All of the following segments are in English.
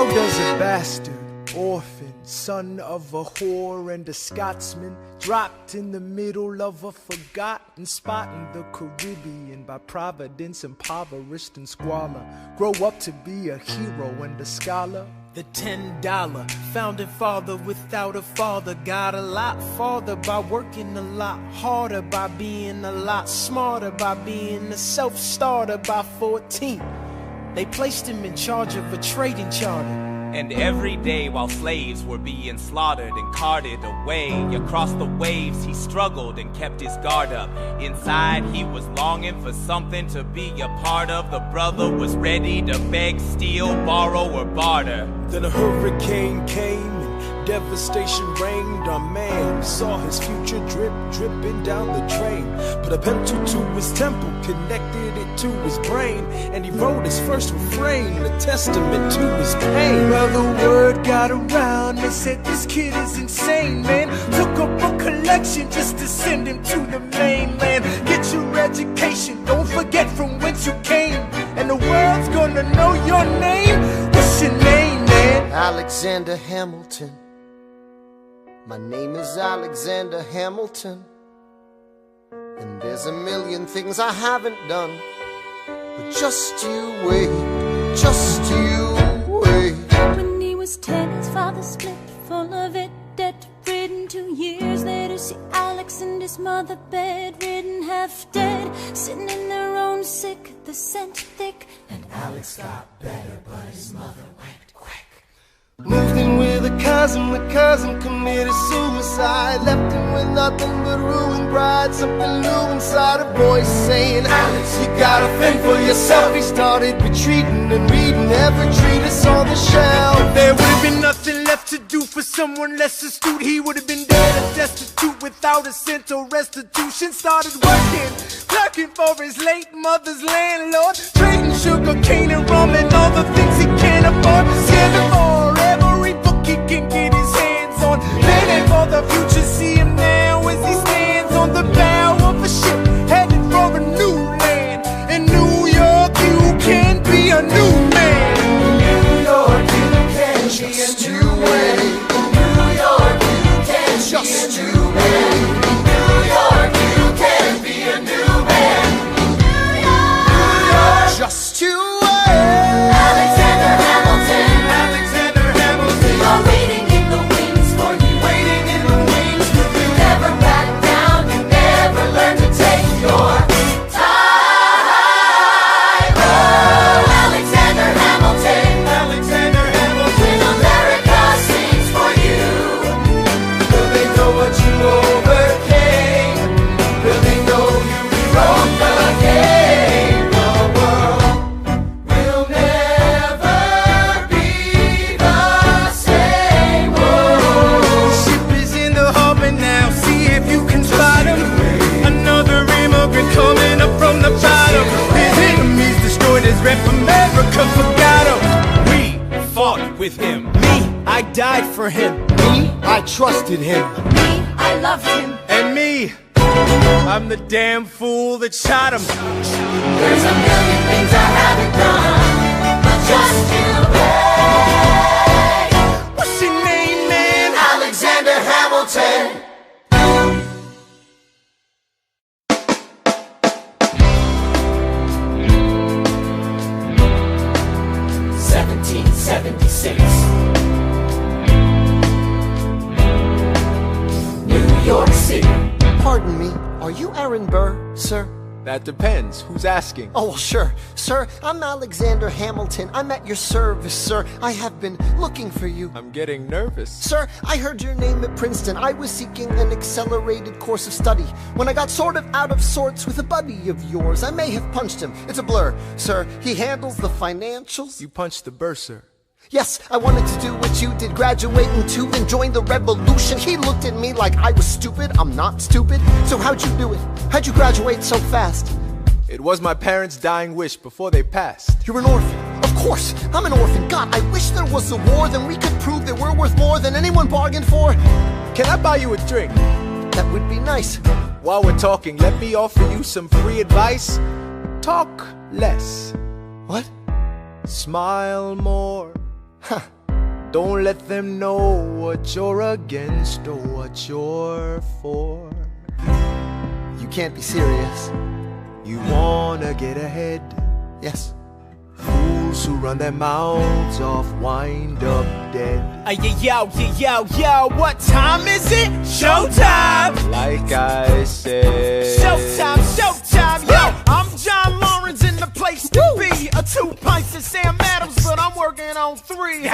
How does a bastard, orphan, son of a whore and a Scotsman, dropped in the middle of a forgotten spot in the Caribbean, by providence impoverished and squalor, grow up to be a hero and a scholar? The $10 founding father without a father got a lot farther by working a lot harder, by being a lot smarter, by being a self-starter. By 14, they placed him in charge of a trading charter. And every day while slaves were being slaughtered and carted away across the waves, he struggled and kept his guard up. Inside he was longing for something to be a part of. The brother was ready to beg, steal, borrow, or barter. Then a hurricane came and devastation reigned. Our man saw his future dripping down the drain. Put a pencil to his temple, connected it to his brain, and he wrote his first refrain, a testament to his pain. Well, the word got around, they said this kid is insane, man. Took up a collection just to send him to the mainland. Get your education, don't forget from whence you came, and the world's gonna know your name. What's your name, man? Alexander Hamilton. My name is Alexander Hamilton, and there's a million things I haven't done, but just you wait, just you wait. When he was 10, his father split, full of it, debt-ridden. 2 years later, see Alex and his mother bedridden, half dead, sitting in their own sick, the scent thick. And Alex got better, but his mother went quick. Moved in with a cousin, the cousin committed suicide. Left him with nothing but ruined pride. Something new inside, a voice saying, Alex, you gotta fend for yourself. He started retreating and reading every treatise on the shelf. There would have been nothing left to do for someone less astute. He would have been dead and destitute without a cent or restitution. Started working, clerking for his late mother's landlord, trading sugar cane and rum and all the things he can't afford. Scamming for every book he can get his hands on. Planning for the future, see him now as he stands on the bow of a ship, headed for a new land. In New York, you can be a new man. New York, you can be a new way. New York, you can just be a new man. New York, you can be a new man. New York, just you wait. Alexander Hamilton, Alexander Hamilton, you're waiting in the wings for you. waiting in the wings for you. You never back down, you never learn to take your time. Oh, Alexander Hamilton, Alexander Hamilton, when America sings for you. Will they know what you overcame? Will they know you rewrote the game? The world will never be the same. Whoa. ship is in the harbor now, see if you can spot him. Another immigrant coming up from the bottom. His enemies destroyed his rep, America forgot him. We fought with him, me, I died for him. Me, I trusted him. Me, I loved him. And me, I'm the damn fool that shot him. There's a million things I haven't done, but just you wait. What's your name, man? Alexander Hamilton. New York City. Pardon me, are you Aaron Burr, sir? That depends. Who's asking? Oh, well, sure. Sir, I'm Alexander Hamilton. I'm at your service, sir. I have been looking for you. I'm getting nervous. Sir, I heard your name at Princeton. I was seeking an accelerated course of study. When I got sort of out of sorts with a buddy of yours, I may have punched him. It's a blur. Sir, he handles the financials. You punched the bursar. Yes, I wanted to do what you did, graduate into and join the revolution. He looked at me like I was stupid. I'm not stupid. So how'd you do it? How'd you graduate so fast? It was my parents' dying wish before they passed. You're an orphan. Of course, I'm an orphan. God, I wish there was a war, then we could prove that we're worth more than anyone bargained for. Can I buy you a drink? That would be nice. While we're talking, let me offer you some free advice. Talk less. What? Smile more. Huh. Don't let them know what you're against or what you're for. You can't be serious. You wanna get ahead. Yes. Fools who run their mouths off wind up dead. Yo, what time is it? Showtime! Like I said. Showtime, yo! I'm John Lawrence in the place to be. 2 pints of Sam Adams, but I'm working on 3.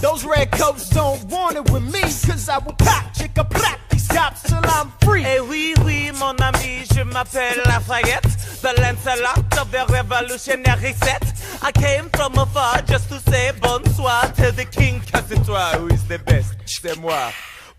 Those red coats don't want it with me, cause I will pop, chicka plop these cops till I'm free. Eh oui, mon ami, je m'appelle Lafayette, the Lancelot of the revolutionary set. I came from afar just to say bonsoir to the king, cause it's toi who is the best, c'est moi.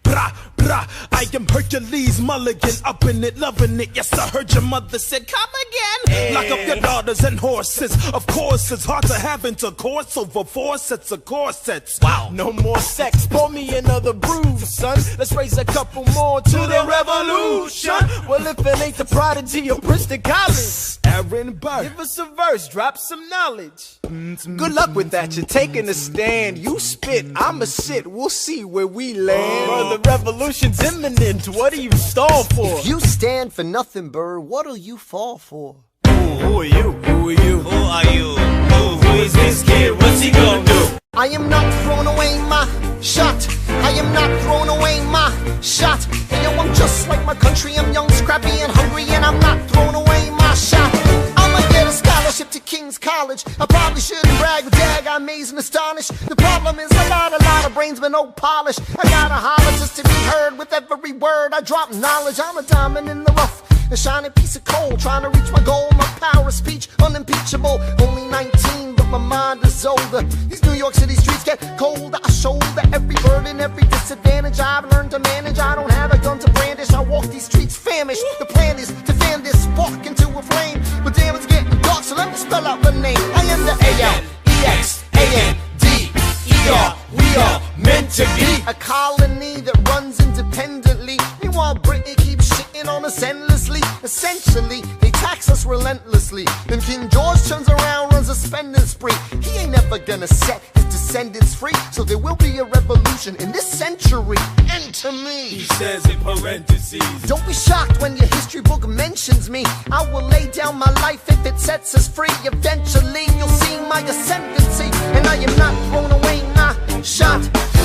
Brah, brah, I am Hercules Mulligan, up in it, loving it. Yes, I heard your mother said, come again. Lock up your daughters and horses. Of course, it's hard to have intercourse over 4 sets of corsets. Wow. No more sex, pour me another brew, son. Let's raise a couple more to the revolution. Well, if it ain't the prodigy of Princeton College, Aaron Burr, give us a verse, drop some knowledge. Good luck with that, you're taking a stand. You spit, I'ma sit, we'll see where we land. The revolution's imminent, what do you stall for? If you stand for nothing, Burr, what'll you fall for? Who are you? Who are you? Who are you? Who is this kid? What's he gonna do? I am not throwing away my shot. I am not throwing away my shot. And yo, I'm just like my country. I'm young, scrappy, and hungry, and I'm not throwing away my shot. I'ma get a scholarship to King's College. I probably shouldn't brag, but dag, I'm amazed and astonished. The problem is a lot of brains, but no polish. I gotta holler just to be heard with every word. I drop knowledge. I'm a diamond in the rough, a shining piece of coal, trying to reach my goal. My power of speech, unimpeachable. Only 19, but my mind is older. These New York City streets get colder. I shoulder every burden, every disadvantage I've learned to manage. I don't have a gun to brandish. I walk these streets famished. The plan is to fan this spark into a flame. But damn, it's getting dark, so let me spell out the name. I am the A-L-E-X-A-N-D-E-R. We are meant to be a colony that runs independently. Meanwhile, Britain keeps shitting on us endlessly. Essentially, they tax us relentlessly. Then King George turns around, runs a spending spree. He ain't never gonna set his descendants free. So there will be a revolution in this century. Enter me. He says in parentheses. Don't be shocked when your history book mentions me. I will lay down my life if it sets us free. Eventually, you'll see my ascendancy. And I am not throwing away my shot.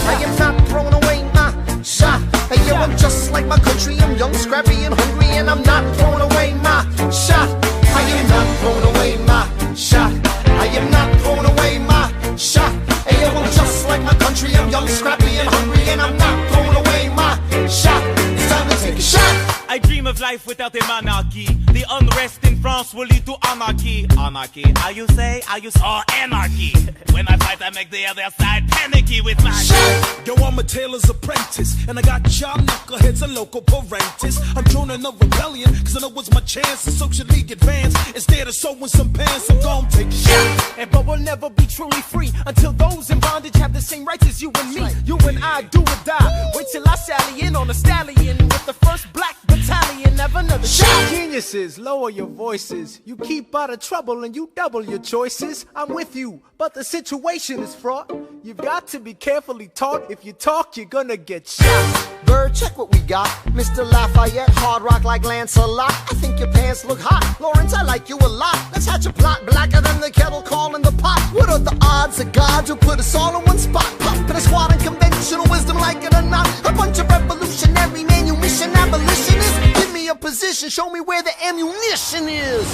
I am not throwing away my shot. And yo, I'm just like my country. I'm young, scrappy, and hungry, and I'm not throwing away my shot. I am not throwing away my shot. I am not throwing away my shot. And yo, I'm just like my country. I'm young, scrappy, and hungry, and I'm not throwing away my shot. It's time to take a shot. I dream of life without a monarchy. The unrest in France will lead to anarchy. Anarchy, how you say? Or anarchy. When I fight, I make the other side panicky with my shot. Yo, I'm a tailor's apprentice, and I got y'all knuckleheads and local parentis. I'm joining a rebellion, cause I know it's my chance to socially advance. Instead of sewing some pants, I'm gon' take a shot. But we'll never be truly free until those in bondage have the same rights as you and me. You and I do or die. Wait till I sally in on a stallion with the first black battalion. Have another shot. Geniuses, lower your voices. You keep out of trouble and you double your choices. I'm with you, but the situation is fraught. You've got to be carefully taught. If you talk, you're gonna get shot. Bird, check what we got. Mr. Lafayette, hard rock like Lancelot. I think your pants look hot. Lawrence, I like you a lot. Let's hatch a plot blacker than the kettle calling the pot. What are the odds that God will put us all in one spot? Pop in a squad and conventional wisdom, like it or not. A bunch of revolutionary manumission abolitionists. Give me a position, show me where the ammunition is.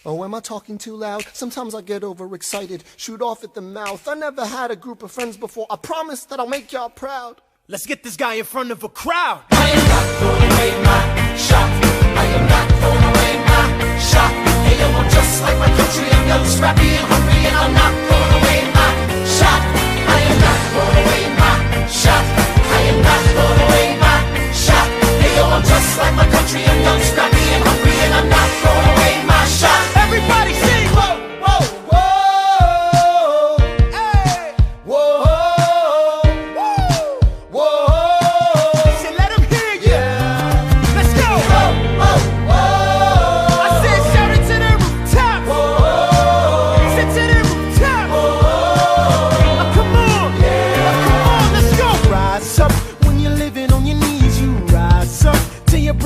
Oh, am I talking too loud? Sometimes I get overexcited, shoot off at the mouth. I never had a group of friends before. I promise that I'll make y'all proud. Let's get this guy in front of a crowd. I am not throwing away my shot. I am not throwing away my shot. Hey yo, I'm just like my country. I'm young, scrappy, and hungry, and I'm not throwing away my shot. I am not throwing away my shot. I am not throwing away my shot. Hey yo, I'm just like my country. I'm young, scrappy, and hungry, and I'm not throwing away my shot. Everybody sing! Whoa, whoa, whoa, hey, whoa, whoa, whoa. Say, let him hear you. Yeah.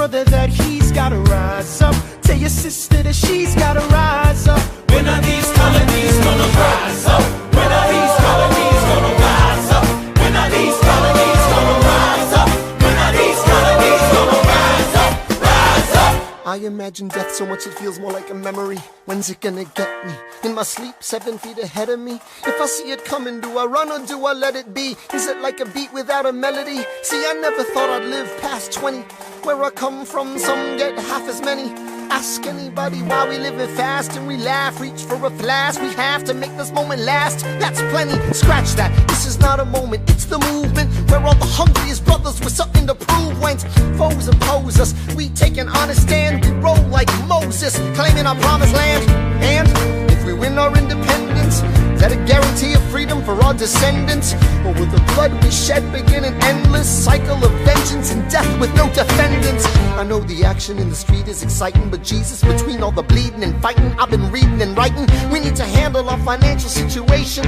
brother that he's gotta rise up. Tell your sister that she's gotta rise up. When are these colonies gonna rise up? When are these colonies gonna rise up? When are these colonies gonna rise up? When are these colonies gonna rise up? Rise up! I imagine death so much it feels more like a memory. When's it gonna get me? In my sleep, 7 feet ahead of me. If I see it coming, do I run or do I let it be? Is it like a beat without a melody? See, I never thought I'd live past 20. Where I come from, some get half as many. Ask anybody why we living fast and we laugh, reach for a flash. We have to make this moment last. That's plenty, scratch that. This is not a moment, it's the movement. Where all the hungriest brothers with something to prove. When foes oppose us, we take an honest stand. We roll like Moses, claiming our promised land. And if we win our independence, that a guarantee of freedom for our descendants? Or will the blood we shed begin an endless cycle of vengeance and death with no defendants? I know the action in the street is exciting, but Jesus, between all the bleeding and fighting I've been reading and writing, we need to handle our financial situation.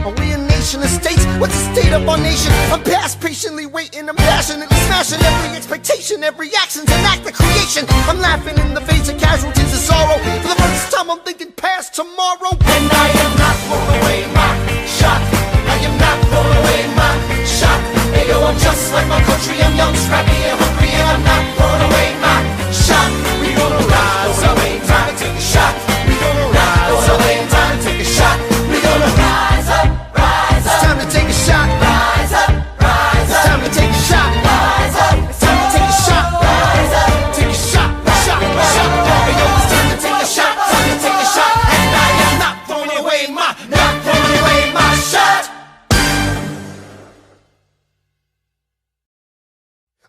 Are we a nation of states? What's the state of our nation? I'm past patiently waiting, I'm passionately smashing every expectation, every action's an act of creation. I'm laughing in the face of casualties of sorrow. For the first time I'm thinking past tomorrow. And I am not throwing away my shot. I am not throwing away my shot. Hey yo, I'm just like my country. I'm young, scrappy, and hungry, and I'm not throwing away my shot. We gonna rise up, time to take a shot. We gonna rise up, time to take a shot. We gonna rise up, rise up. It's time to take a shot. Rise up, rise up. It's time to take a shot. Rise up. It's time to take a shot. Rise up. Take a shot, shot, shot. Hey yo, it's time to take a shot. Time to take a shot. And I am not throwing away my shot.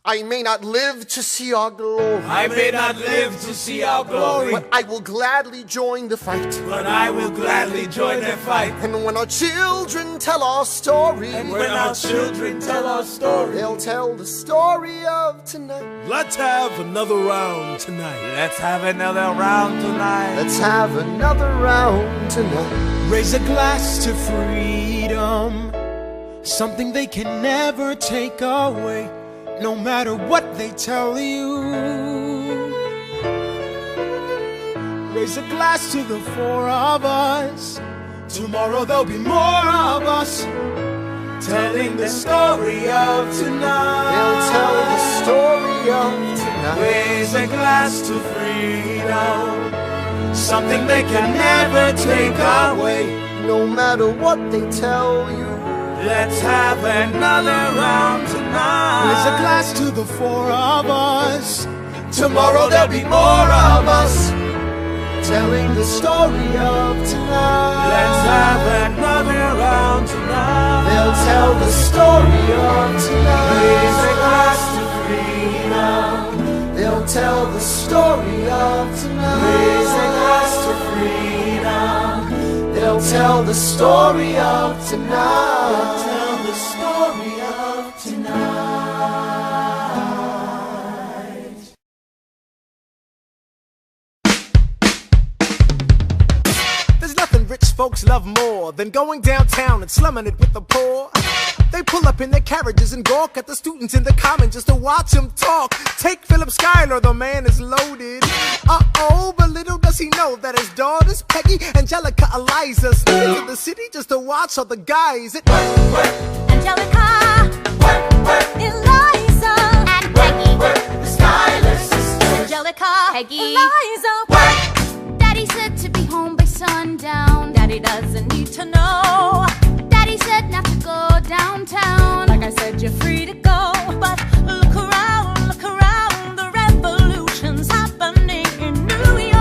I may not live to see our glory, I may not live to see our glory, but I will gladly join the fight. but I will gladly join the fight. And when our children tell our story, And when our children tell our story, they'll tell the story of tonight. Let's have another round tonight. Let's have another round tonight. Let's have another round tonight. Raise a glass to freedom, something they can never take away, no matter what they tell you. Raise a glass to the four of us. Tomorrow there'll be more of us, telling the story of tonight. They'll tell the story of tonight. Raise a glass to freedom, something they can never take away. No matter what they tell you. Let's have another round tonight. Raise a glass to the four of us. Tomorrow there'll be more of us, telling the story of tonight. let's have another round tonight. They'll tell the story of tonight. Raise a glass to freedom. They'll tell the story of tonight. Raise a glass to freedom. They'll tell the story of tonight. Tell the story of tonight. There's nothing rich folks love more than going downtown and slumming it with the poor. They pull up in their carriages and gawk at the students in the common just to watch them talk. Take Philip Schuyler, the man is loaded. Uh-oh, but little does he know that his daughters, Peggy, Angelica, Eliza, sneak into the city just to watch all the guys. Angelica, Eliza, and Peggy, the Schuyler sisters. Angelica, Peggy, Eliza, Daddy said to be home by sundown. Daddy doesn't need to know. Daddy said not to go downtown. Like I said, you're free to go, but look around, the revolution's happening in New York.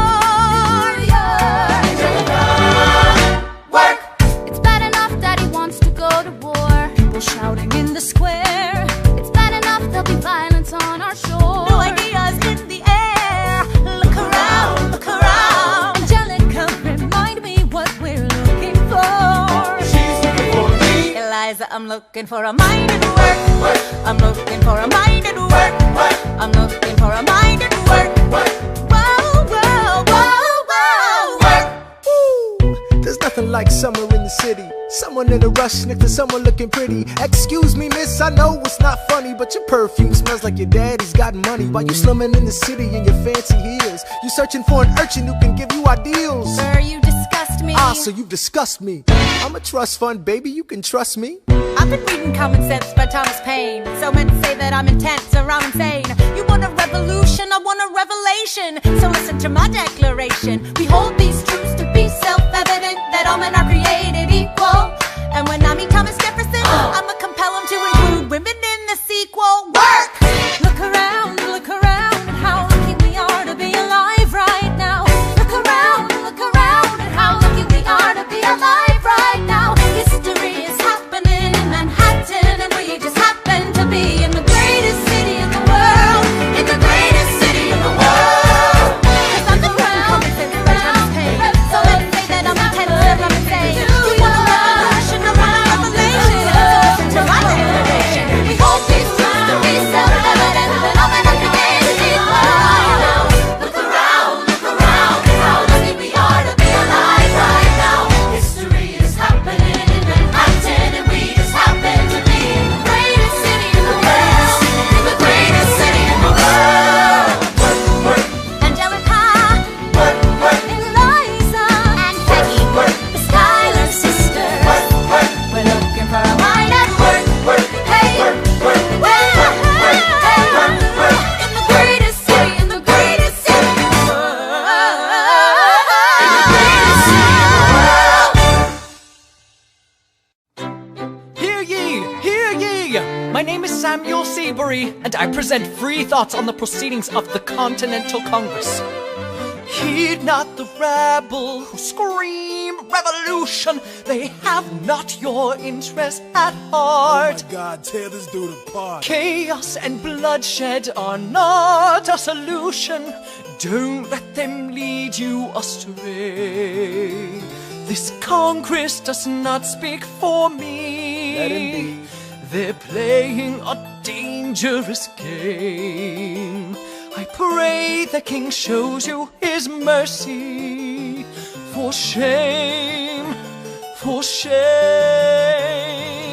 Work. It's bad enough Daddy wants to go to war. People shouting in the square. It's bad enough there'll be violence on our shore. No ideas in the air. Look around, Angelica, remind me what we're looking for. She's looking for me. Eliza, I'm looking for a mind at work. I'm looking for a mind at work. I'm looking for a mind at work. Whoa, whoa, whoa, whoa. Ooh, there's nothing like summer in the city. Summer Someone in a rush next to someone looking pretty. Excuse me, miss, I know it's not funny, but your perfume smells like your daddy's got money. While you slumming in the city in your fancy heels, you searching for an urchin who can give you ideals. Sir, you disgust me. Ah, so you disgust me. I'm a trust fund, baby, you can trust me. I've been reading Common Sense by Thomas Paine. So men say that I'm intense or I'm insane. You want a revolution, I want a revelation. So listen to my declaration. We hold these truths to be self-evident, that all men are created equal. And when I meet Thomas Jefferson, I'ma compel him to include women in the sequel. Work! Look around at how lucky we are to be alive right now. Look around at how lucky we are to be alive right now. History is happening in Manhattan, and we just happen to be in the greatest city in the world. In the greatest city in the world. 'Cause I'm around, so let's say that I'm intense or I'm insane. You want a revolution, I want a revelation. So listen to my declaration. We hold these truths to be self-evident, that all men are created equal. Look around at how lucky we are to be alive right now. History is happening in Manhattan, and we just happen to be in the greatest city in the world. In the greatest city in the world. Angelica, Eliza, and Peggy, the Schuyler sisters. We're looking for a mind at work. Hey, in the greatest city, in the greatest city in the world. In the greatest city in the world. Hear ye! Hear ye! My name is Samuel Seabury, and I present free thoughts on the proceedings of the Continental Congress. Heed not the rabble who scream revolution. They have not your interest at heart. Oh my God, tear this dude apart. Chaos and bloodshed are not a solution. Don't let them lead you astray. This Congress does not speak for me. That indeed. They're playing a dangerous game. I pray the King shows you his mercy. For shame, for shame.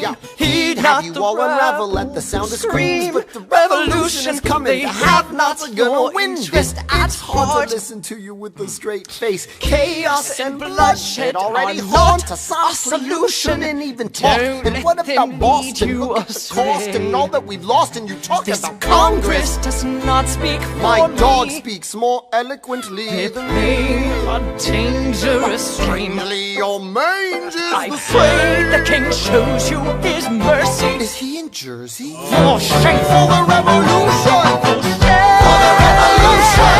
Yeah. Heed Have not you the all unravel rabble at the sound of scream, screams, but the revolution is coming. They have not gonna your win this. interest at It's hard heart. to listen to you with a straight face. Chaos and bloodshed already are haunt not us. Honestly, you shouldn't even talk. Don't And what let about them Boston? lead you Look at the astray. cost and all that we've lost, and you talk This about Congress does not speak for My me. dog speaks more eloquently They're than playing me. a dangerous game. Strangely, your mange is I the pray the same. King shows you his mercy. Is he in Jersey? For shame, For the revolution! for the revolution.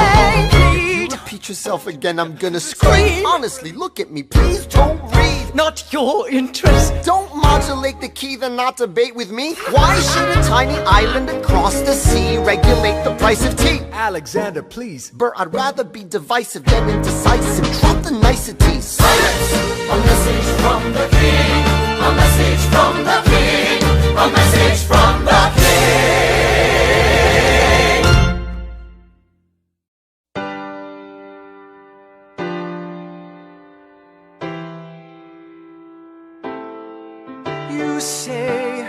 You repeat yourself again, I'm gonna scream. Honestly, look at me, please don't read. Not your interest. Don't modulate the key, then not debate with me. Why should a tiny island across the sea regulate the price of tea? Alexander, please. Bert, I'd rather be divisive than indecisive. Drop the niceties. Silence! A message from the king. A message from the king. A message from the king. You say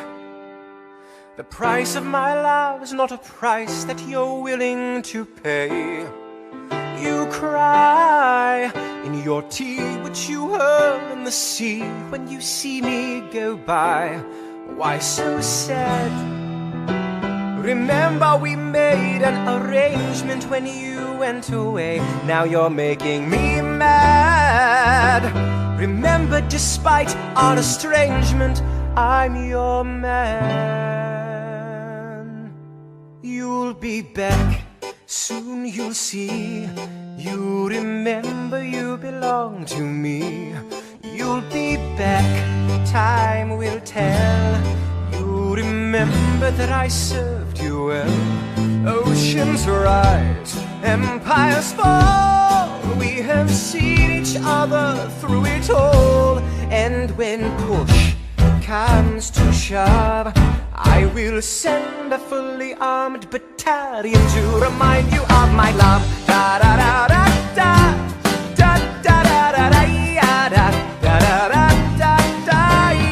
the price of my love is not a price that you're willing to pay. You cry in your tea, which you hurl in the sea when you see me go by. Why so sad? Remember we made an arrangement when you went away. Now you're making me mad. Remember, despite our estrangement, I'm your man. You'll be back, soon you'll see. You remember you belong to me. You'll be back, time will tell. You remember that I served you well. Oceans rise, empires fall. We have seen each other through it all. And when push comes to shove, I will send a fully armed battalion to remind you of my love. Da da da da da da da da da da da da da da da da.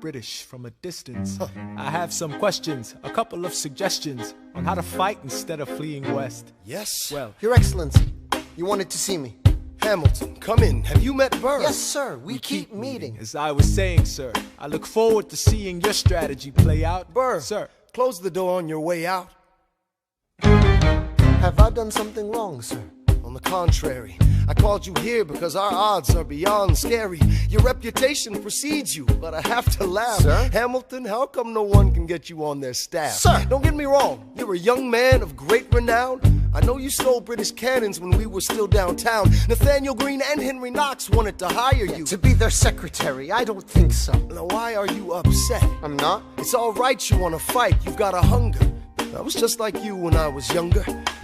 British from a distance. I have some questions, a couple of suggestions on how to fight instead of fleeing west. Yes? Well, Your Excellency, you wanted to see me. Hamilton, come in. Have you met Burr? Yes, sir. We keep meeting. as I was saying, sir, I look forward to seeing your strategy play out. Burr, Sir. close the door on your way out. Have I done something wrong, sir? On the contrary, I called you here because our odds are beyond scary. Your reputation precedes you, but I have to laugh. Sir? Hamilton, how come no one can get you on their staff? Sir! Don't get me wrong, you're a young man of great renown. I know you stole British cannons when we were still downtown. Nathaniel Greene and Henry Knox wanted to hire you. To be their secretary, I don't think so. Now why are you upset? I'm not. It's all right you want to fight, you've got a hunger. I was just like you when I was younger.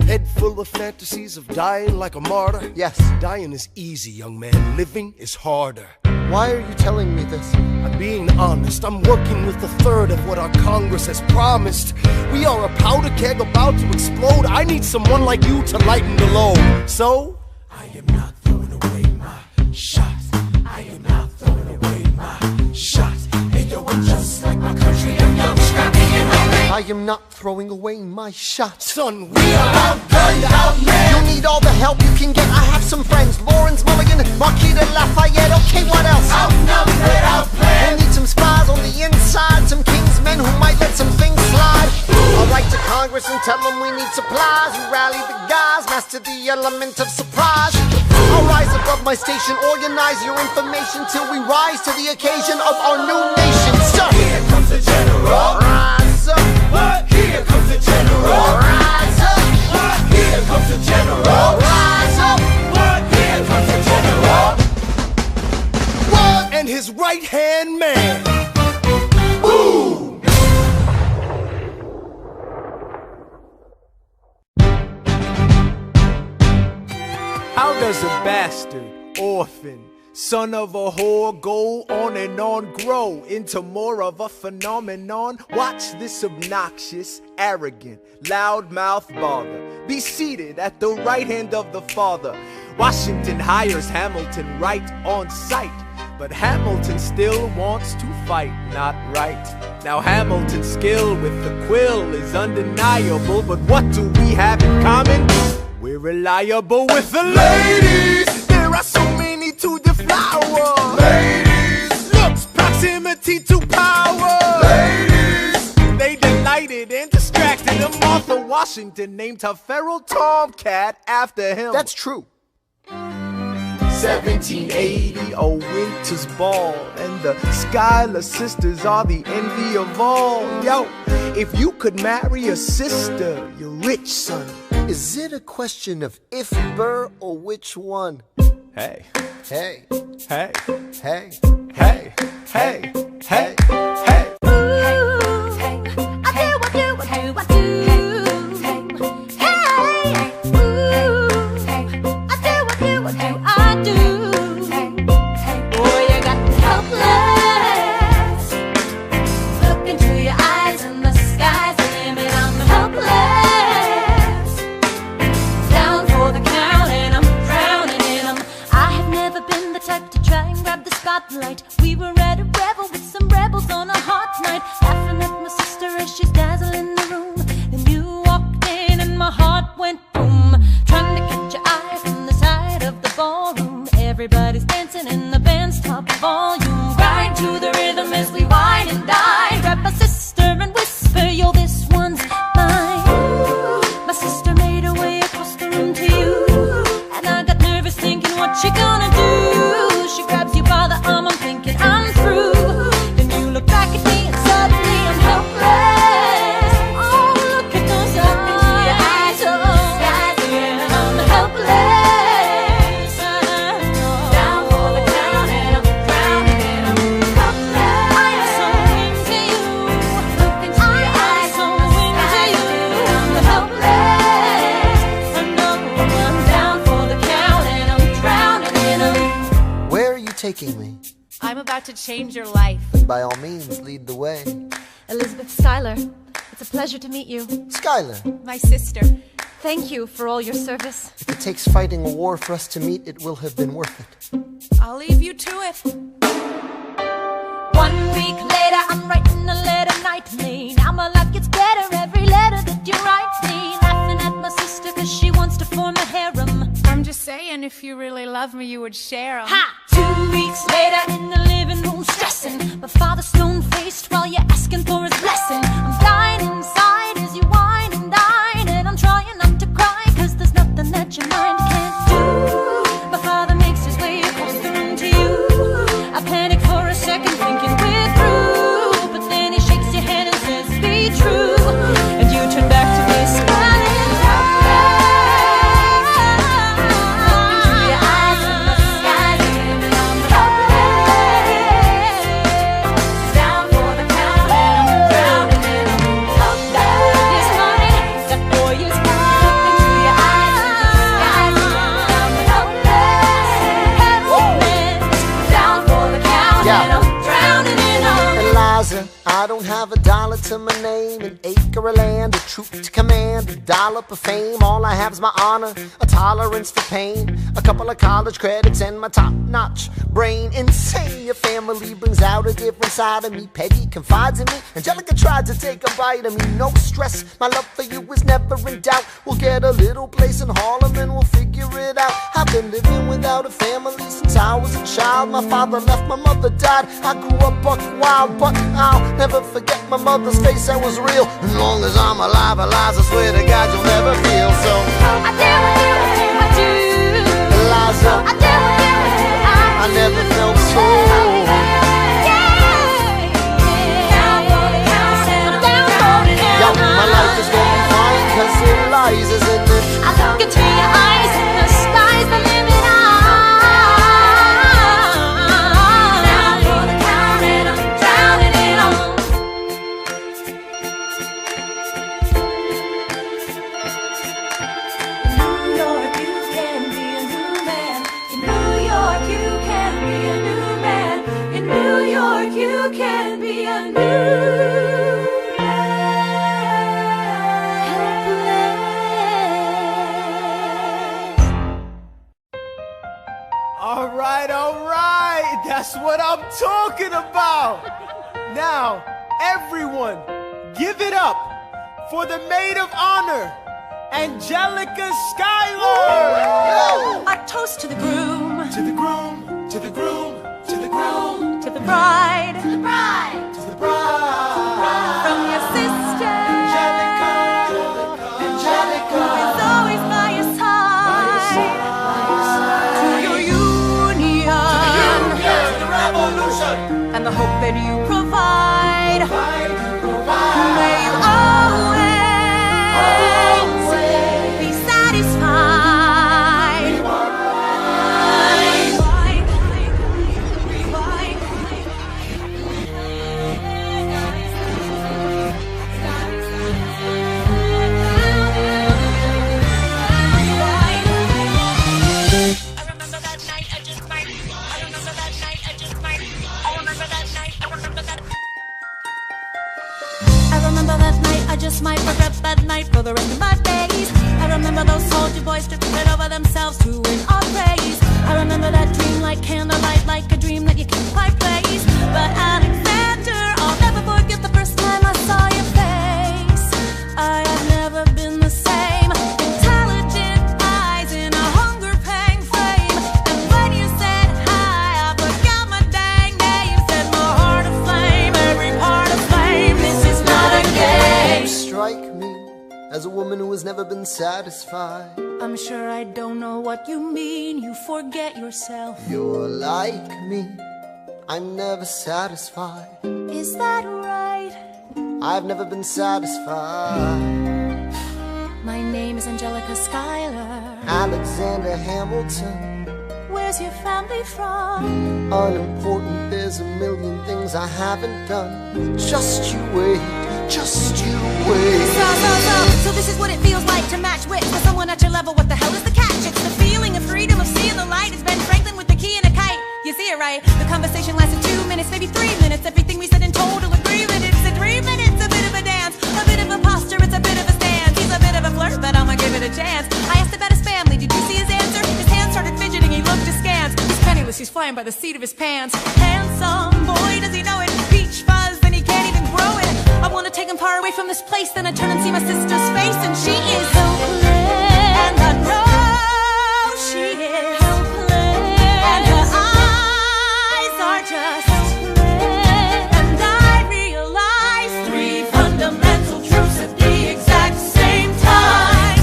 Head full of fantasies of dying like a martyr. Yes. Dying is easy, young man. Living is harder. Why are you telling me this? I'm being honest. I'm working with a third of what our Congress has promised. We are a powder keg about to explode. I need someone like you to lighten the load. So, I am not throwing away my shot. I am not throwing away my shot. Hey yo, I'm just like my country. I'm young, scrappy, and hungry. I am not throwing away my shot. son, we are outgunned, outmanned. You'll need all the help you can get. I have some friends. Lawrence Mulligan, Marquis de Lafayette. Okay, what else? Outnumbered, outplanned. We'll need some spies on the inside. Some kingsmen who might let some things slide. I'll write to Congress and tell them we need supplies. You rally the guys, master the element of surprise. I'll rise above my station, organize your information till we rise to the occasion of our new nation. Sir, Here comes the general. rise up. What? Here comes the general. Rise up. What? Here comes the general. Rise up. What? Here comes the general. and his right-hand man. How does a bastard, orphan, son of a whore go on and on, grow into more of a phenomenon? Watch this obnoxious, arrogant, loudmouth bother be seated at the right hand of the father. Washington hires Hamilton right on sight, but Hamilton still wants to fight, not right. Now Hamilton's skill with the quill is undeniable, but what do we have in common? We're reliable with the ladies. There are so many to deflower. Ladies. Looks, proximity to power. Ladies. They delighted and distracted him. Martha Washington named her feral tomcat after him. That's true. 1780, a winter's ball, and the Schuyler sisters are the envy of all. Yo, if you could marry a sister, you're rich, son. Is it a question of if Burr or which one? Hey, Hey, hey, hey. hey, hey, hey, hey. We were at a revel with some rebels on a hot night, laughing at my sister as she's dazzling the room. Then you walked in and my heart went boom, trying to catch your eye from the side of the ballroom. Everybody's dancing in the band's top volume, right to the rhythm as we wine and dine. Grab my sister and whisper, yo, this one's mine. My sister made her way across the room to you, and I got nervous thinking, what you gonna do? She grabs you by the arm, I'm thinking I'm through. Then you look back at me and suddenly I'm helpless. Oh, look at those eyes, oh, yeah, I'm helpless. Down for the count and I'm drowning and I'm helpless. I am so into you. Look into your eyes, so into you. I'm helpless. I know I'm down for the count and I'm drowning and I'm. Where are you taking me? I'm about to change your life. And by all means, lead the way. Elizabeth Schuyler, it's a pleasure to meet you. Schuyler, My sister, thank you for all your service. if it takes fighting a war for us to meet, it will have been worth it. I'll leave you to it. 1 week later I'm writing a letter nightly. Now my life gets better every letter that you write me. Laughing at my sister cause she wants to form a harem. I'm just saying, if you really love me, you would share 'em. Ha! 2 weeks later in the living room stressing. My father's stone-faced while you're asking for his blessing. I'm dying inside as you whine and dine, and I'm trying not to cry cause there's nothing that your mind can't do. My father makes his way across the room to you. I panic for a second thinking we're through, but then he shakes your hand and says be true, and you turn back to me smiling. I don't have a dollar to my name, an acre of land, a troop to command, a dollop of fame. All I have is my honor, a tolerance for pain, a couple of college credits and my top-notch brain. Insane, your family brings out a different side of me. Peggy confides in me, Angelica tried to take a bite of me. No stress, my love for you is never in doubt. We'll get a little place in Harlem and we'll figure it out. I've been living without a family since I was a child. My father left, my mother died. I grew up buck wild, but I'll never forget my mother's face, that was real. As long as I'm alive, Eliza, I swear to God you'll never feel. So I dare with you, I do. Eliza, I dare with you, I never felt so. Yo, my life is gonna be fine cause Eliza's in it. I look into your eyes and the sky's the limit. You can be a new Alright, that's what I'm talking about. Now, everyone, give it up for the maid of honor, Angelica Schuyler. Our toast to the groom, To the groom, to the groom, to the groom, to the bride, to the bride, to the bride. from your sister, Angelica, Angelica, who's always by your side, to your union, to the revolution, and the hope that you provide. May you always be satisfied. I just might regret that night for the rest of my days. I remember those soldier boys tripping it over themselves to win our praise. I remember that dream like candlelight, like a dream that you can't quite place. But Alexander, I'll never forget the first time I saw your face. I have never been the same. Intelligent eyes in a hunger-pang frame. And when you said hi, I forgot my dang name. Set my heart aflame, every part aflame. This is not a game. You strike me as a woman who has never been satisfied. I'm sure I don't know what you mean. You forget yourself. You're like me, I'm never satisfied. Is that right? I've never been satisfied. My name is Angelica Schuyler. Alexander Hamilton, Where's your family from? unimportant, there's a million things I haven't done. Just you wait, just you wait. So this is what it feels like to match wits with someone at your level. What the hell is the catch? It's the feeling of freedom, of seeing the light. It's Ben Franklin with the key and a kite. You see it right? The conversation lasted 2 minutes, maybe 3 minutes. Everything we said in total agreement. It's a dream and it's a bit of a dance, a bit of a posture, it's a bit of a stance. He's a bit of a flirt, but I'ma give it a chance. I asked about his family, did you see his answer? His hands started fidgeting, he looked askance. He's penniless, he's flying by the seat of his pants. Handsome boy, does he know it? Peach fuzz, then he away from this place, then I turn and see my sister's face, and she is helpless. And I know she is helpless. And her eyes are just helpless. And I realize three fundamental truths at the exact same time.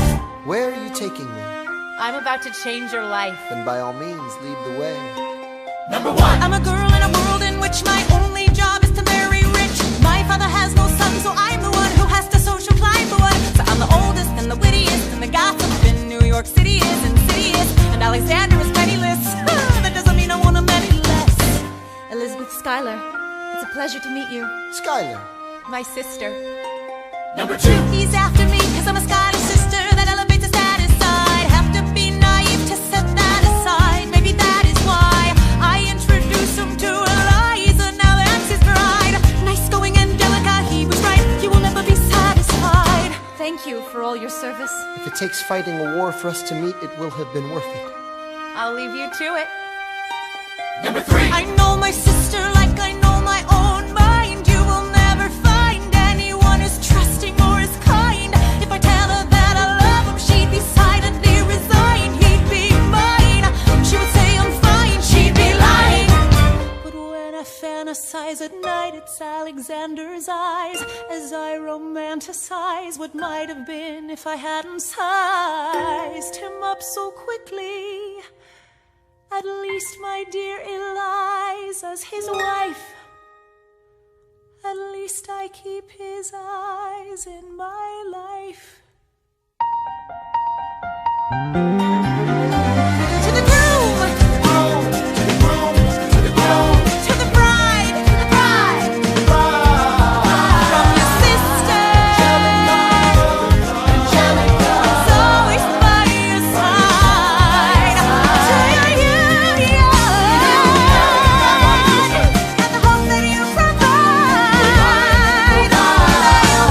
Where are you taking me? I'm about to change your life. Then by all means, lead the way. Number one. I'm a girl in a world in which my only job is to marry rich. My father has no son, so I'm the one who has to social climb the one. So I'm the oldest and the wittiest, and the gossip in New York City is insidious. And Alexander is penniless. That doesn't mean I want him any less. Elizabeth Schuyler, it's a pleasure to meet you. Skylar. My sister. Number two. He's after me, cause I'm a Schuyler sister that elevates his status side. Have to be naive to set that aside. Maybe that is why I introduce him to Eliza. Now that's his bride. Nice going, Angelica, he was right. You will never be satisfied. Thank you for all your service. If it takes fighting a war for us to meet, it will have been worth it. I'll leave you to it. Number three. I know my sister like I know my own mind. You will never find anyone as trusting or as kind. If I tell her that I love him, she'd decidedly resign. He'd be mine. She would say I'm fine. She'd be lying. But when I fantasize at night, it's Alexander's eyes as I romanticize what might have been if I hadn't sized him up so quickly. At least, my dear Eliza's his wife. At least I keep his eyes in my life. To the groom, To the groom. To the groom. to the bride, to the bride. From your sister, it's always by your side. To your union, and the hope that you provide. That you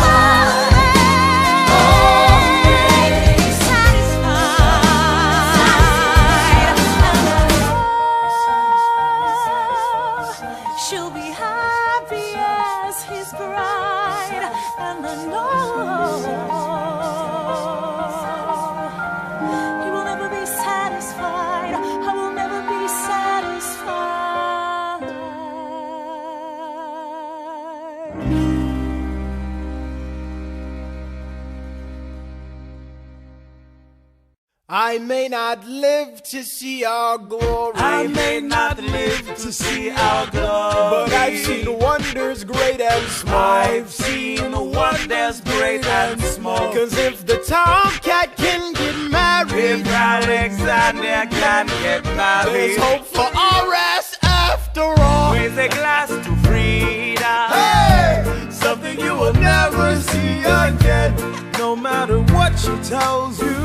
will be satisfied. She'll be happy as his bride, and I know he will never be satisfied. I will never be satisfied. I may not live to see our glory. I may not live to see our glory, but I've seen wonders great and small. I've seen wonders great and small. Cause if the tomcat can get married, If Alexander can get married, there's hope for RS after all. raise a glass to freedom. Hey, something you will never see again. No matter what she tells you,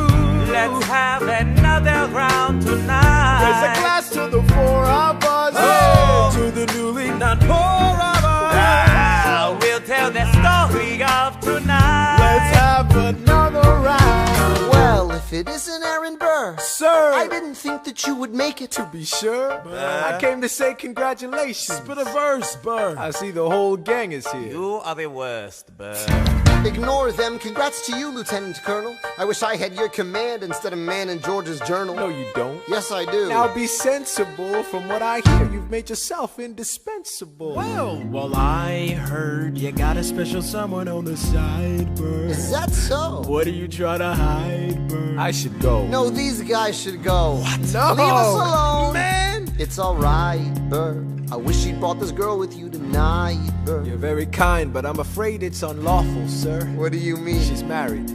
Let's have another round tonight. raise a glass to the four of us. Oh. Hey, to the newly not poor of us. We'll tell the story of tonight. Let's have another round. Well, if it isn't Aaron Burr, Sir, I didn't think that you would make it. to be sure, I came to say congratulations. Spit a verse, Burr. I see the whole gang is here. You are the worst, Burr. Ignore them. Congrats to you, Lieutenant Colonel. I wish I had your command instead of man in George's journal. No, you don't. Yes, I do. Now be sensible. From what I hear, you've made yourself indispensable. Well, I heard you got a special someone on the side, Burr. Is that so? What are you trying to hide, Burr? I should go. No, these guys should go. What? No. Leave us alone. Man. It's alright, Burr. I wish you'd brought this girl with you tonight, Burr. You're very kind, but I'm afraid it's unlawful, sir. What do you mean? She's married.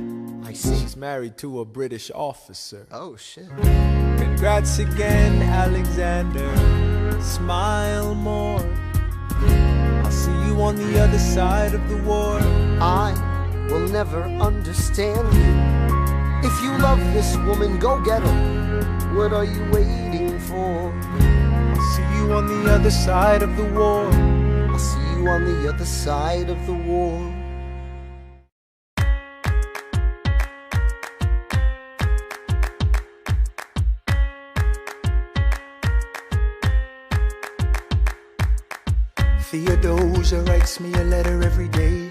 I see. She's married to a British officer. Oh, shit. Congrats again, Alexander. Smile more. I'll see you on the other side of the war. I will never understand you. If you love this woman, go get her. What are you waiting for? I'll see you on the other side of the war. I'll see you on the other side of the war. Theodosia writes me a letter every day.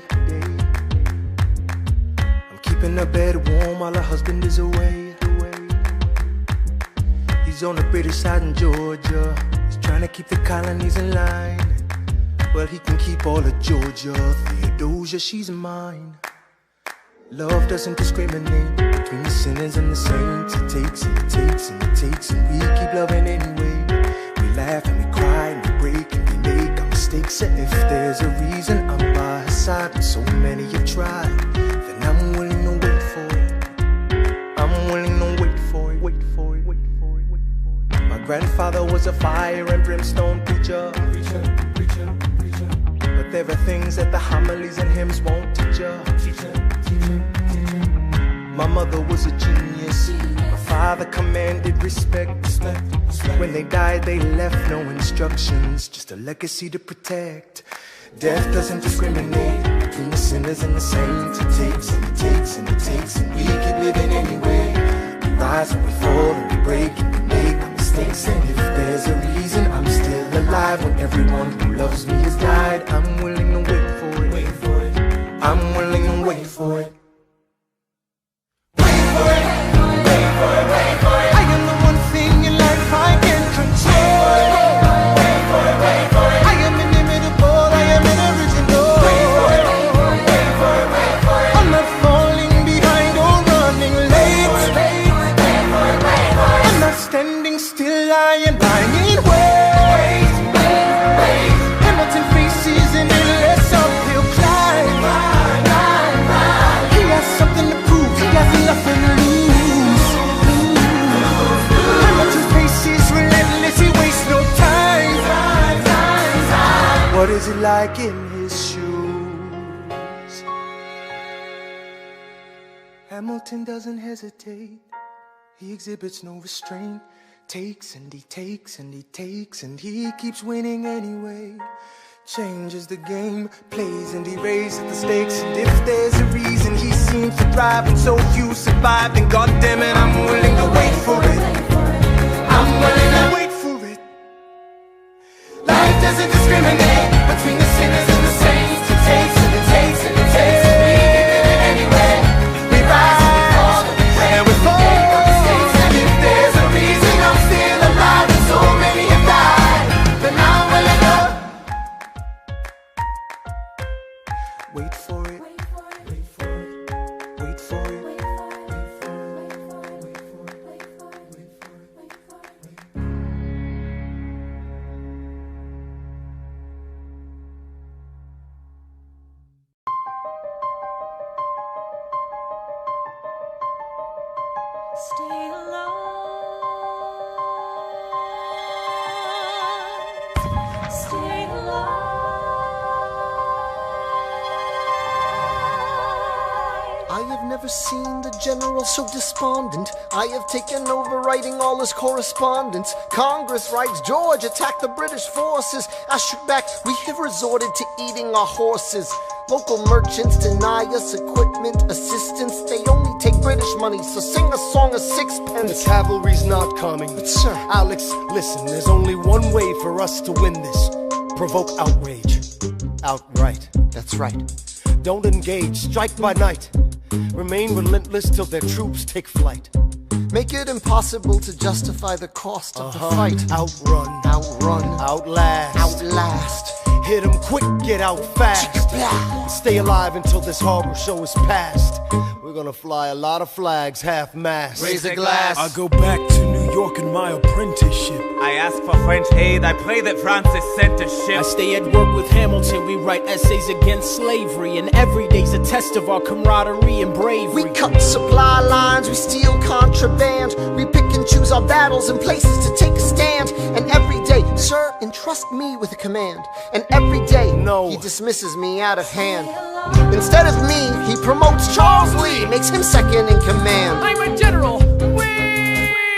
keeping her bed warm while her husband is away. He's on the British side in Georgia. He's trying to keep the colonies in line. Well, he can keep all of Georgia. Theodosia, she's mine. Love doesn't discriminate between the sinners and the saints. It takes and it takes and it takes, and we keep loving anyway. We laugh and we cry and we break and we make our mistakes. And if there's a reason I'm by her side, and so many have tried, then I'm willing to wait for it. I'm willing to wait for it, wait for it, wait for it, wait for it. My grandfather was a fire and brimstone preacher. But there are things that the homilies and hymns won't teach you. My mother was a genius. My father commanded respect. When they died, they left no instructions, just a legacy to protect. Death doesn't discriminate between the sinners and the saints. It takes and it takes and it takes, and we keep living anyway. We rise and we fall and we break and we make our mistakes. And if there's a reason I'm still alive when everyone who loves me has died, I'm willing to wait for it. Wait for it. I'm willing to wait for it. I am the one thing in life I can control. I am inimitable, I am an original. I'm not falling behind or running late. I'm not standing still, I am lying in wait. Hamilton faces an endless uphill climb. He has something to prove, he has nothing to lose. What is it like in his shoes? Hamilton doesn't hesitate. He exhibits no restraint. Takes and he takes and he takes, and he keeps winning anyway. Changes the game, plays and he raises the stakes. And if there's a reason he seems to thrive and so few survive, then goddammit, I'm willing to wait for it. I'm willing to wait for it. Life doesn't discriminate between the sinners and the saints. It takes and it takes and it takes, and we give it anyway. We rise and we fall and we make our mistakes. And if there's a reason I'm still alive and so many have died, then I'm willing to wait for it. Wait for it. Wait for it. Wait for it. Stay alive. Stay alive. I have never seen the general so despondent. I have taken over writing all his correspondence. Congress writes, George attacked the British forces. I shoot back, we have resorted to eating our horses. Local merchants deny us equipment, assistance. They only take British money, so sing a song of sixpence. The cavalry's not coming. But sir, Alex, listen, there's only one way for us to win this. Provoke outrage. Outright. that's right. Don't engage, strike by night. Remain relentless till their troops take flight. Make it impossible to justify the cost of the fight. Outrun, Outrun, outlast, outlast. hit 'em quick, get out fast. Stay alive until this horror show is past. We're gonna fly a lot of flags, half-mast. Raise a glass. I go back to New York in my apprenticeship. I ask for French aid, I pray that Francis sent a ship. I stay at work with Hamilton, we write essays against slavery, and every day's a test of our camaraderie and bravery. We cut supply lines, we steal contraband. We pick and choose our battles and places to take a stand. And every day, sir, entrust me with a command. And every day, No. he dismisses me out of hand. Instead of me, he promotes Charles Lee, makes him second in command. I'm a general.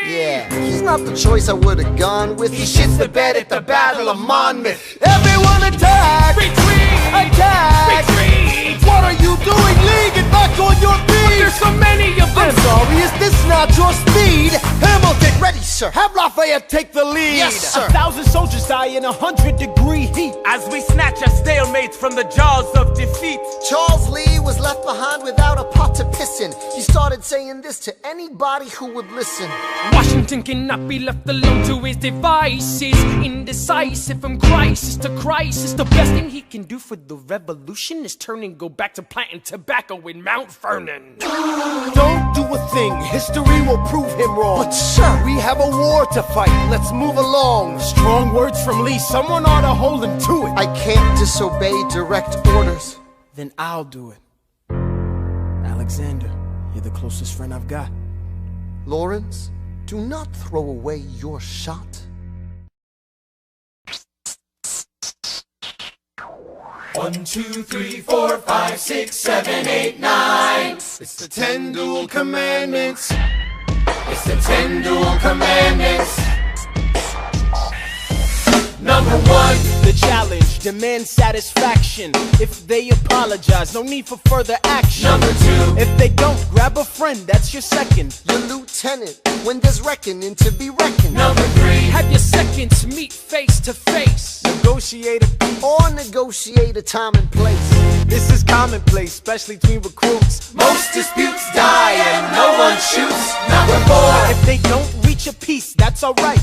Yeah, he's not the choice I would've gone with. He shits the bed at the Battle of Monmouth. Everyone attack! Retreat! Attack! Retreat! What are you doing, Lee? Get back on your feet! There's so many of them! I'm sorry, is this not your speed? Hamilton, Ready, sir. have Lafayette take the lead! Yes, sir. 1,000 soldiers die in 100-degree heat. As we snatch a stalemate from the jaws of defeat. Charles Lee was left behind without a pot to piss listen. He started saying this to anybody who would listen. Washington cannot be left alone to his devices. Indecisive from crisis to crisis. The best thing he can do for the revolution is turn and go back to planting tobacco in Mount Vernon. Don't do a thing, history will prove him wrong. But sir, we have a war to fight, let's move along. Strong words from Lee, someone ought to hold him to it. I can't disobey direct orders. Then I'll do it. Alexander, you're the closest friend I've got. Lawrence, do not throw away your shot. One, 2, 3, 4, 5, 6, 7, 8, 9. It's the 10 dual commandments. It's the 10 dual commandments. Number 1, the challenge, demand satisfaction. If they apologize, no need for further action. Number 2, if they don't, grab a friend, that's your second. Your lieutenant, when there's reckoning to be reckoned. Number 3, have your seconds meet face to face. Negotiate a peace or negotiate a time and place. This is commonplace, especially between recruits. Most disputes die and no one shoots. Number 4, if they don't reach a peace, that's alright.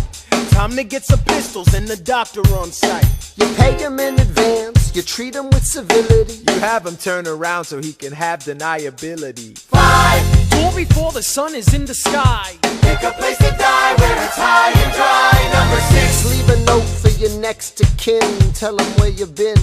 Time to get some pistols and the doctor on site. You pay him in advance, you treat him with civility. You have him turn around so he can have deniability. 5, door before the sun is in the sky. Pick a place to die where it's high and dry. Number 6, leave a note for your next to kin. Tell him where you've been.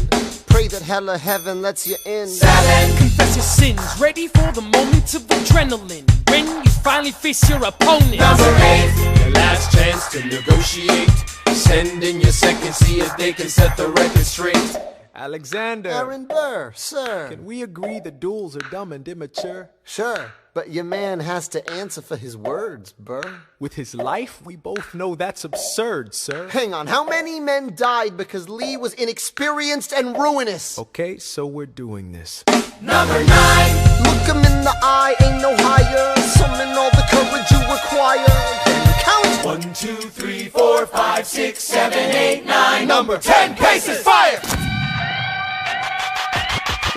Pray that hell or heaven lets you in. 7, confess your sins. Ready for the moment of adrenaline. When you finally face your opponent. Number 8, your last chance to negotiate. Send in your second, see if they can set the record straight. Alexander. Aaron Burr, sir. Can we agree the duels are dumb and immature? Sure, but your man has to answer for his words, Burr. With his life, we both know that's absurd, sir. Hang on, how many men died because Lee was inexperienced and ruinous? Okay, so we're doing this. Number 9, look him in the eye, ain't no higher. Summon all the courage you require. Count 1, 2, 3, 4, 5, 6, 7, 8, 9. Number 10, cases, fire!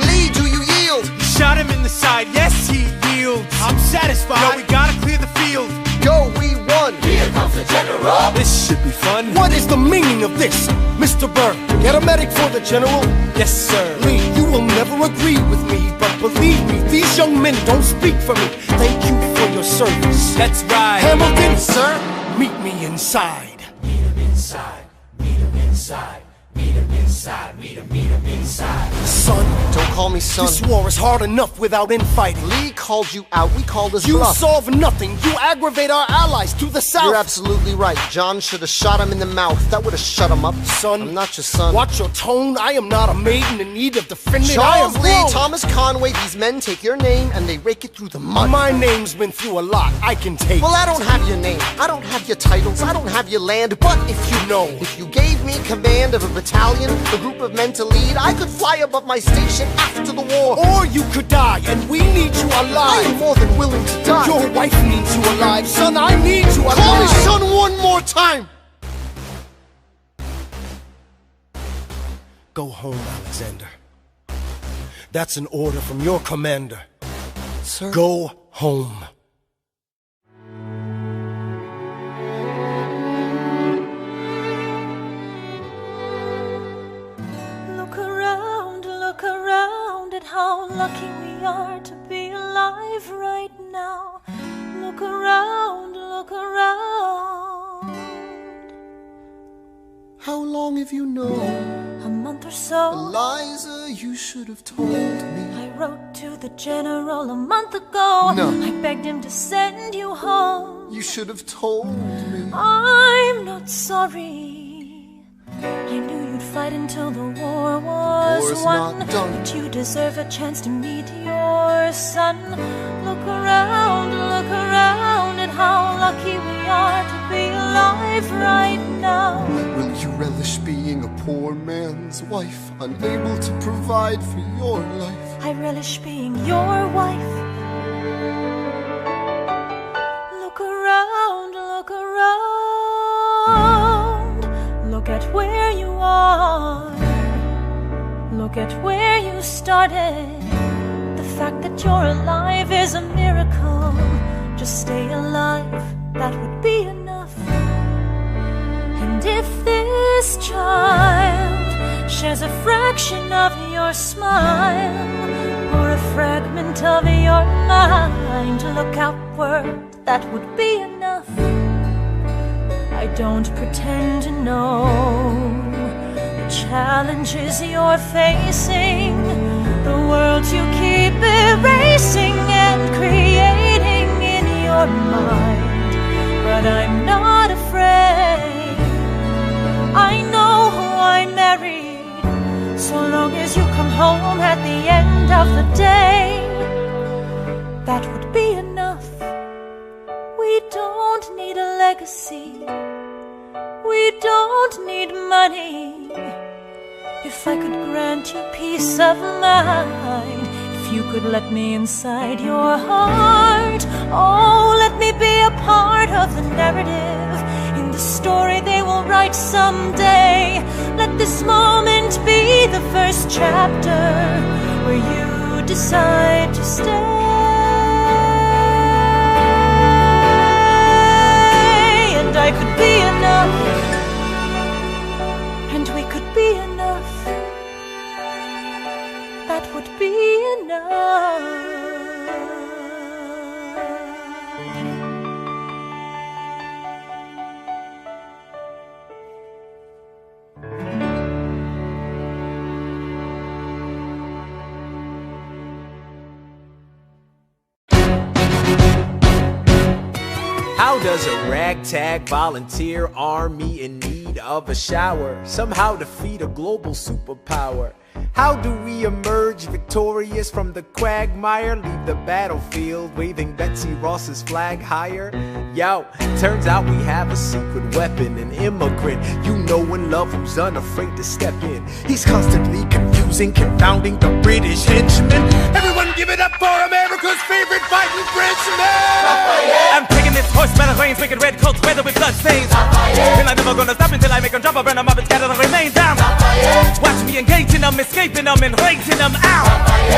Lee, do you yield? Shot him in the side, yes he yields. I'm satisfied. Yo, we gotta clear the field. Go, we won. Here comes the general. This should be fun. What is the meaning of this, Mr. Burr? Get a medic for the general? Yes, sir. Lee, you will never agree with me, but believe me, these young men don't speak for me. Thank you for your service. That's right. Hamilton, sir, meet me inside. Meet him inside. Meet him inside. Meet him inside. Meet him inside. Son, don't call me son. This war is hard enough without infighting. Lee called you out, we called his you bluff. You solve nothing, you aggravate our allies to the south. You're absolutely right. John should have shot him in the mouth. That would have shut him up. Son, I'm not your son. Watch your tone, I am not a maiden in need of defending. Charles I am Lee, wrong. Thomas Conway, these men take your name and they rake it through the mud. My name's been through a lot, I can take. Well, I don't have your name, I don't have your titles, I don't have your land, but if you know, if you gave me command of a battalion, a group of men to lead, I could fly above my station after the war. Or you could die, and we need you alive. I am more than willing to die. Your wife needs you alive, son, I need you alive. Call me son one more time. Go home, Alexander. That's an order from your commander. Sir? Go home. Look around at how lucky we are to be alive right now. Look around, look around. How long have you known? A month or so. Eliza, you should have told me. I wrote to the general a month ago. No. I begged him to send you home. You should have told me. I'm not sorry. I knew you'd fight until the war was War's won. not done. But you deserve a chance to meet your son. Look around at how lucky we are to be alive right now. Will you relish being a poor man's wife, unable to provide for your life? I relish being your wife. Look around, look around. Look at where you are. Look at where you started. The fact that you're alive live is a miracle. Just stay alive, that would be enough. And if this child shares a fraction of your smile, or a fragment of your mind, look outward, that would be enough. I don't pretend to know the challenges you're facing, the world you keep erasing and creating in your mind. But I'm not afraid, I know who I married, so long as you come home at the end of the day, that would be enough. We don't need a legacy, we don't need money. If I could grant you peace of mind, if you could let me inside your heart, oh, let me be a part of the narrative, in the story they will write someday. Let this moment be the first chapter where you decide to stay. And I could be enough, and we could be enough, that would be enough. How does a ragtag volunteer army in need of a shower somehow defeat a global superpower? How do we emerge victorious from the quagmire, leave the battlefield waving Betsy Ross's flag higher? Yo, turns out we have a secret weapon, an immigrant you know and love who's unafraid to step in. He's constantly confusing, confounding the British henchmen. Everyone give it up for America's favorite fighting Frenchman! I'm taking this horse by the reins, making red coats weather with blood stains. And I'm never gonna stop until I make them drop, burn them up and scatter the remains down. Watch me engaging them, escaping them, and raising them out.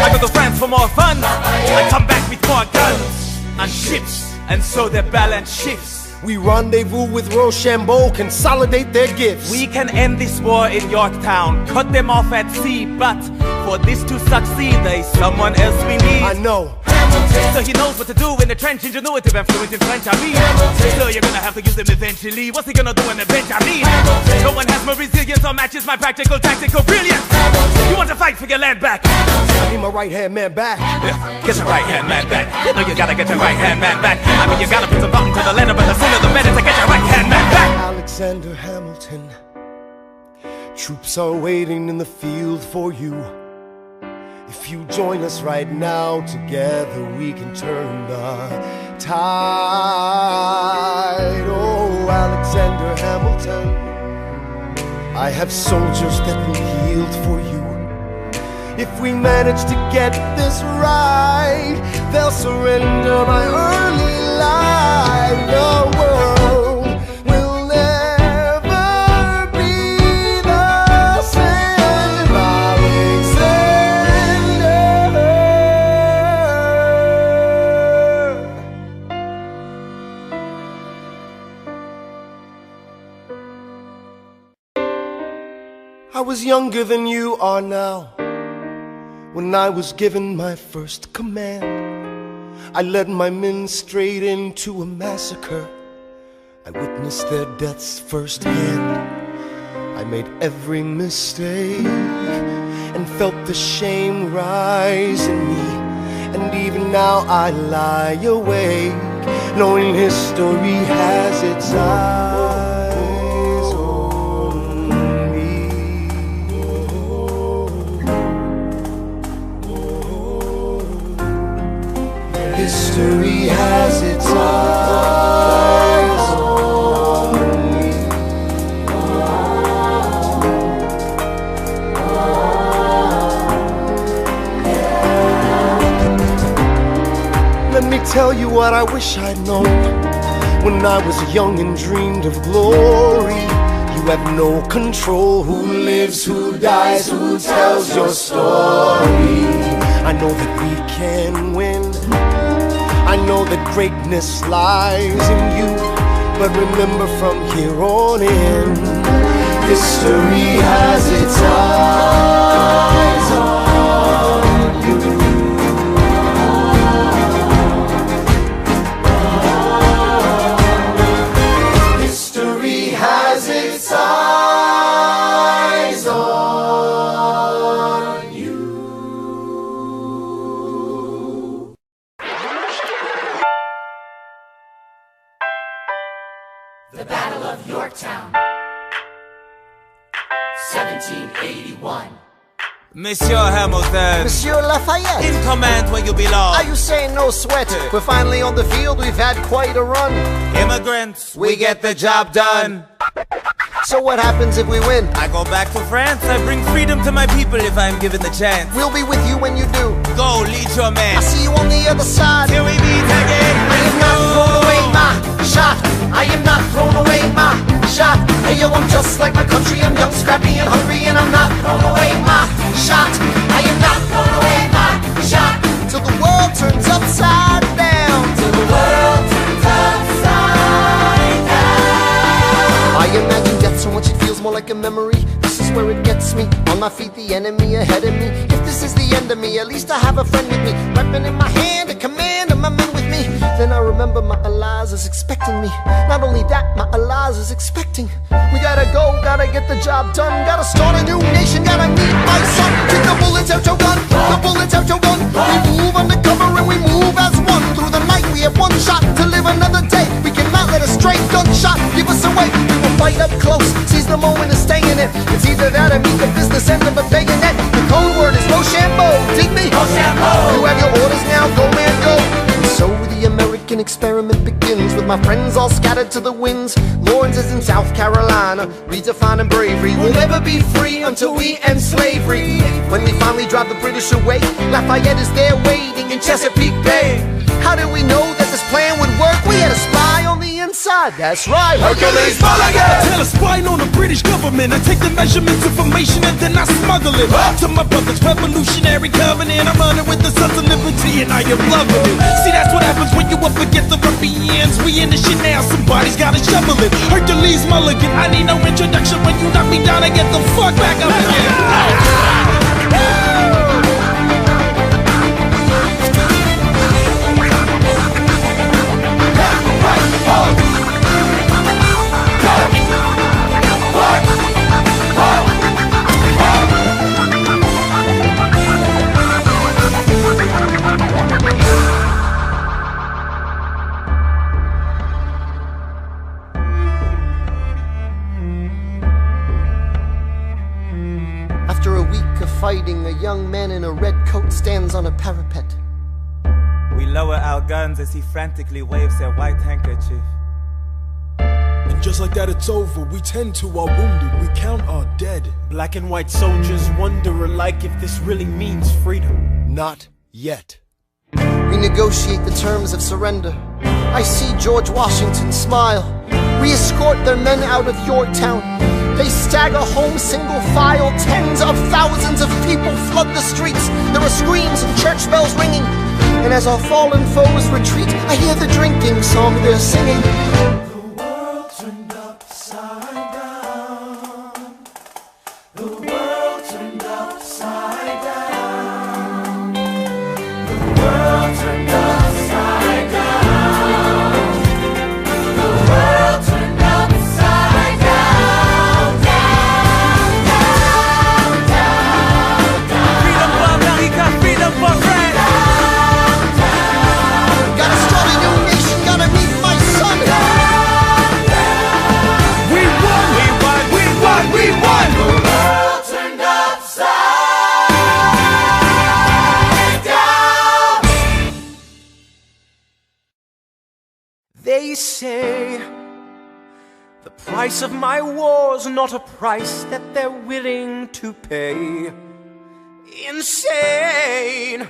I go to France for more fun, I come back with more guns and ships, and so their balance shifts. We rendezvous with Rochambeau, consolidate their gifts. We can end this war in Yorktown, cut them off at sea, but for this to succeed, there's someone else we need. I know. So he knows what to do in the trench, ingenuitive and fluent in French, I mean. So you're gonna have to use him eventually. What's he gonna do in the bench, I mean? No one has more resilience or matches my practical, tactical brilliance. You want to fight for your land back? I need my right-hand man back. Yeah, get your right-hand man back. You know you gotta get your right-hand man back. I mean, you gotta put some thought into the letter, but the sooner the better to get your right-hand man back. Alexander Hamilton, troops are waiting in the field for you. If you join us right now, together we can turn the tide. Oh, Alexander Hamilton, I have soldiers that will yield for you. If we manage to get this right, they'll surrender my early life. The world will never be the same. I was younger than you are now when I was given my first command. I led my men straight into a massacre. I witnessed their deaths firsthand. I made every mistake and felt the shame rise in me. And even now I lie awake, knowing history has its eyes on me. History has its eyes on me. Let me tell you what I wish I'd known when I was young and dreamed of glory. You have no control who lives, who dies, who tells your story. I know that we can win. know that greatness lies in you. But remember, from here on in, history has its eyes on you. History has its eyes on you. The Battle of Yorktown, 1781. Monsieur Hamilton, Monsieur Lafayette, in command where you belong. are you saying no sweat? We're finally on the field, we've had quite a run. Immigrants, we get the job done. So what happens if we win? I go back to France, I bring freedom to my people if I'm given the chance. We'll be with you when you do. Go, lead your man. I'll see you on the other side. Till we meet again. I am not thrown away my shot. I am not thrown away my shot. Hey yo, I'm just like my country. I'm young, scrappy, and hungry, and I'm not thrown away my shot. I am not thrown away my shot. Till the world turns upside down. Till the world turns upside down. I imagine death so much it feels more like a memory. This is where it gets me. On my feet, the enemy ahead of me. If this is the end of me, at least I have a friend with me. Weapon in my hand, a command of my men with me. Then I remember my Eliza is expecting me. Not only that, my Eliza is expecting. We gotta go, gotta get the job done. Gotta start a new nation, gotta meet my son. Take the bullets out your gun, the bullets out your gun. We move undercover and we move as one. Through the night we have one shot to live another day. We cannot let a stray gunshot give us away. We will fight up close, seize the moment and stay in it. It's either that or meet the business end of a bayonet. The code word is Rochambeau, dig me? Rochambeau. You have your orders now, go man go. And so the American experiment begins, with my friends all scattered to the winds. Lawrence is in South Carolina, redefining bravery. We'll never be free until we end slavery. When we finally drive the British away, Lafayette is there waiting in Chesapeake Bay. How did we know that this plan would work? We had a spy on the inside, that's right, Hercules Mulligan! Tell a spy on the British government. I take the measurements, information, and then I smuggle it to my brother's revolutionary covenant. I'm running with the Sons of Liberty, and I am loving it. See, that's what happens when you up against the ruffians. We in the shit now, somebody's gotta shovel it. Hercules Mulligan, I need no introduction. When you knock me down, I get the fuck back up again. After a week of fighting, a young man in a red coat stands on a parapet. We lower our guns as he frantically waves their white handkerchief. And just like that, it's over. We tend to our wounded, we count our dead. Black and white soldiers wonder alike if this really means freedom. Not yet. We negotiate the terms of surrender. I see George Washington smile. We escort their men out of Yorktown. They stagger home single file. Tens of thousands of people flood the streets. There are screams and church bells ringing. And as our fallen foes retreat, I hear the drinking song they're singing. The world turned upside down. The world turned upside down. The world turned upside down. The world turned upside down. Down, down, down, down. Freedom for America, freedom for France. Gotta start a new nation, gotta meet my son. We won, we won, we won, we won. The world turned upside down. They say the price of my war's not a price that they're willing to pay. Insane!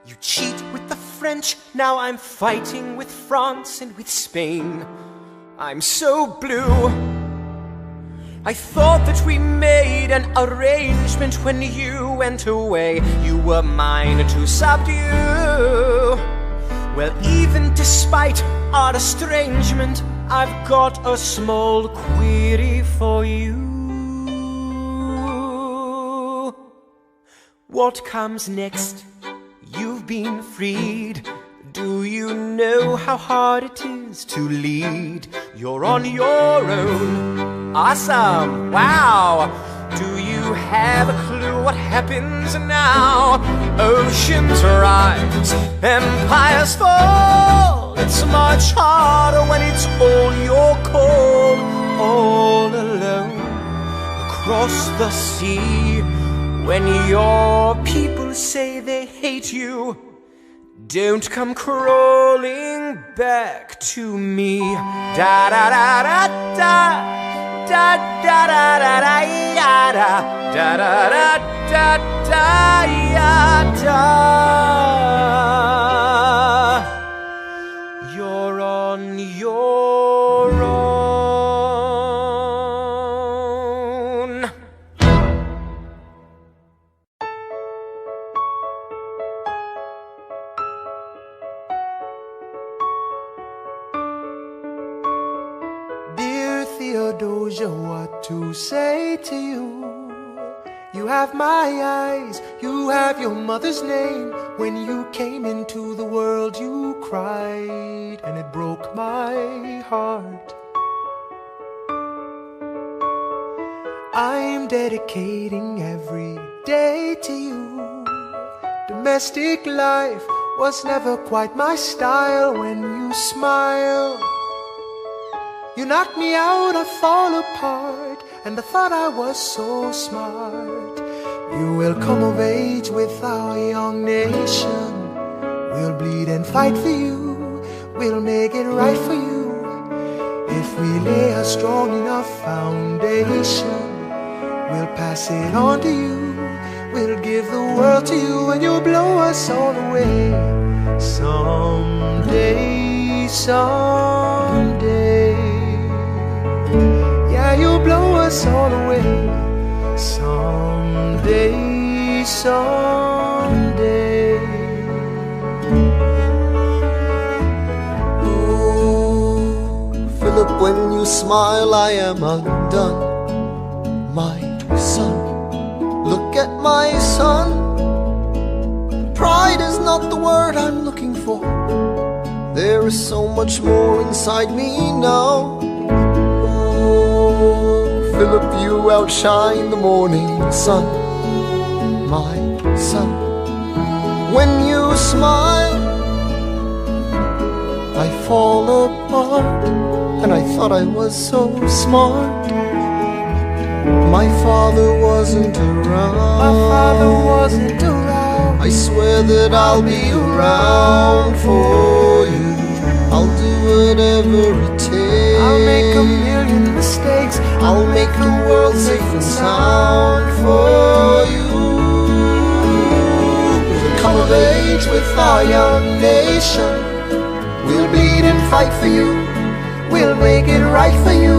You cheat with the French, now I'm fighting with France and with Spain. I'm so blue. I thought that we made an arrangement when you went away. You were mine to subdue. Well, even despite our estrangement, I've got a small query for you. What comes next? You've been freed. Do you know how hard it is to lead? You're on your own. Awesome! Wow! Do you have a clue what happens now? Oceans rise, empires fall. It's much harder when it's all your call. All alone across the sea. When your people say they hate you, don't come crawling back to me. Da da da da da. Da da da da da ya da da da da da ya da. You're on your own. Dear Theodosia, what to say to you? You have my eyes, you have your mother's name. When you came into the world you cried, and it broke my heart. I'm dedicating every day to you. Domestic life was never quite my style. When you smile, you knock me out, I fall apart, and I thought I was so smart. You will come of age with our young nation. We'll bleed and fight for you. We'll make it right for you. If we lay a strong enough foundation, we'll pass it on to you. We'll give the world to you, and you'll blow us all away. Someday, someday. Yeah, you'll blow us all away. Someday, someday. Oh, Philip, when you smile, I am undone. My son, look at my son. Pride is not the word I'm looking for. There is so much more inside me now. Philip, you outshine the morning sun. My son, when you smile, I fall apart, and I thought I was so smart. My father wasn't around. My father wasn't around. I swear that I'll be around for you. I'll do whatever it takes. I'll make a million mistakes. I'll make the world safe and sound for you. We'll come of age with our young nation. We'll bleed and fight for you. We'll make it right for you.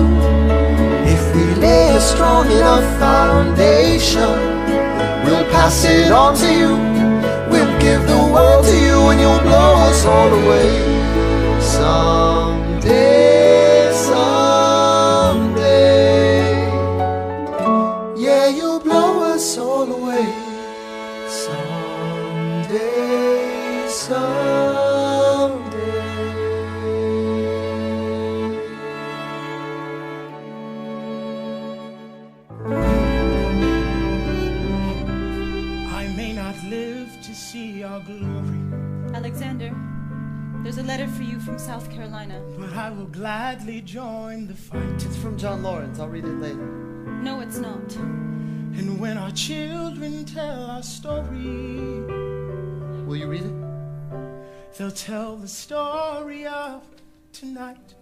If we lay a strong enough foundation, we'll pass it on to you. We'll give the world to you, and you'll blow us all away. Someday, someday. Yeah, you'll blow us all away. Someday, someday. I may not live to see your glory, Alexander, there's a letter for you from South Carolina. but I will gladly join the fight. It's from John Lawrence. I'll read it later. No, it's not. And when our children tell our story, Will you read it? they'll tell the story of tonight.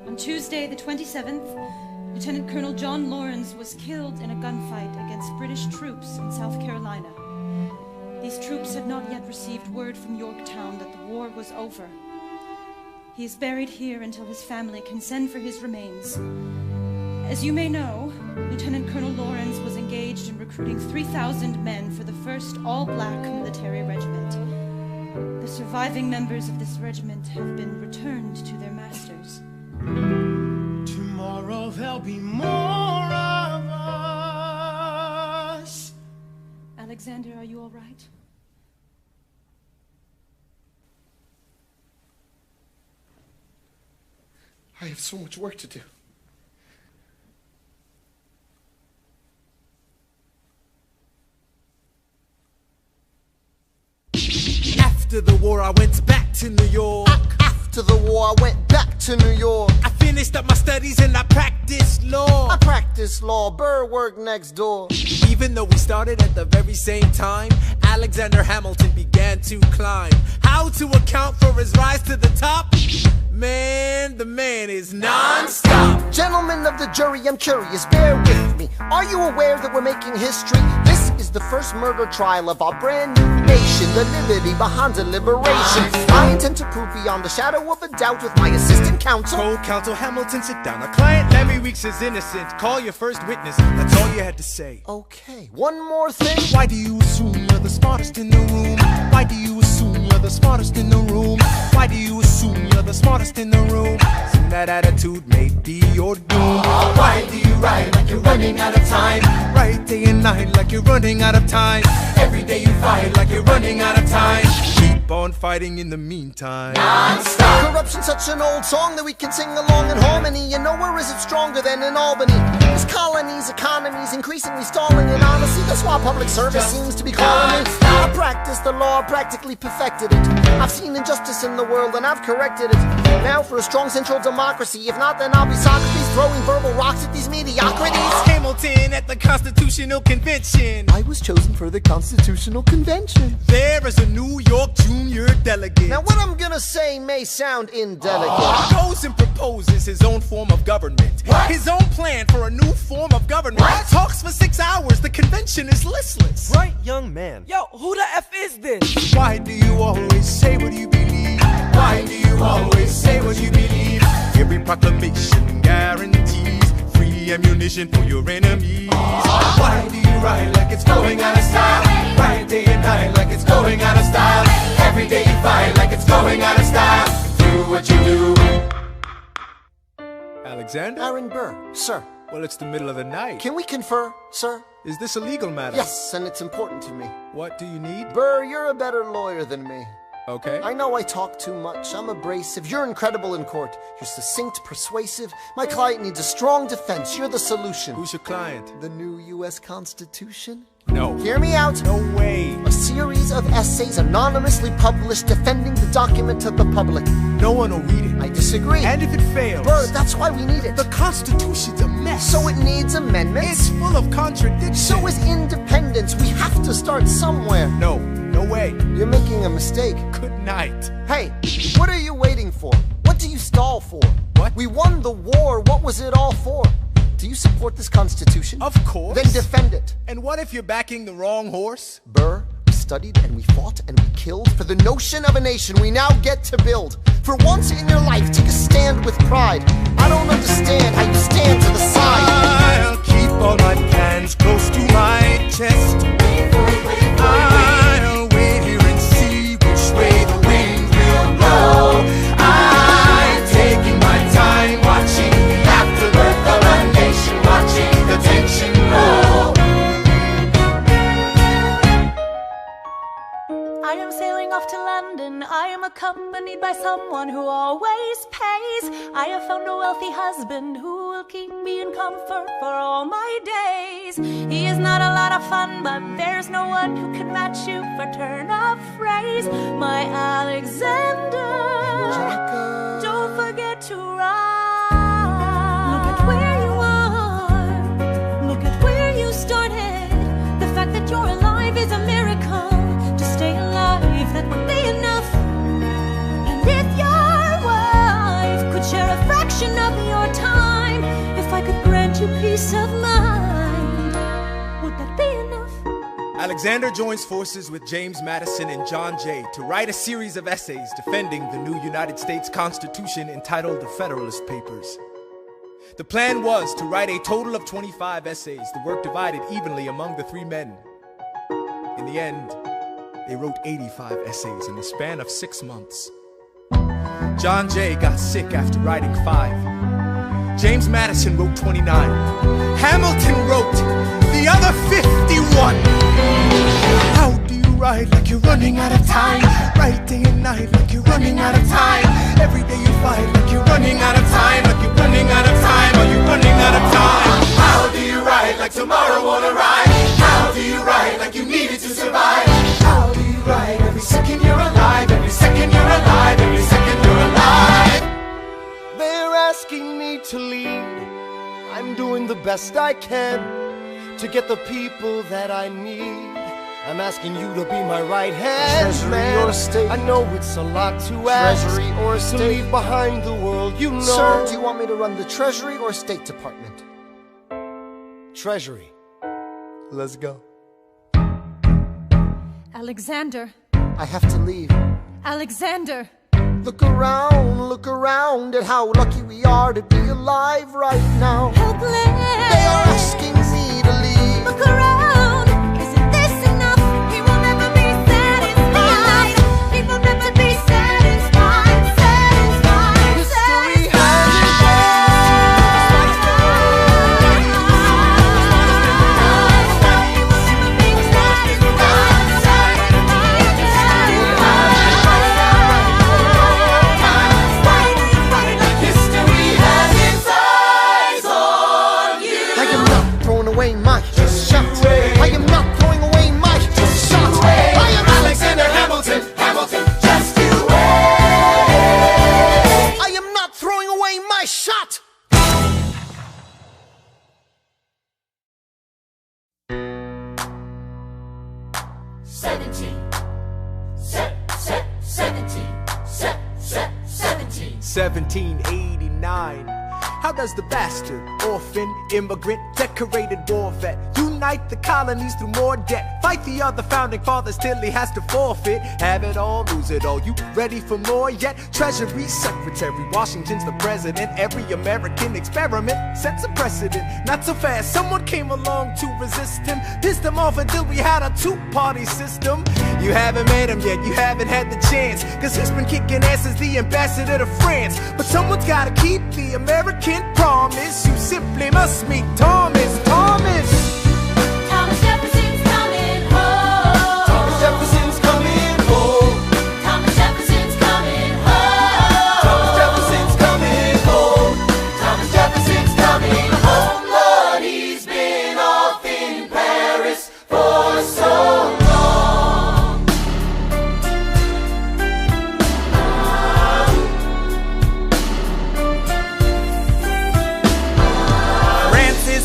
On Tuesday, the 27th, Lieutenant Colonel John Lawrence was killed in a gunfight against British troops in South Carolina. These troops had not yet received word from Yorktown that the war was over. He is buried here until his family can send for his remains. As you may know, Lieutenant Colonel Lawrence was engaged in recruiting 3,000 men for the 1st all-black military regiment. The surviving members of this regiment have been returned to their masters. Tomorrow there'll be more of us. Alexander, are you all right? I have so much work to do. After the war, I went back to New York. After the war, I went back to New York. I finished up my studies and I practiced law. I practiced law, Burr worked next door. Even though we started at the very same time, Alexander Hamilton began to climb. How to account for his rise to the top? Man, the man is non-stop. Gentlemen of the jury, I'm curious, bear with me. Are you aware that we're making history? This is the first murder trial of our brand new nation, the liberty behind the liberation. I intend to prove beyond the shadow of a doubt with my assistant counsel. Co-counsel Hamilton, sit down. Our client Larry Weeks is innocent. Call your first witness. That's all you had to say. Okay, one more thing. Why do you assume you're the smartest in the room? Why do you assume you're the smartest in the room? Why do you assume you're the smartest in the room? Soon that attitude may be your doom. Why do you ride like you're running out of time? Right day and night like you're running out of time. Every day you fight like you're running out of time. Keep on fighting in the meantime. Non-stop. Corruption's such an old song that we can sing along in harmony. You know, where is it stronger than in Albany? This colony's economy's increasingly stalling, and honestly, that's why public service seems to be calling me. I practiced the law, practically perfected it. I've seen injustice in the world and I've corrected it. Now for a strong central democracy. If not, then I'll be Socrates throwing verbal rocks at these mediocrities. Hamilton at the Constitutional Convention. I was chosen for the Constitutional Convention. There is a New York junior delegate. Now what I'm gonna say may sound indelicate. Goes and proposes his own form of government. His own plan for a new form of government. Talks for 6 hours, the convention is listless. Right, young man. Yo, who the F is this? Why do you always say what you believe? Why do you always say what you believe? Every proclamation guarantees free ammunition for your enemies. Why do you ride like it's going out of style? Ride day and night like it's going out of style. Every day you fight like it's going out of style. Do what you do. Alexander? Aaron Burr, sir. Well, it's the middle of the night. Can we confer, sir? Is this a legal matter? Yes, and it's important to me. What do you need? Burr, you're a better lawyer than me. Okay. I know I talk too much. I'm abrasive. You're incredible in court. You're succinct, persuasive. My client needs a strong defense. You're the solution. Who's your client? The new U.S. Constitution? No. Hear me out. No way. A series of essays anonymously published defending the document to the public. No one will read it. I disagree. And if it fails? Burr, that's why we need it. The Constitution's a mess. So it needs amendments. It's full of contradictions. So is independence. We have to start somewhere. No. No way. You're making a mistake. Good night. Hey, what are you waiting for? What do you stall for? What? We won the war. What was it all for? Do you support this Constitution? Of course. Then defend it. And what if you're backing the wrong horse? Burr, we studied and we fought and we killed for the notion of a nation we now get to build. For once in your life, take a stand with pride. I don't understand how you stand to the side. I'll keep all my plans close to my chest. I'll wait here and see which way the wind will blow. I'm taking my time watching the afterbirth of a nation, watching the tension grow. I am sailing off to London. I am accompanied by someone who always pays. I have found a wealthy husband who will keep me in comfort for all my days. He is not a lot of fun, but there's no one who can match you for turn of phrase. My Alexander, don't forget to ride. Look at where you are. Look at where you started. The fact that you're alive is a miracle. To stay alive, that would be enough. And if your wife could share a fraction of your time, if I could grant you peace of mind, would that be enough? Alexander joins forces with James Madison and John Jay to write a series of essays defending the new United States Constitution entitled The Federalist Papers. The plan was to write a total of 25 essays, the work divided evenly among the three men. In the end, They wrote 85 essays in the span of 6 months. John Jay got sick after writing 5. James Madison wrote 29. Hamilton wrote the other 51. How do you write like you're running out of time? Write day and night like you're running out of time. Every day you fight like you're running out of time. Like you're running out of time. Are you running out of time? How do you write like tomorrow won't arrive? How do you write like you need it to survive? How do you write every second you're alive? Every second you're alive. Every second you're alive. They're asking me to lead. I'm doing the best I can to get the people that I need. I'm asking you to be my right hand. Treasury man. or state? I know it's a lot to ask. Treasury or to state? leave behind the world, you know. Sir, do you want me to run the Treasury or State Department? Treasury. Let's go. Alexander. I have to leave. Alexander. Look around at how lucky we are to be alive right now. Helpless. They are asking me to leave. Look around. Isn't this enough? He will never be satisfied. He will never be satisfied. Satisfied. History has shot! $17. 1789. How does the bastard, orphan, immigrant, decorated war vet unite the colonies through more debt? Fight the other founding fathers till he has to forfeit. Have it all, lose it all. You ready for more yet? Treasury Secretary, Washington's the president. Every American experiment sets a precedent. Not so fast, someone came along to resist him. Pissed him off until we had a two-party system. You haven't met him yet, you haven't had the chance, cause he's been kicking ass as the ambassador to France. But someone's gotta keep the American promise. You simply must meet Thomas. Thomas Jefferson's coming home. Thomas Jefferson's coming home. Thomas Jefferson's coming home. Thomas Jefferson's coming home. Thomas Jefferson's coming home. Lord, he's been off in Paris for so long.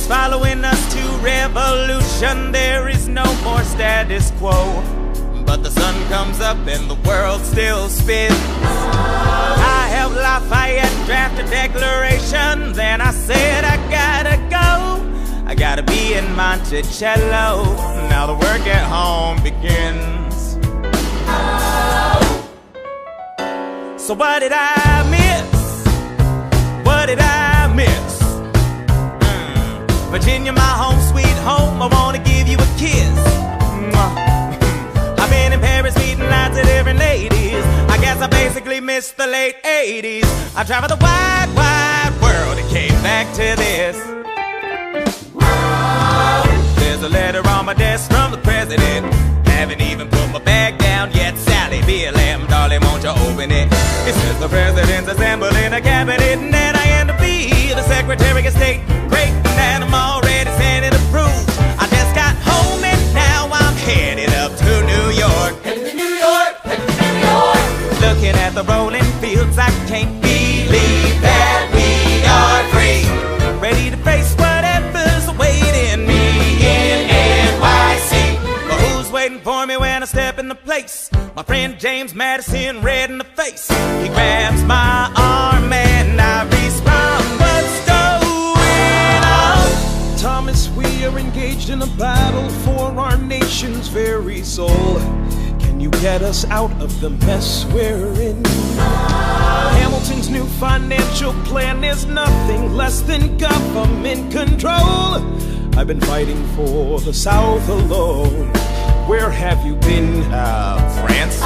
Following us to revolution, there is no more status quo. But the sun comes up and the world still spins. I helped Lafayette draft a declaration, then I said I gotta go. I gotta be in Monticello. Now the work at home begins. So what did I miss? What did I miss? Virginia, my home sweet home, I wanna give you a kiss. I've been in Paris meeting lots of different ladies. I guess I basically missed the late 80s. I traveled the wide, wide world and came back to this. There's a letter on my desk from the president. Haven't even put my bag down yet. Sally, be a lamb, darling, won't you open it? It says the president's assembling a cabinet, and then I end up being the Secretary of State. Great, and I'm already sending approved. I just got home and now I'm headed up to New York. Headed to New York, headed to New York. Looking at the rolling fields, I can't believe that we are free. Ready to face whatever's awaiting me in NYC. But who's waiting for me when I step in the place? My friend James Madison, red in the face. He grabs my arm and I respond, what's going on? Thomas, we are engaged in a battle for our nation's very soul. Can you get us out of the mess we're in? Hamilton's new financial plan is nothing less than government control. I've been fighting for the South alone. Where have you been? France?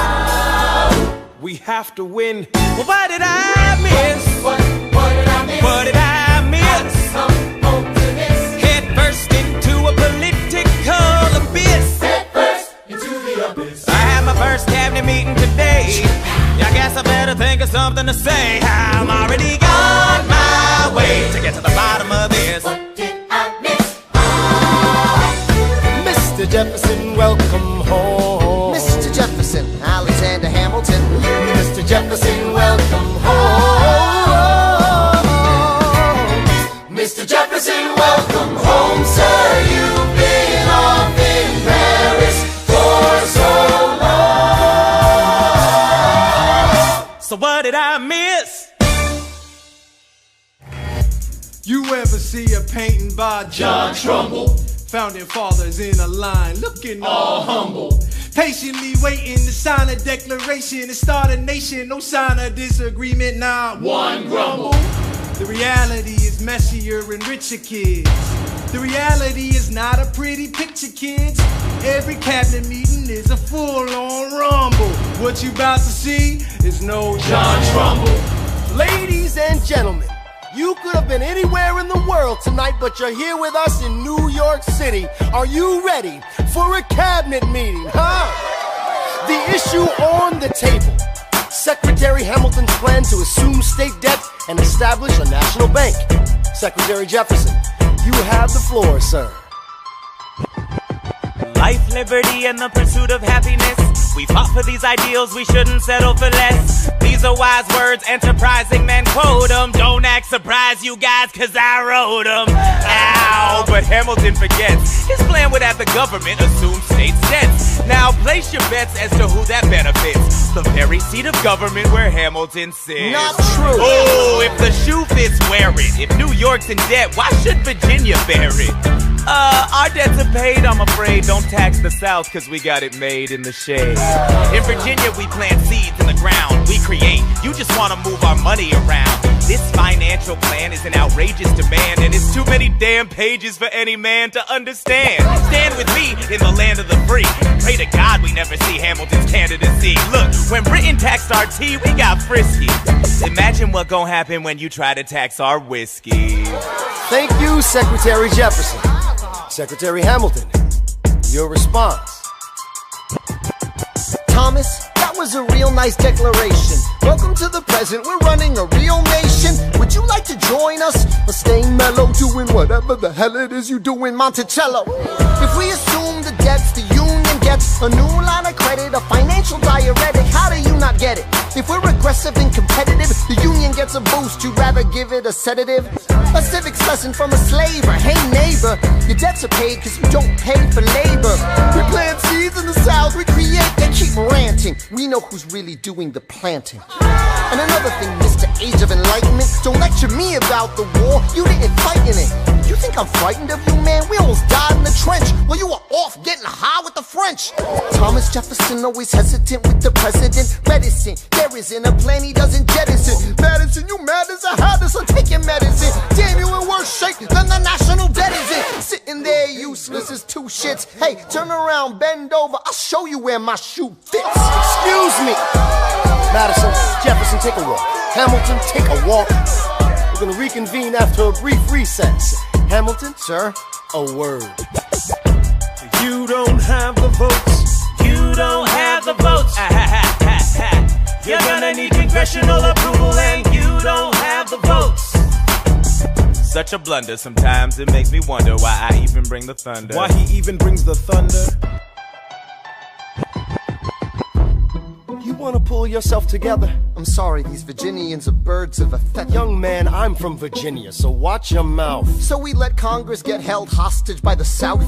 We have to win. Well, what did I miss? What did I miss? What did I miss? Some hope to this. Head first into a political abyss. Head first into the abyss. I had my first cabinet meeting today. I guess I better think of something to say. I'm already on my way to get to the bottom of this. What did I miss? Mr. Jefferson, welcome home. Mr. Jefferson, Alexander Hamilton. Mr. Jefferson, welcome home. Mr. Jefferson, welcome home, sir. You've been off in Paris for so long. So what did I miss? You ever see a painting by John Trumbull, Founding fathers in a line, looking all humble. patiently waiting to sign a declaration and start a nation. No sign of disagreement, not One grumble. The reality is messier and richer, kids. The reality is not a pretty picture, kids. Every cabinet meeting is a full-on rumble. What you about to see is no John Trumbull. Ladies and gentlemen, you could have been anywhere in the world tonight, but you're here with us in New York City. Are you ready for a cabinet meeting, huh? The issue on the table: Secretary Hamilton's plan to assume state debt and establish a national bank. Secretary Jefferson, you have the floor, sir. Life, liberty, and the pursuit of happiness. We fought for these ideals, we shouldn't settle for less. These are wise words, enterprising men quote them. Don't act surprised, you guys, cause I wrote them. Ow, but Hamilton forgets his plan would have the government assume state debts. Now place your bets as to who that benefits. The very seat of government where Hamilton sits. Not true. Oh, if the shoe fits, wear it. If New York's in debt, why should Virginia bear it? Our debts are paid, I'm afraid. Don't tax the South, cause we got it made in the shade. In Virginia, we plant seeds in the ground. We create, you just wanna move our money around. This financial plan is an outrageous demand, and it's too many damn pages for any man to understand. Stand with me in the land of the free. Pray to God we never see Hamilton's candidacy. Look, when Britain taxed our tea, we got frisky. Imagine what gon' happen when you try to tax our whiskey. Thank you, Secretary Jefferson. Secretary Hamilton, your response. Thomas, that was a real nice declaration. Welcome to the present, we're running a real nation. Would you like to join us? Or stay mellow, doing whatever the hell it is you do in Monticello? If we assume the debts the union gets, a new line of credit, a financial diuretic, how do you not get it? If we're aggressive and competitive, the union gets a boost, you'd rather give it a sedative? A civics lesson from a slaver. Hey neighbor, your debts are paid cause you don't pay for labor. We plant seeds in the South, we create, they keep ranting. We know who's really doing the planting. And another thing, Mr. Age of Enlightenment, don't lecture me about the war, you didn't fight in it. You think I'm frightened of you, man? We almost died in the trench while you were off getting high with the French. Thomas Jefferson always hesitant with the president. Medicine, there isn't a plan he doesn't jettison. Madison, you mad as a hatter, so take your medicine. Damn, you in worse shape than the national debt is in. Sitting there useless as two shits. Hey, turn around, bend over, I'll show you where my shoe fits. Excuse me. Madison, Jefferson, take a walk. Hamilton, take a walk. We're gonna reconvene after a brief recess. Hamilton, Sir? a word. You don't have the votes. You don't have the votes. You're gonna need congressional approval, and you don't have the votes. Such a blunder, sometimes it makes me wonder why I even bring the thunder. Why he even brings the thunder? You wanna pull yourself together? I'm sorry, these Virginians are birds of a feather. Young man, I'm from Virginia, so watch your mouth. So we let Congress get held hostage by the South?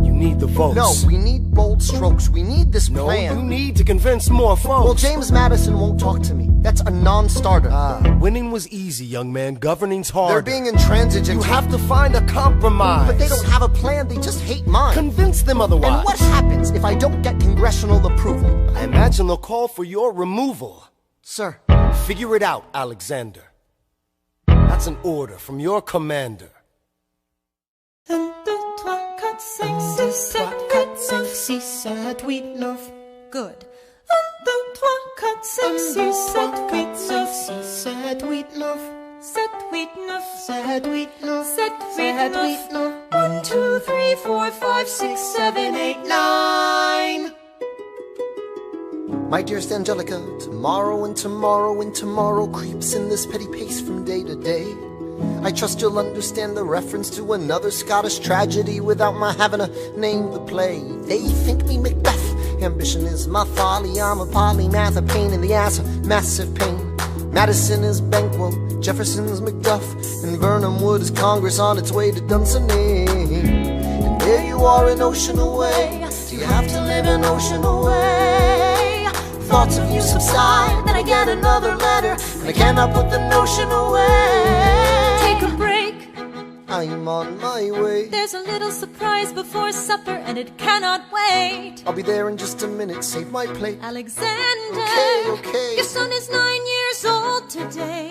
You need the votes. No, we need bold strokes. We need this No, plan. you need to convince more folks. Well, James Madison won't talk to me. That's a non-starter. Winning was easy, young man. Governing's hard. They're being intransigent. You have to find a compromise. But they don't have a plan. They just hate mine. Convince them otherwise. And what happens if I don't get congressional approval? I imagine they'll call for your removal. Sir. Figure it out, Alexander. That's an order from your commander. 1, 2, 3, 4, 5, 6, 6, 7, 8, 9. 6, 7, 8, 9. Good. 1, 2, 3, 4, 5, 6, 6, 7, 8, 9. 6, 7, 8, 9. 7, 8, 9. 7, 8, 9. 7, 8, 9. 1, 2, 3, 4, 5, 6, 7, 8, 9. My dearest Angelica, tomorrow and tomorrow and tomorrow creeps in this petty pace from day to day. I trust you'll understand the reference to another Scottish tragedy without my having to name the play. They think me Macbeth, ambition is my folly. I'm a polymath, a pain in the ass, a massive pain. Madison is Banquo, Jefferson's Macduff, and Burnham Wood is Congress on its way to Dunsinane. And there you are an ocean away. Do you have to live an ocean away? Thoughts of you subside, then I get another letter, and I cannot put the notion away. Take a break. I'm on my way. There's a little surprise before supper, and it cannot wait. I'll be there in just a minute, save my plate. Alexander, Okay. your son is 9 years old today.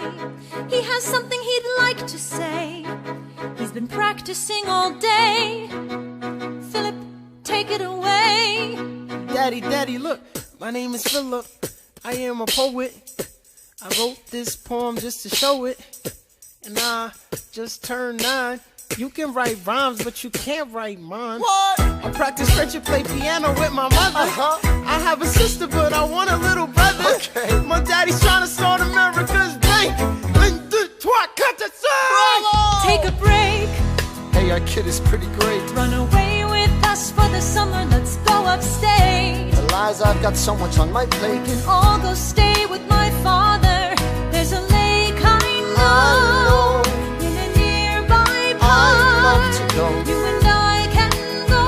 He has something he'd like to say. He's been practicing all day. Philip, take it away. Daddy, look, my name is Philip. I am a poet. I wrote this poem just to show it. And I just turned 9. You can write rhymes, but you can't write mine. What? I practice French and play piano with my mother. I have a sister, but I want a little brother. Okay. My daddy's trying to start America's bank. 1, 2, 3, 4. Take a break. Hey, our kid is pretty great. Run away with us for the summer. Let's go upstate. Eliza, I've got so much on my plate. We can all go stay with my father. There's a lake I know in a nearby park. I'd love to go. You and I can go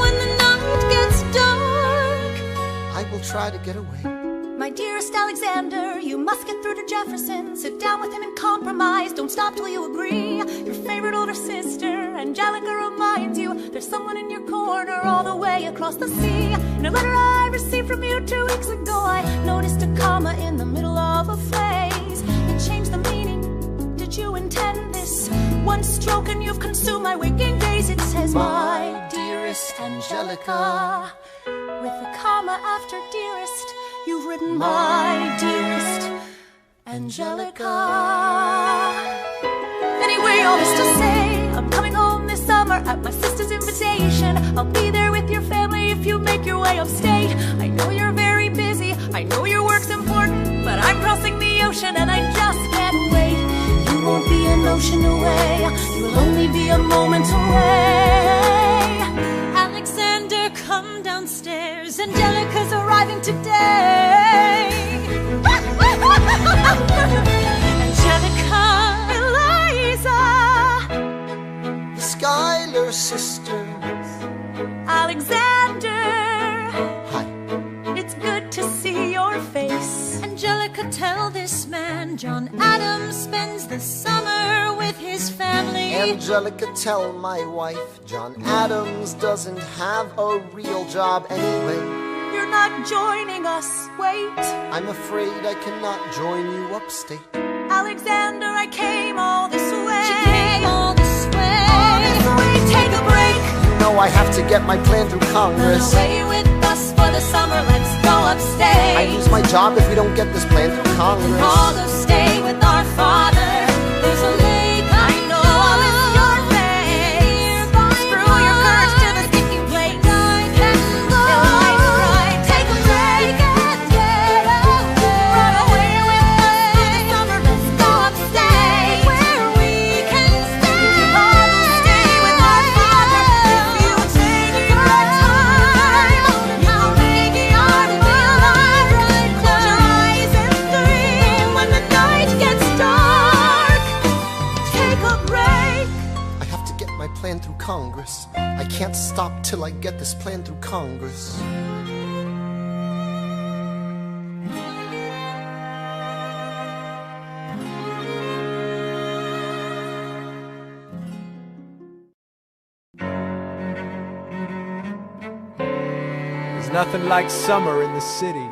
when the night gets dark. I will try to get away. My dearest Alexander, you must get through to Jefferson. Sit down with him and compromise. Don't stop till you agree. Your favorite older sister, Angelica, reminds you there's someone in your corner all the way across the sea. In a letter I received from you 2 weeks ago, I noticed a comma in the middle of a phrase. It changed the meaning. Did you intend this? One stroke and you've consumed my waking days. It says, my dearest Angelica, with a comma after dearest. You've written my dearest Angelica. Anyway, all this to say, I'm coming home this summer at my sister's invitation. I'll be there with your family if you make your way upstate. I know you're very busy, I know your work's important, but I'm crossing the ocean and I just can't wait. You won't be an ocean away, you will only be a moment away. Alexander, come downstairs. Angelica's arriving today. Angelica, Eliza, The Schuyler sisters. Alexander. Hi. It's good to see your face. Angelica, tell this man John Adams spends the summer with his family. Angelica, tell my wife John Adams doesn't have a real job anyway. You're not joining us, wait. I'm afraid I cannot join you upstate. Alexander, I came all this way. She came all this way. All this way, take a break. You know I have to get my plan through Congress. Run away with us for the summer, let's go upstate. I lose my job if we don't get this plan through Congress. All go stay with our father. There's a lake I know. I'll miss your face. Screw your courage to the sticky plate. I can go. Eliza, right, take a break and get away. Run away with us for the summer, let's go upstate. Where we can stay. All go stay with our father. If you take your time, you'll make it hard to be alive. Right, close your eyes and dream when the night gets dark. Take a break. I have to get my plan through Congress. I can't stop till I get this plan through Congress. There's nothing like summer in the city.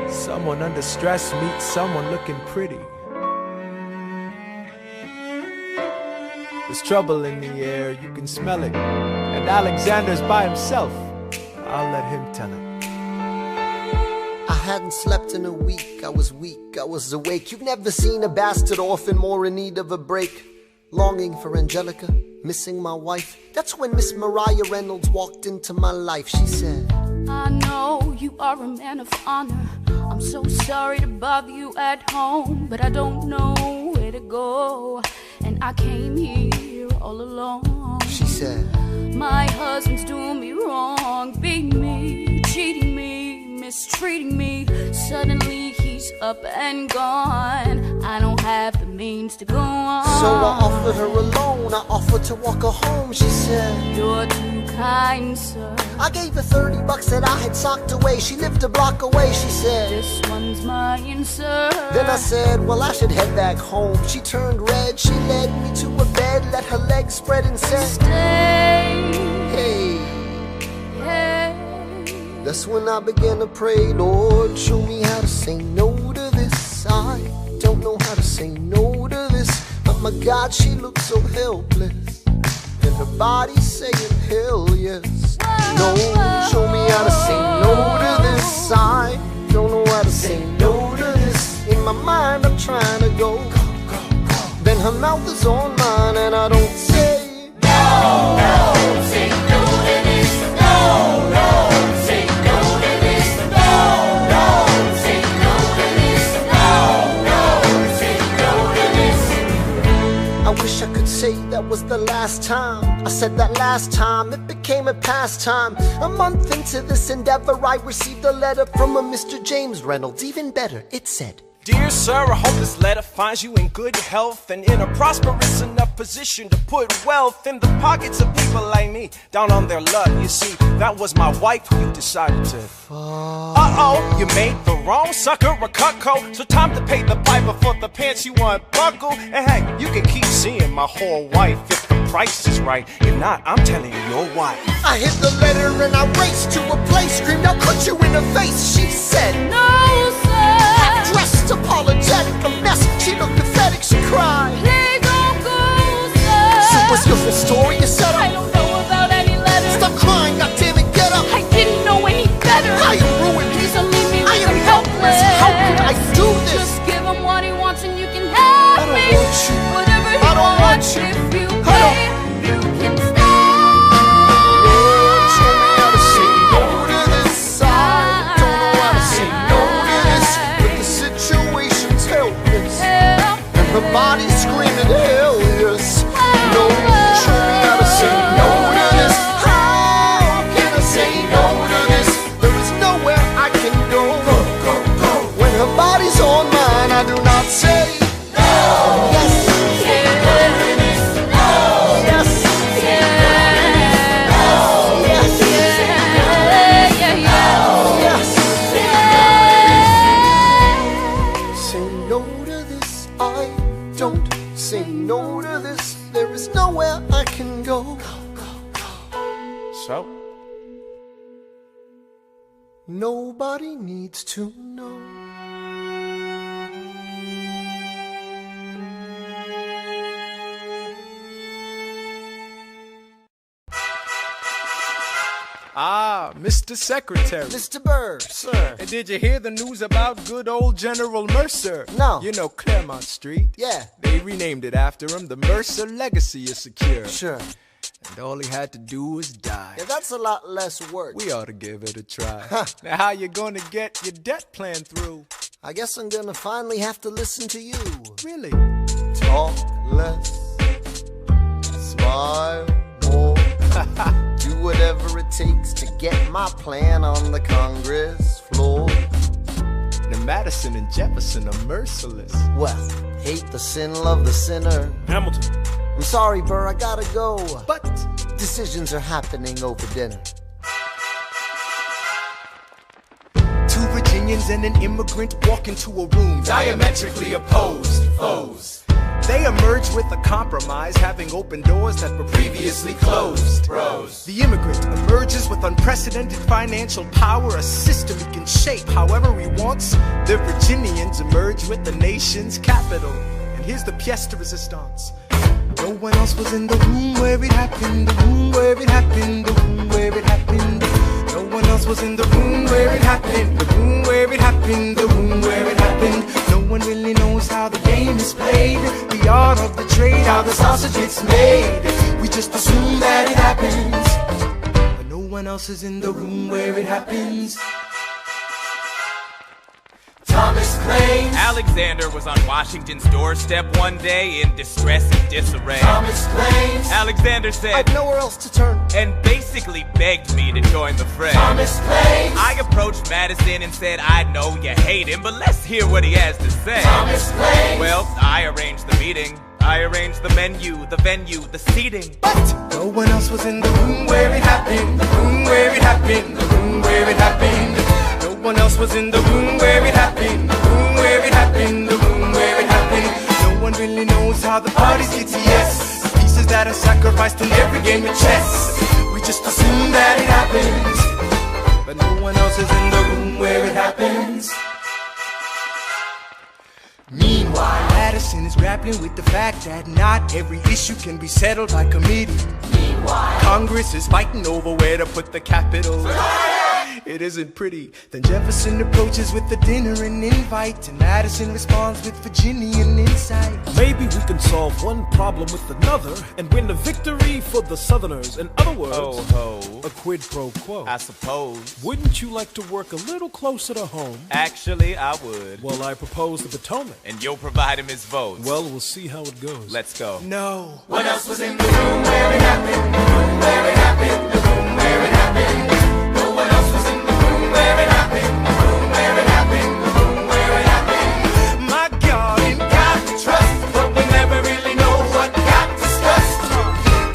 Someone under stress meets someone looking pretty. The There's trouble in the air, you can smell it. And Alexander's by himself. I'll let him tell it. I hadn't slept in a week, I was weak, I was awake. You've never seen a bastard orphan more in need of a break. Longing for Angelica, missing my wife. That's when Miss Mariah Reynolds walked into my life. She said, I know you are a man of honor. I'm so sorry to bother you at home, but I don't know where to go, and I came here all alone. She said, my husband's doing me wrong, beating me, cheating me, mistreating me. Suddenly he's up and gone. I don't have the means to go on. So I offered her a loan, I offered to walk her home. She said, you're too kind, sir. I gave her $30 that I had socked away. She lived a block away. She said, this one's mine, sir. Then I said, well, I should head back home. She turned red, she led me to a bed, let her legs spread and said, stay. Hey, hey. That's when I began to pray, Lord, show me how to say no to this. I don't know how to say no to this. But my God, she looks so helpless, and her body saying hell yes. No, show me how to say no to this. I don't know how to say no to this. In my mind I'm trying to go. Then her mouth is on mine and I don't say no, no, say no to this. No, no, say no to this. No, no, say no to this. No, no, say no to this. I wish I could say that was the last time I said that last time. It became a pastime. A month into this endeavor, I received a letter from a Mr. James Reynolds. Even better, it said, Dear sir, I hope this letter finds you in good health and in a prosperous enough position to put wealth in the pockets of people like me, down on their luck. You see, that was my wife who you decided to uh-oh, you made the wrong sucker a cuckold. So time to pay the piper for the pants you unbuckle. And hey, you can keep seeing my whole wife if the price is right. If not, I'm telling you, your wife. I hit the letter and I raced to a place, screamed, I'll cut you in the face. She said, no, sir. Dressed apologetic, a mess. She looked pathetic, she cried, please don't go, sir. So what's your full story, you said? I don't know about any letters. Stop crying, goddammit, get up. I didn't know any better. I am ruined. Please don't leave me with I am helpless. How could I do this? Just give him what he wants and you can have me. I don't want you. Whatever he I don't want wants, you. if you pay, you can stay. Lord, show me how to say no to this. I don't know how to say no to this, but the situation's helpless, and her body's screaming hell yes. No, show me how to say no to this. How can I say no to this? There is nowhere I can go. When her body's on mine, I do not say no. Yes. Say no to this. There is nowhere I can go. So? Nobody needs to know. Ah, Mr. Secretary. Mr. Burr, sir. And did you hear the news about good old General Mercer? No. You know Claremont Street? Yeah. They renamed it after him. The Mercer legacy is secure. Sure. And all he had to do was die. Yeah, that's a lot less work. We ought to give it a try. Now how you gonna get your debt plan through? I guess I'm gonna finally have to listen to you. Really? Talk less, smile more. Do whatever it takes to get my plan on the Congress floor. Now Madison and Jefferson are merciless. Well, hate the sin, love the sinner. Hamilton. I'm sorry, Burr, I gotta go. But decisions are happening over dinner. Two Virginians and an immigrant walk into a room diametrically opposed foes. They emerge with a compromise, having opened doors that were previously closed. Bros. The immigrant emerges with unprecedented financial power, a system he can shape however he wants. The Virginians emerge with the nation's capital. And here's the pièce de résistance. No one else was in the room where it happened, the room where it happened, the room where it happened. No one else was in the room where it happened, the room where it happened, the room where it happened. No one really knows how the game is played, the art of the trade, how the sausage gets made. We just assume that it happens, but no one else is in the room where it happens. Thomas claims Alexander was on Washington's doorstep one day in distress and disarray. Thomas claims Alexander said, I've nowhere else to turn, and basically begged me to join the fray. Thomas claims I approached Madison and said, I know you hate him, but let's hear what he has to say. Thomas claims Well, I arranged the meeting. I arranged the menu, the venue, the seating. but no one else was in the room where it happened, the room where it happened, the room where it happened. No one else was in the room where it happened, the room where it happened, the room where it happened. No one really knows how the parties get to yes, the pieces that are sacrificed in every game of chess. We just assume that it happens, but no one else is in the room where it happens. Meanwhile, Madison is grappling with the fact that not every issue can be settled by committee. Meanwhile, Congress is fighting over where to put the Capitol. It isn't pretty. Then Jefferson approaches with the dinner and invite, and Madison responds with Virginian insight. Maybe we can solve one problem with another and win a victory for the Southerners. In other words, Ho, a quid pro quo. I suppose. Wouldn't you like to work a little closer to home? Actually, I would. Well, I propose the Potomac. And you'll provide him his votes. Well, we'll see how it goes. Let's go. No. what else was in the room where it happened, the room where it happened, the room where it happened? No one else was in the room where it happened, the room where it happened, the room where it happened. My God, You got to trust, but we never really know what got discussed.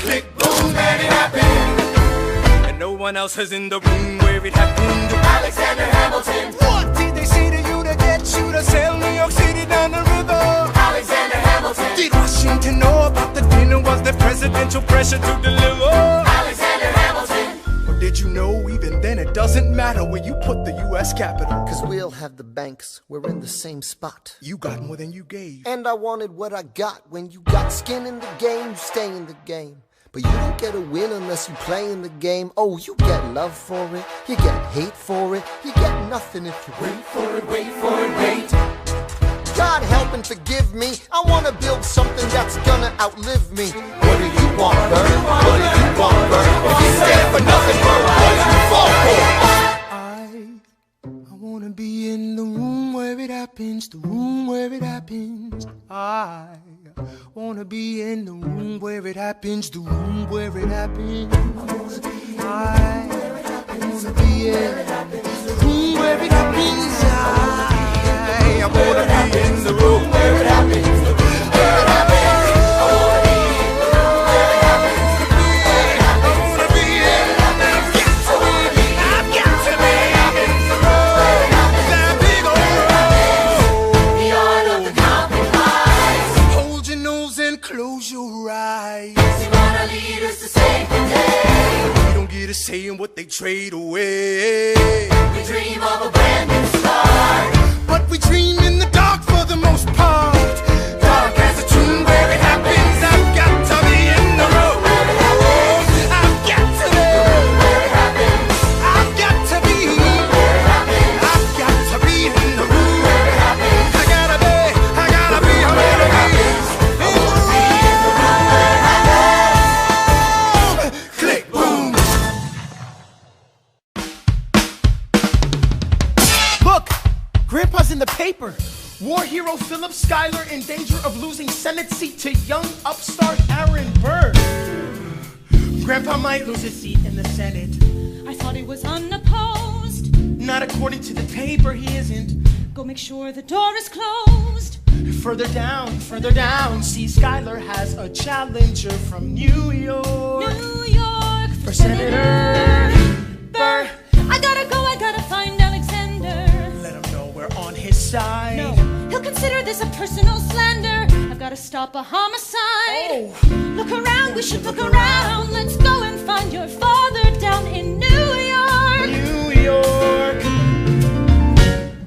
Click, boom, and it happened. and no one else is in the room where it happened. Alexander Hamilton, What did they say to you to get you to sail New York City down the river? Alexander Hamilton, Did Washington know about the dinner? Was there presidential pressure to deliver? Alexander Hamilton. Or did you know even then it doesn't matter where you put the U.S. Capitol? Cause we'll have the banks, we're in the same spot. You got more than you gave. And I wanted what I got. When you got skin in the game, you stay in the game. But you don't get a win unless you play in the game. Oh, you get love for it, you get hate for it, you get nothing if you wait for it, wait for it, wait. God help and forgive me, I wanna build something that's gonna outlive me. What do you want, Bert? What do you want, Bert? If you stand for nothing, Bert, what do you fall for? I wanna be in the room where it happens, the room where it happens. I wanna be in the room where it happens, the room where it happens. I wanna be in the room where it happens. I wanna be in the room where it happens, the room where it happens. I wanna be in the room where it happens. I wanna be in the room where it happens. I've got to be in the room where it happens. That big old road. The art of the compromise. Hold your nose and close your eyes. They wanna lead us to save the day. We don't get a say in what they trade away. We dream of a brand new start. But we dream in the dark for the most part. Dark as a tomb where it happens. I've got to be in the room where it happens. I've got to be Where it happens, I've got to be where it happens, I've got to be in the room where it happens. I gotta be I'm gonna be in the room. Click, boom. Look! Grandpa's in the paper. War hero Philip Schuyler in danger of losing Senate seat to young upstart Aaron Burr. Grandpa might lose his seat in the Senate. I thought he was unopposed. Not according to the paper, he isn't. Go make sure the door is closed. Further down, see Schuyler has a challenger from New York. New York For Senator Burr. I gotta find Alexander. Let him know we're on his side. No, he'll consider this a personal slander. I've gotta stop a homicide. Oh. Look around, we should look around. Let's go and find your father down in New York. New York.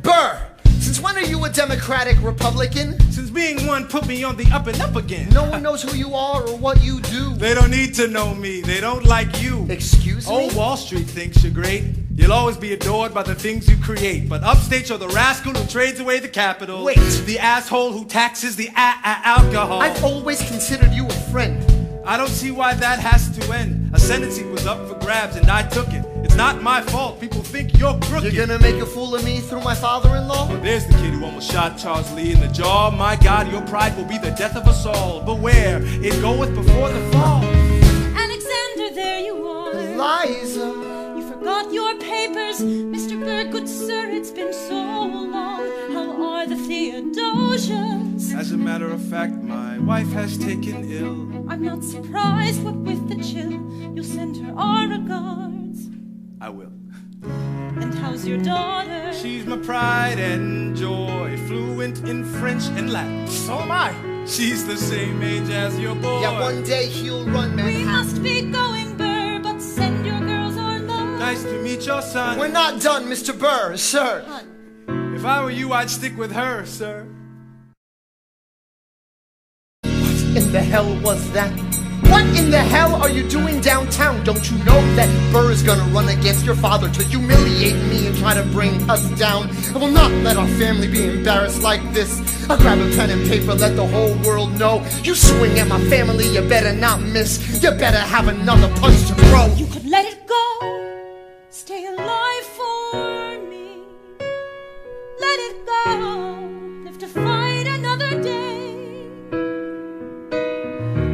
Burr, since when are you a Democrat? Democratic Republican? Since being one put me on the up and up again. No one knows who you are or what you do. They don't need to know me. They don't like you. Excuse me? Old Wall Street thinks you're great. You'll always be adored by the things you create. But upstate you're the rascal who trades away the capital. Wait. The asshole who taxes the alcohol. I've always considered you a friend. I don't see why that has to end. Ascendancy was up for grabs and I took it. It's not my fault. People think you're crooked. You're gonna make a fool of me through my father-in-law? Well, there's the kid who almost shot Charles Lee in the jaw. My God, your pride will be the death of us all. Beware, it goeth before the fall. Alexander, there you are. Eliza. You forgot your papers, Mr. Berg, good sir, it's been so long. How are the Theodosians? As a matter of fact, my wife has taken ill. I'm not surprised, what with the chill, you'll send her our regards. I will. And how's your daughter? She's my pride and joy, fluent in French and Latin. So am I. She's the same age as your boy. Yeah, one day he'll run Manhattan. We must be going, Burr, but send your girls our love. Nice to meet your son. We're not done, Mr. Burr, sir. If I were you, I'd stick with her, sir. What in the hell was that? What in the hell are you doing downtown? Don't you know that Burr is gonna run against your father to humiliate me and try to bring us down? I will not let our family be embarrassed like this. I'll grab a pen and paper, let the whole world know. You swing at my family, you better not miss. You better have another punch to throw. You could let it go, stay alive for me. Let it go, live to fight another day.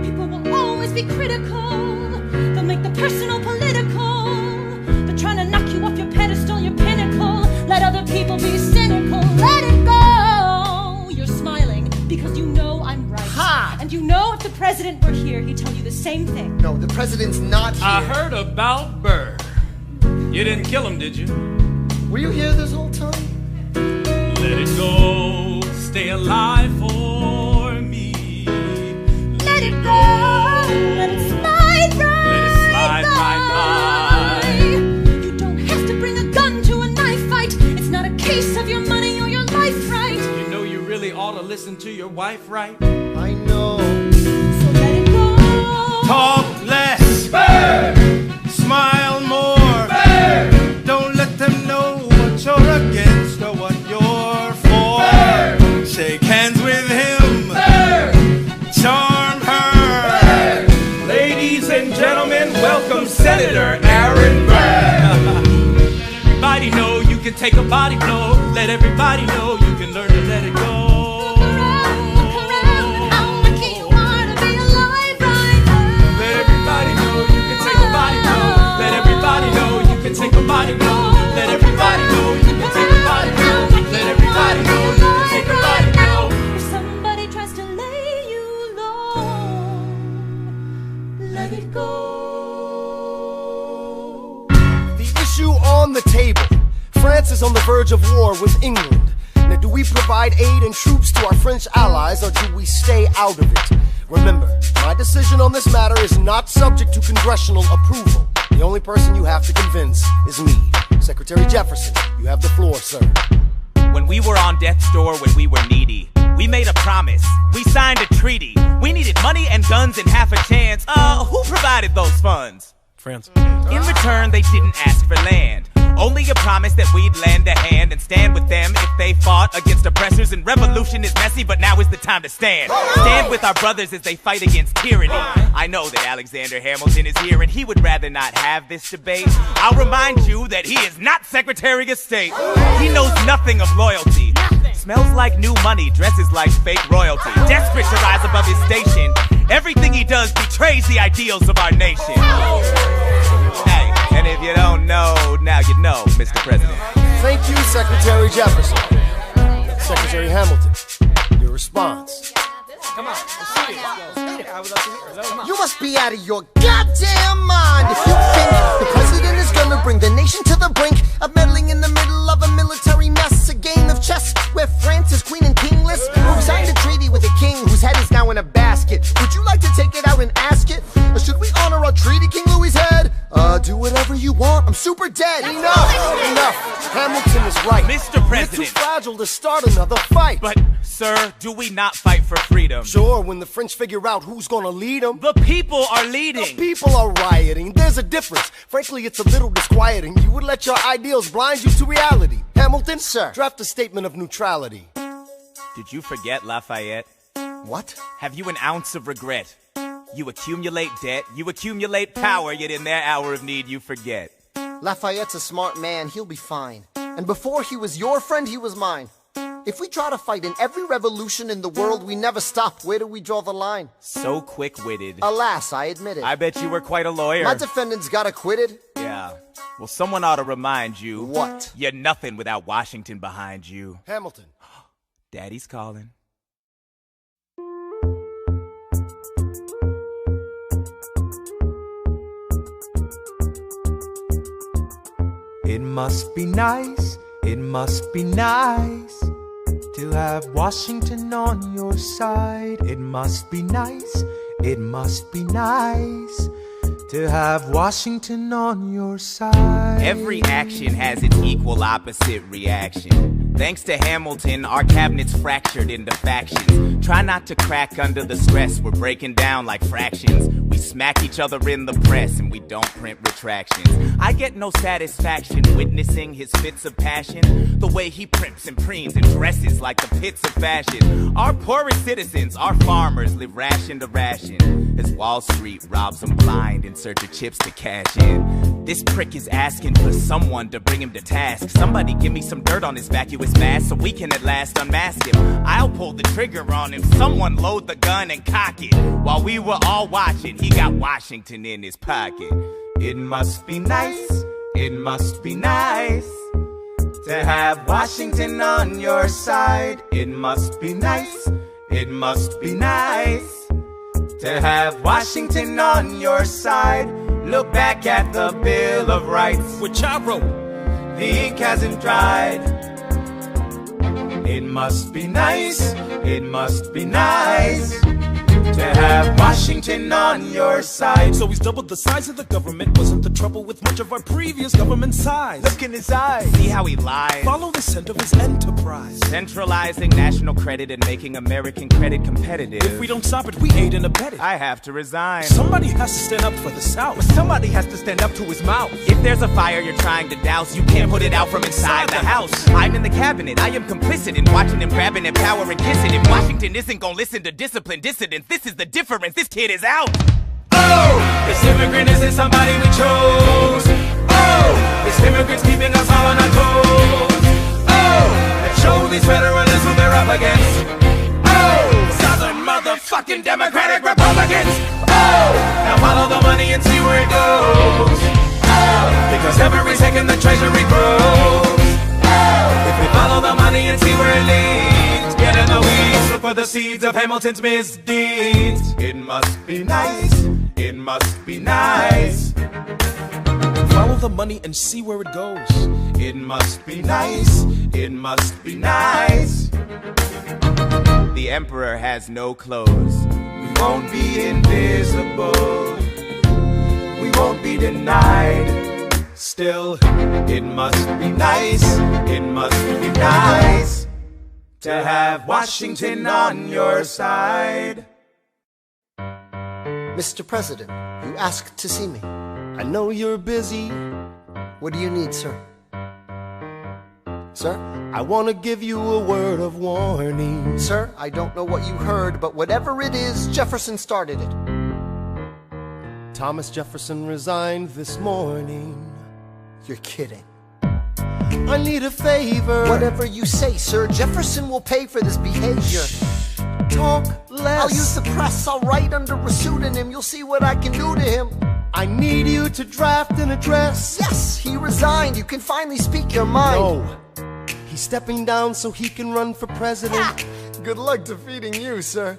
People will always be critical, they'll make the personal political. They're trying to knock you off your pedestal, your pinnacle. Let other people be cynical, let it go. You're smiling because you know I'm right. Ha! And you know if the president were here, he'd tell you the same thing. No, the president's not here. I heard about Burr. You didn't kill him, did you? Were you here this whole time? Let it go, stay alive for me. Let it go, let it slide right. Let it slide right by. You don't have to bring a gun to a knife fight. It's not a case of your money or your life, right? You know you really ought to listen to your wife, right? I know. So let it go. Talk less. Burr! Smile more. Burr! Don't let them know what you're against or what you're for. Burr! Shake hands with him. Burr! Charm her. Burr! Ladies and gentlemen, welcome Senator Aaron Burr. Everybody know you can take a body blow. Let everybody know you can learn to let it go. Look around, how lucky you are to be alive right now. Let everybody know you can take a body blow. Let everybody know you can take a body blow. Let everybody know you can take a body blow. Let everybody know you can take a body blow. If somebody tries to lay you low, let it go. The issue on the table. France is on the verge of war with England. Now, do we provide aid and troops to our French allies, or do we stay out of it? Remember, my decision on this matter is not subject to congressional approval. The only person you have to convince is me. Secretary Jefferson, you have the floor, sir. When we were on death's door, when we were needy, we made a promise, we signed a treaty. We needed money and guns and half a chance. Who provided those funds? France. In return, they didn't ask for land. Only a promise that we'd lend a hand and stand with them if they fought against oppressors. And revolution is messy, but now is the time to stand. Stand with our brothers as they fight against tyranny. I know that Alexander Hamilton is here and he would rather not have this debate. I'll remind you that he is not Secretary of State. He knows nothing of loyalty. Smells like new money, dresses like fake royalty. Desperate to rise above his station. Everything he does betrays the ideals of our nation. Hey, and if you don't know, now you know, Mr. President. Thank you, Secretary Jefferson. Secretary Hamilton, your response. Come on, let's see it. I would love to hear it. Come on. You must be out of your goddamn mind if you think the president is gonna bring the nation to the brink of meddling in the middle of a military mess, a game of chess where France is queen and kingless. Who signed a treaty with a king whose head is now in a basket? Would you like to take it out and ask it? Or should we honor our treaty, King Louis's head? Do whatever you want. I'm super dead. Enough. Hamilton is right. Mr. We're President. too fragile to start another fight. But, sir, do we not fight for freedom? Sure, when the French figure out who's gonna lead them. The people are leading. The people are rioting. There's a difference. Frankly, it's a little disquieting. You would let your ideals blind you to reality. Hamilton, sir, draft a statement of neutrality. Did you forget Lafayette? What? Have you an ounce of regret? You accumulate debt, you accumulate power, yet in their hour of need you forget. Lafayette's a smart man, he'll be fine. And before he was your friend, he was mine. If we try to fight in every revolution in the world, we never stop. Where do we draw the line? So quick-witted. Alas, I admit it. I bet you were quite a lawyer. My defendants got acquitted. Yeah. Well, someone ought to remind you. What? You're nothing without Washington behind you. Hamilton. Daddy's calling. It must be nice, it must be nice to have Washington on your side. It must be nice, it must be nice to have Washington on your side. Every action has its equal opposite reaction. Thanks to Hamilton, our cabinet's fractured into factions. Try not to crack under the stress, we're breaking down like fractions. We smack each other in the press and we don't print retractions. I get no satisfaction witnessing his fits of passion. The way he primps and preens and dresses like the pits of fashion. Our poorest citizens, our farmers, live ration to ration as Wall Street robs them blind in search of chips to cash in. This prick is asking for someone to bring him to task. Somebody give me some dirt on his vacuous mask so we can at last unmask him. I'll pull the trigger on him. Someone load the gun and cock it. While we were all watching, he got Washington in his pocket. It must be nice, it must be nice to have Washington on your side. It must be nice, it must be nice to have Washington on your side. Look back at the Bill of Rights, which I wrote. The ink hasn't dried. It must be nice, it must be nice to have Washington on your side. So he's doubled the size of the government. Wasn't the trouble with much of our previous government size? Look in his eyes. See how he lies. Follow the scent of his enterprise. Centralizing national credit and making American credit competitive. If we don't stop it, we aid and abet it. I have to resign. Somebody has to stand up for the South. But somebody has to stand up to his mouth. If there's a fire you're trying to douse, you can't put it out from inside the house. I'm in the cabinet. I am complicit in watching him grabbing at power and kissing. If Washington isn't gonna listen to disciplined dissidents, this is the difference. This kid is out. Oh, this immigrant isn't somebody we chose. Oh, this immigrant's keeping us all on our toes. Oh, let's show these federalists who they're up against. Oh, Southern motherfucking Democratic Republicans. Oh, now follow the money and see where it goes. Oh, because every second the treasury grows. Oh, if we follow the money and see where it leads, get in the weeds, look for the seeds of Hamilton's misdeeds. It must be nice, it must be nice. Follow the money and see where it goes. It must be nice, it must be nice. The emperor has no clothes. We won't be invisible, we won't be denied. Still, it must be nice, it must be nice to have Washington on your side. Mr. President, you asked to see me. I know you're busy. What do you need, sir? Sir? I want to give you a word of warning. Sir, I don't know what you heard, but whatever it is, Jefferson started it. Thomas Jefferson resigned this morning. You're kidding. I need a favor. Whatever you say, sir, Jefferson will pay for this behavior. Talk less. I'll use the press, I'll write under a pseudonym. You'll see what I can do to him. I need you to draft an address. Yes, he resigned. You can finally speak your mind. No, he's stepping down so he can run for president. Ah, good luck defeating you, sir.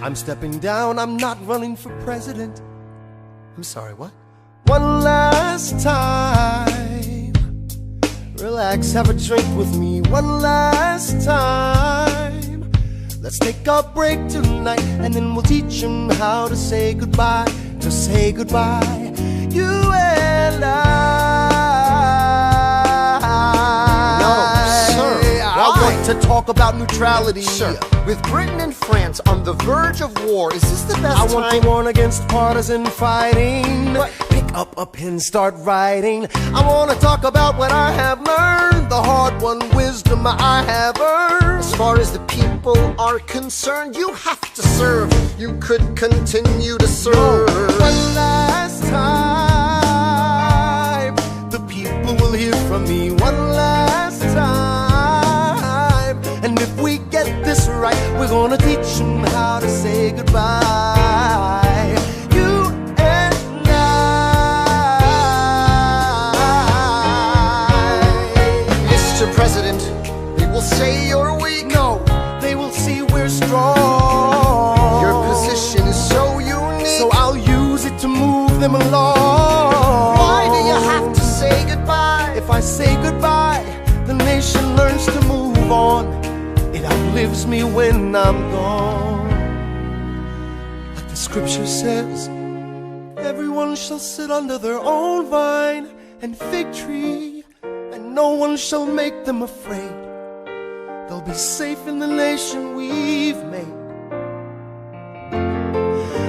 I'm stepping down, I'm not running for president. I'm sorry, what? One last time. Relax, have a drink with me. One last time. Let's take a break tonight, and then we'll teach him how to say goodbye. To say goodbye. you and I. No, sir. I want to talk about neutrality. Sir. With Britain and France on the verge of war, is this the best I want time? to warn against partisan fighting. Pick up a pen, start writing. I want to talk about what I have learned, the hard-won wisdom I have earned. As far as the people are concerned, you have to serve. You could continue to serve. One last time, the people will hear from me. One last time. And if we get this right, we're gonna teach them how to say goodbye. You and I. Mr. President, they will say you're weak. No, they will see we're strong. Your position is so unique, so I'll use it to move them along. Why do you have to say goodbye? If I say goodbye, the nation learns to move on. It outlives me when I'm gone. Like the scripture says, everyone shall sit under their own vine and fig tree, and no one shall make them afraid. They'll be safe in the nation we've made.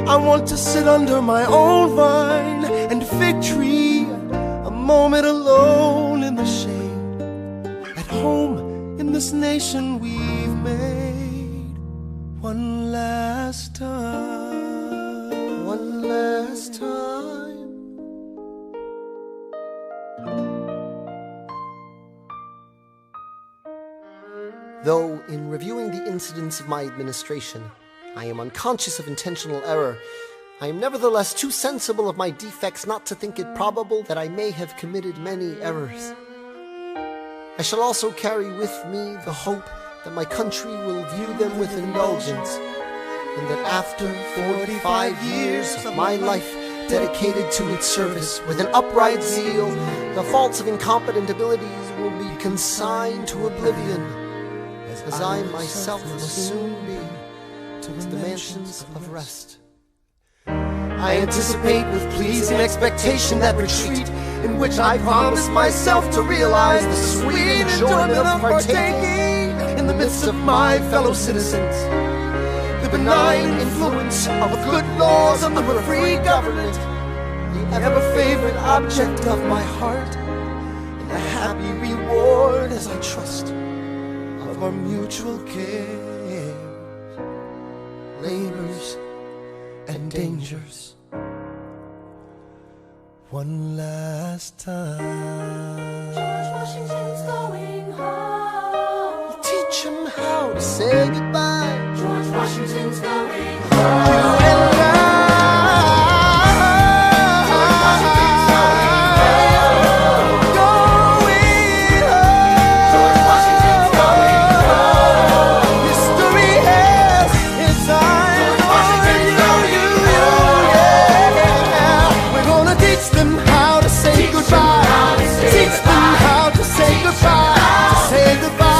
I want to sit under my own vine and fig tree, a moment alone in the shade, at home in this nation we've made. One last time. One last time. Though, in reviewing the incidents of my administration, I am unconscious of intentional error, I am nevertheless too sensible of my defects not to think it probable that I may have committed many errors. I shall also carry with me the hope that my country will view them with indulgence, and that after 45 years of my life dedicated to its service with an upright zeal, the faults of incompetent abilities will be consigned to oblivion, as I myself must soon be to the mansions of rest. I anticipate with pleasing expectation that retreat in which I promise myself to realize the sweet enjoyment of partaking in the midst of my fellow citizens, the benign influence of good laws and of a free government, the ever-favorite object of my heart, and the happy reward, as I trust, of our mutual cares, labors, and dangers. One last time. George Washington's going home. We'll teach him how to say goodbye. George Washington's going home. You and I. George Washington's going home. Going home. George Washington's going home. History has its eyes George on Washington's you. going Yeah. We're gonna teach them how to say goodbye. Teach them how to say goodbye. To say goodbye.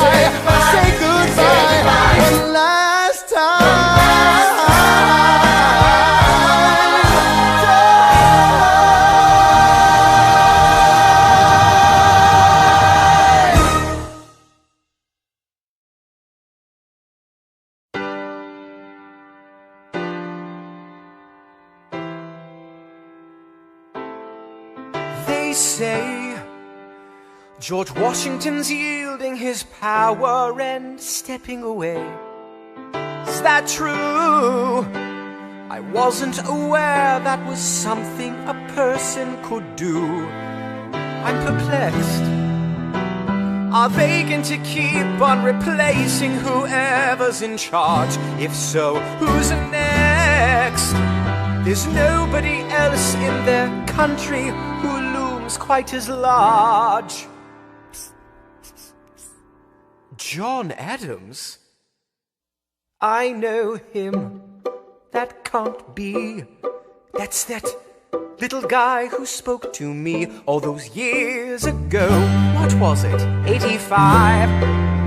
Say goodbye. One last They say George Washington's yielding his power and stepping away. Is that true? I wasn't aware that was something a person could do. I'm perplexed. Are they going to keep on replacing whoever's in charge? If so, who's next? There's nobody else in their country who looms quite as large. John Adams? I know him. That can't be. That's that little guy who spoke to me all those years ago. What was it? 85?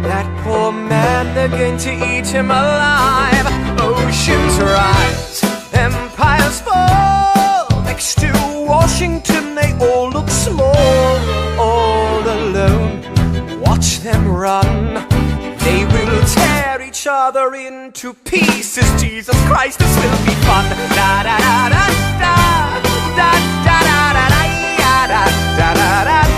That poor man, they're going to eat him alive. Oceans rise, empires fall, next to Washington, they all look small, all alone. Watch them run. They will tear each other into pieces. Jesus Christ, this will be fun. Da da da da da da da da da da da da da da.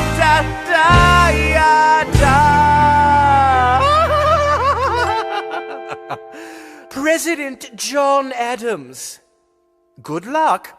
President John Adams. Good luck.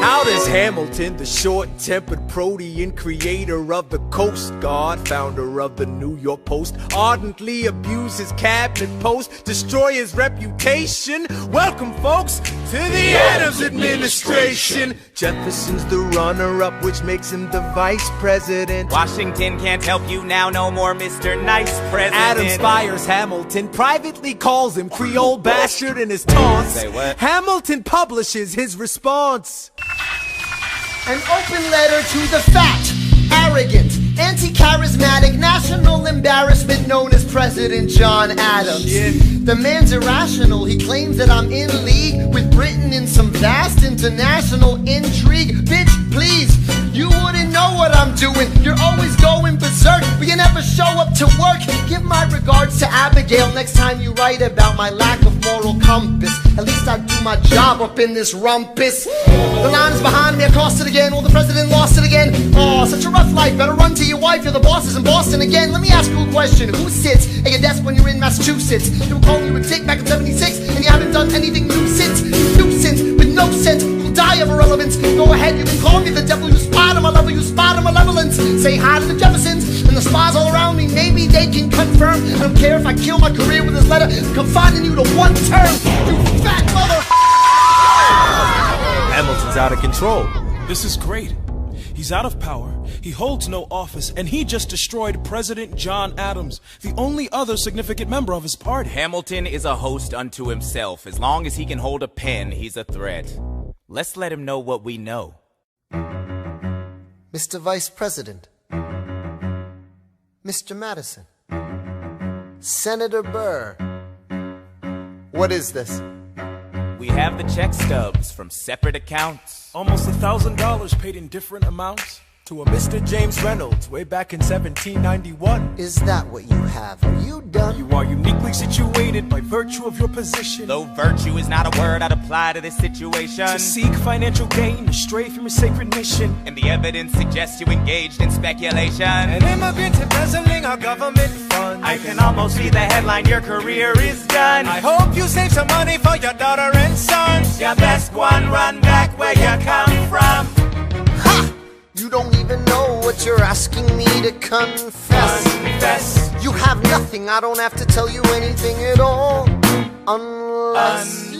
How does Hamilton, the short-tempered protean creator of the Coast Guard, founder of the New York Post, ardently abuse his cabinet post, destroy his reputation? Welcome, folks, to the Adams administration. Jefferson's the runner-up, which makes him the vice president. Washington can't help you now, no more Mr. Nice President. Adams fires Hamilton, privately calls him Creole bastard in his taunts. Say what? Hamilton publishes his response. An open letter to the fat, arrogant, anti-charismatic, national embarrassment known as President John Adams. Shit. The man's irrational. He claims that I'm in league with Britain in some vast international intrigue. Bitch, please, you wouldn't know what I'm doing. You're always going berserk, but you never show up to work. Give my regards to Abigail next time you write about my lack of moral compass. At least I do my job up in this rumpus. The line's behind me, I crossed it again. Well, the president lost it again. Oh, such a rough life. Better run to your wife. You're the bosses in Boston again. Let me ask you a question. Who sits at your desk when you're in Massachusetts? They were calling you a dick back in '76, and you haven't done anything new since. You nuisance with no sense. You'll die of irrelevance. Go ahead, you can call me the devil. You spot him, I love you. Spot him, malevolence. Say hi to the Jeffersons and the spies all around me. Maybe they can confirm. I don't care if I kill my career with this letter. I'm confining you to one term. You fat mother. Hamilton's out of control. This is great. He's out of power, he holds no office, and he just destroyed President John Adams, the only other significant member of his party. Hamilton is a host unto himself. As long as he can hold a pen, he's a threat. Let's let him know what we know. Mr. Vice President, Mr. Madison, Senator Burr, what is this? We have the check stubs from separate accounts. Almost $1,000 paid in different amounts to a Mr. James Reynolds way back in 1791. Is that what you have? Are you done? You are uniquely situated by virtue of your position. Though virtue is not a word I'd apply to this situation. To seek financial gain, to stray from your sacred mission. And the evidence suggests you engaged in speculation. An immigrant embezzling our government funds. I can almost see the headline, your career is done. I hope you save some money for your daughter and sons. Your best one, run back where you come from. Ha! You don't even know what you're asking me to confess. Confess. You have nothing, I don't have to tell you anything at all. Unless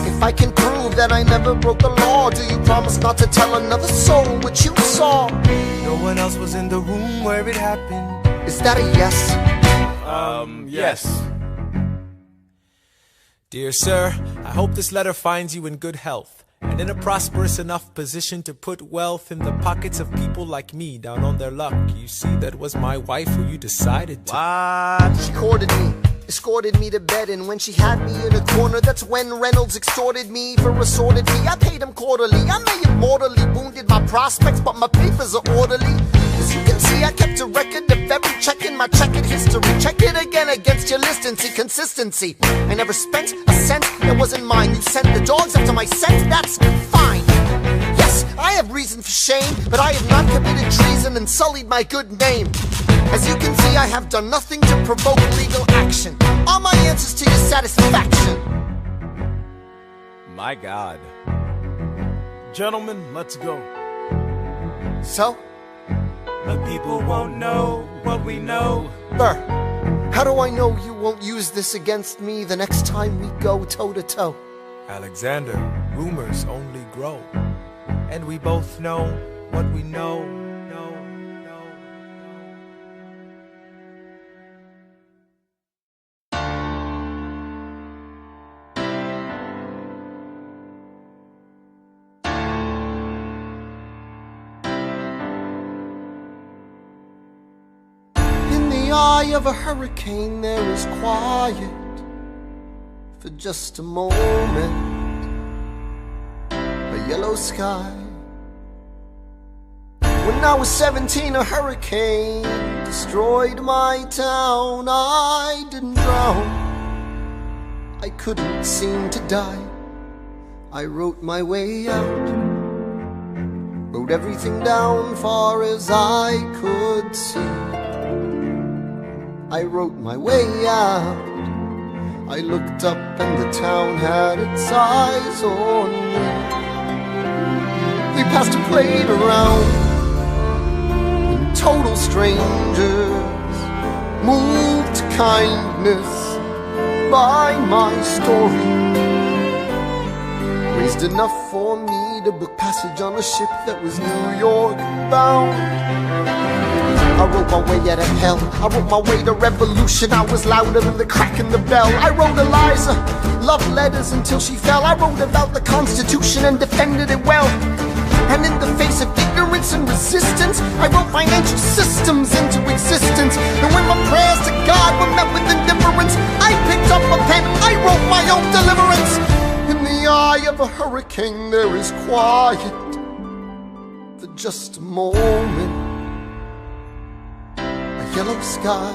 if I can prove that I never broke the law, do you promise not to tell another soul what you saw? No one else was in the room where it happened. Is that a yes? Yes. Dear sir, I hope this letter finds you in good health and in a prosperous enough position to put wealth in the pockets of people like me down on their luck. You see, that was my wife who you decided to. What? She courted me, escorted me to bed, and when she had me in a corner, that's when Reynolds extorted me for a sordid fee. I paid him quarterly. I may have mortally wounded my prospects, but my papers are orderly. As you can see, I kept a record of every check in my checkered history. Check it again against your list and see consistency. I never spent a cent that wasn't mine. You sent the dogs after my scent, that's fine. Yes, I have reason for shame, but I have not committed treason and sullied my good name. As you can see, I have done nothing to provoke legal action. Are my answers to your satisfaction? My God. Gentlemen, let's go. So? The people won't know what we know. Burr, how do I know you won't use this against me the next time we go toe-to-toe? Alexander, rumors only grow, and we both know what we know. In the eye of a hurricane there is quiet. for just a moment. A yellow sky. When I was 17, a hurricane destroyed my town. I didn't drown, I couldn't seem to die. I wrote my way out, wrote everything down far as I could see. I wrote my way out. I looked up and the town had its eyes on me. They passed a plate around, total strangers, moved to kindness by my story, raised enough for me to book passage on a ship that was New York bound. I wrote my way out of hell, I wrote my way to revolution. I was louder than the crack in the bell. I wrote Eliza love letters until she fell. I wrote about the Constitution and defended it well. And in the face of ignorance and resistance, I wrote financial systems into existence. And when my prayers to God were met with indifference, I picked up a pen, I wrote my own deliverance. In the eye of a hurricane there is quiet for just a moment. A yellow sky.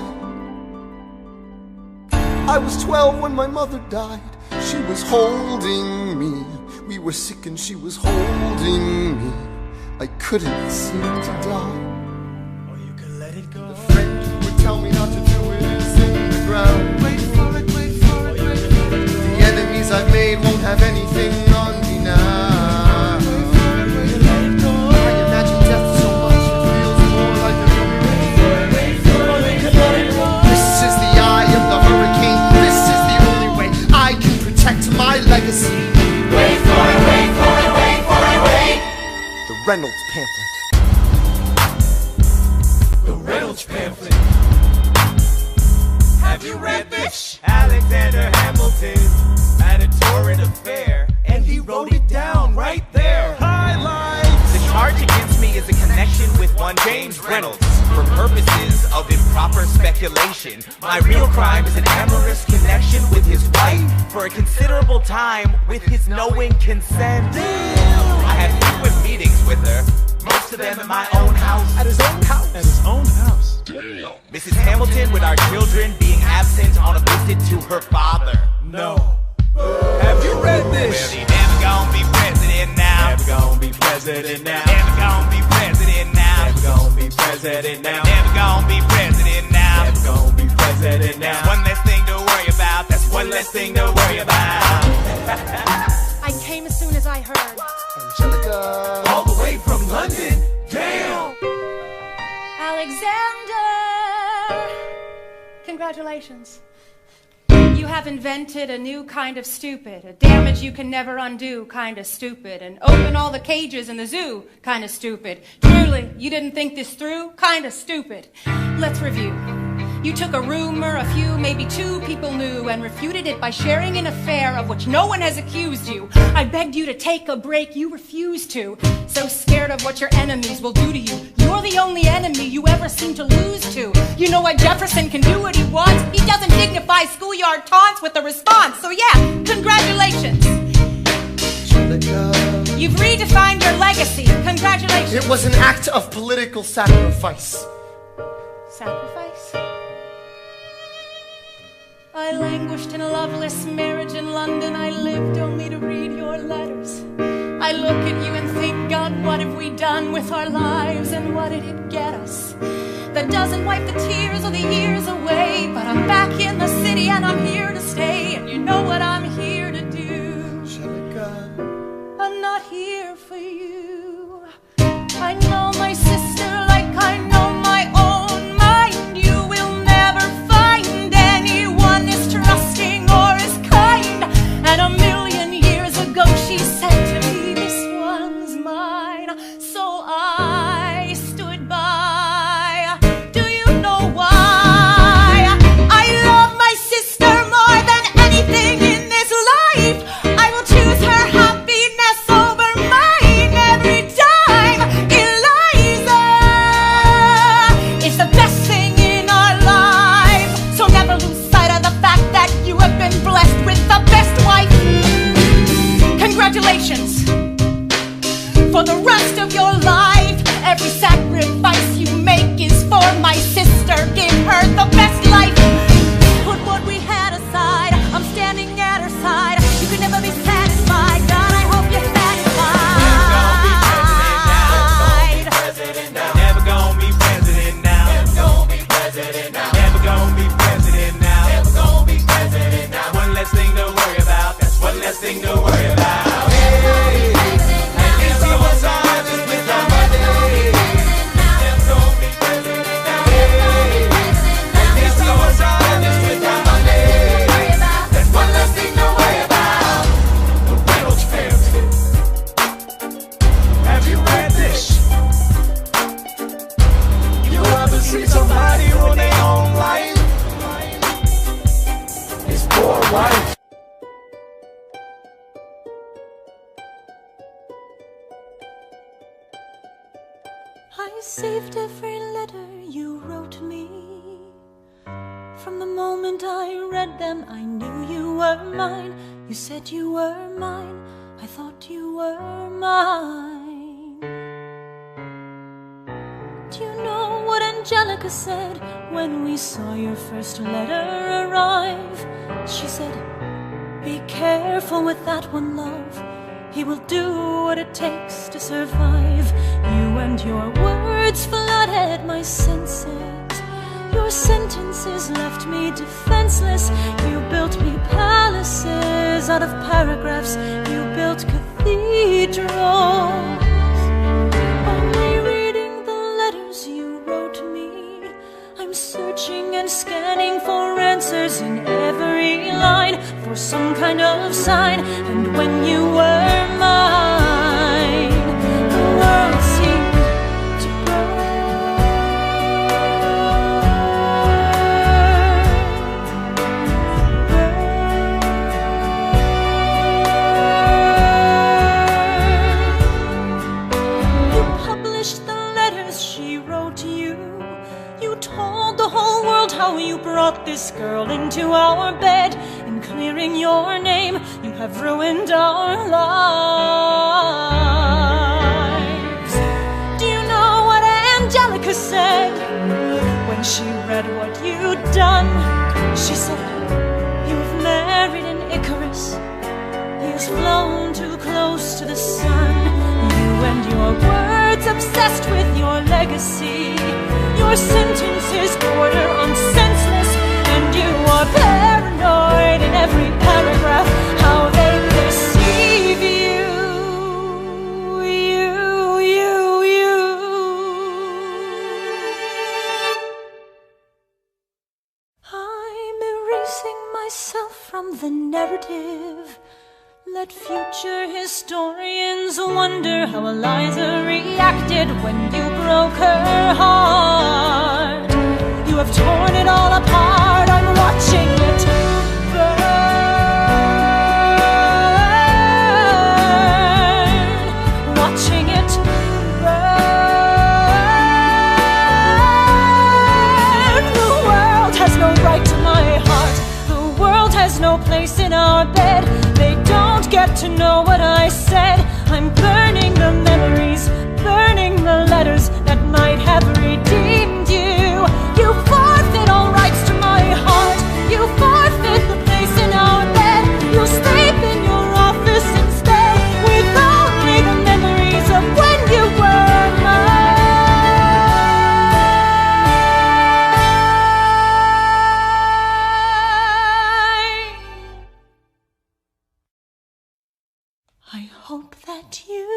I was 12 when my mother died. She was holding me. We were sick and she was holding me. I couldn't seem to die. Or you could let it go. The friend who would tell me not to do it is in the ground. Wait for it, wait for it, wait for it. The enemies I've made won't have anything on me now. Wait for it, let it go. I imagine death so much it feels more like a Wait for it, let it go. This is the eye of the hurricane. This is the only way I can protect my legacy. Wait for it, wait for it, wait for it, wait. The Reynolds pamphlet. The Reynolds pamphlet. Have you read this? Alexander Hamilton at a torrid affair, And he wrote it down right there. Highlights. The charge against me is a connection with one James Reynolds. For purposes of improper speculation, my real crime is an amorous connection with his wife for a considerable time with his knowing consent. I had frequent meetings with her, most of them at my own house. At his own house. At his own house. Mrs. Hamilton with our children being absent on a visit to her father. No. Have you read Well, this? he never gonna be president now. Never gonna be president now. Never gonna be president now. Never gonna be president now. Never gonna be president now. Never gonna be president now. That's one less thing to worry about. That's one less thing to worry about. I came as soon as I heard. Angelica. All the way from London. Damn. Alexander! Congratulations. You have invented a new kind of stupid, a damage you can never undo kind of stupid, and open all the cages in the zoo kind of stupid. Truly, you didn't think this through kind of stupid. Let's review. You took a rumor a few, maybe two people knew, and refuted it by sharing an affair of which no one has accused you. I begged you to take a break, you refused to. So scared of what your enemies will do to you. You're the only enemy you ever seem to lose to. You know what, Jefferson can do what he wants. He doesn't dignify schoolyard taunts with a response. So yeah, congratulations. Angelica. You've redefined your legacy. Congratulations. It was an act of political sacrifice. Sacrifice? I languished in a loveless marriage in London. I lived only to read your letters. I look at you and think, God, what have we done with our lives, and what did it get us? That doesn't wipe the tears or the years away, but I'm back in the city and I'm here to stay, and you know what I'm here to do. Angelica. I'm not here for you. I know my sister like I know my own mind. You will never find anyone as trusting or as kind. And a million years ago she said to me, this one's mine. So I stood by. Do you know why? I love my sister more than anything in this treat somebody on their own life. His poor wife. I saved every letter you wrote me. From the moment I read them, I knew you were mine. You said you were mine, I thought you were mine. Do you know what Angelica said when we saw your first letter arrive? She said, be careful with that one, love. He will do what it takes to survive. You and your words flooded my senses. Your sentences left me defenseless. You built me palaces out of paragraphs. You built cathedrals. Only reading the letters you wrote me, I'm searching and scanning for answers in every line, for some kind of sign. And when you were mine, the world seemed to burn. You published the letters she wrote you. You told the whole world how you brought this girl into our bed. In clearing your name, you have ruined our lives. Do you know what Angelica said when she read what you'd done? She said, you've married an Icarus. He has flown too close to the sun. You and your words obsessed with your legacy. Your sentences border on senseless, and you are paranoid in every paragraph. How they perceive you, you. I'm erasing myself from the narrative. Let future historians wonder how Eliza reacted when you broke her heart. You have torn it all apart. I'm watching it burn. Watching it burn. The world has no right to my heart. The world has no place in our bed. They don't get to know what I said. I'm burning the memories, burning the letters that might have redeemed you. You forfeit all rights to my heart. You forfeit the place in our bed. You'll sleep in your office instead, with only the memories of when you were mine. I hope that you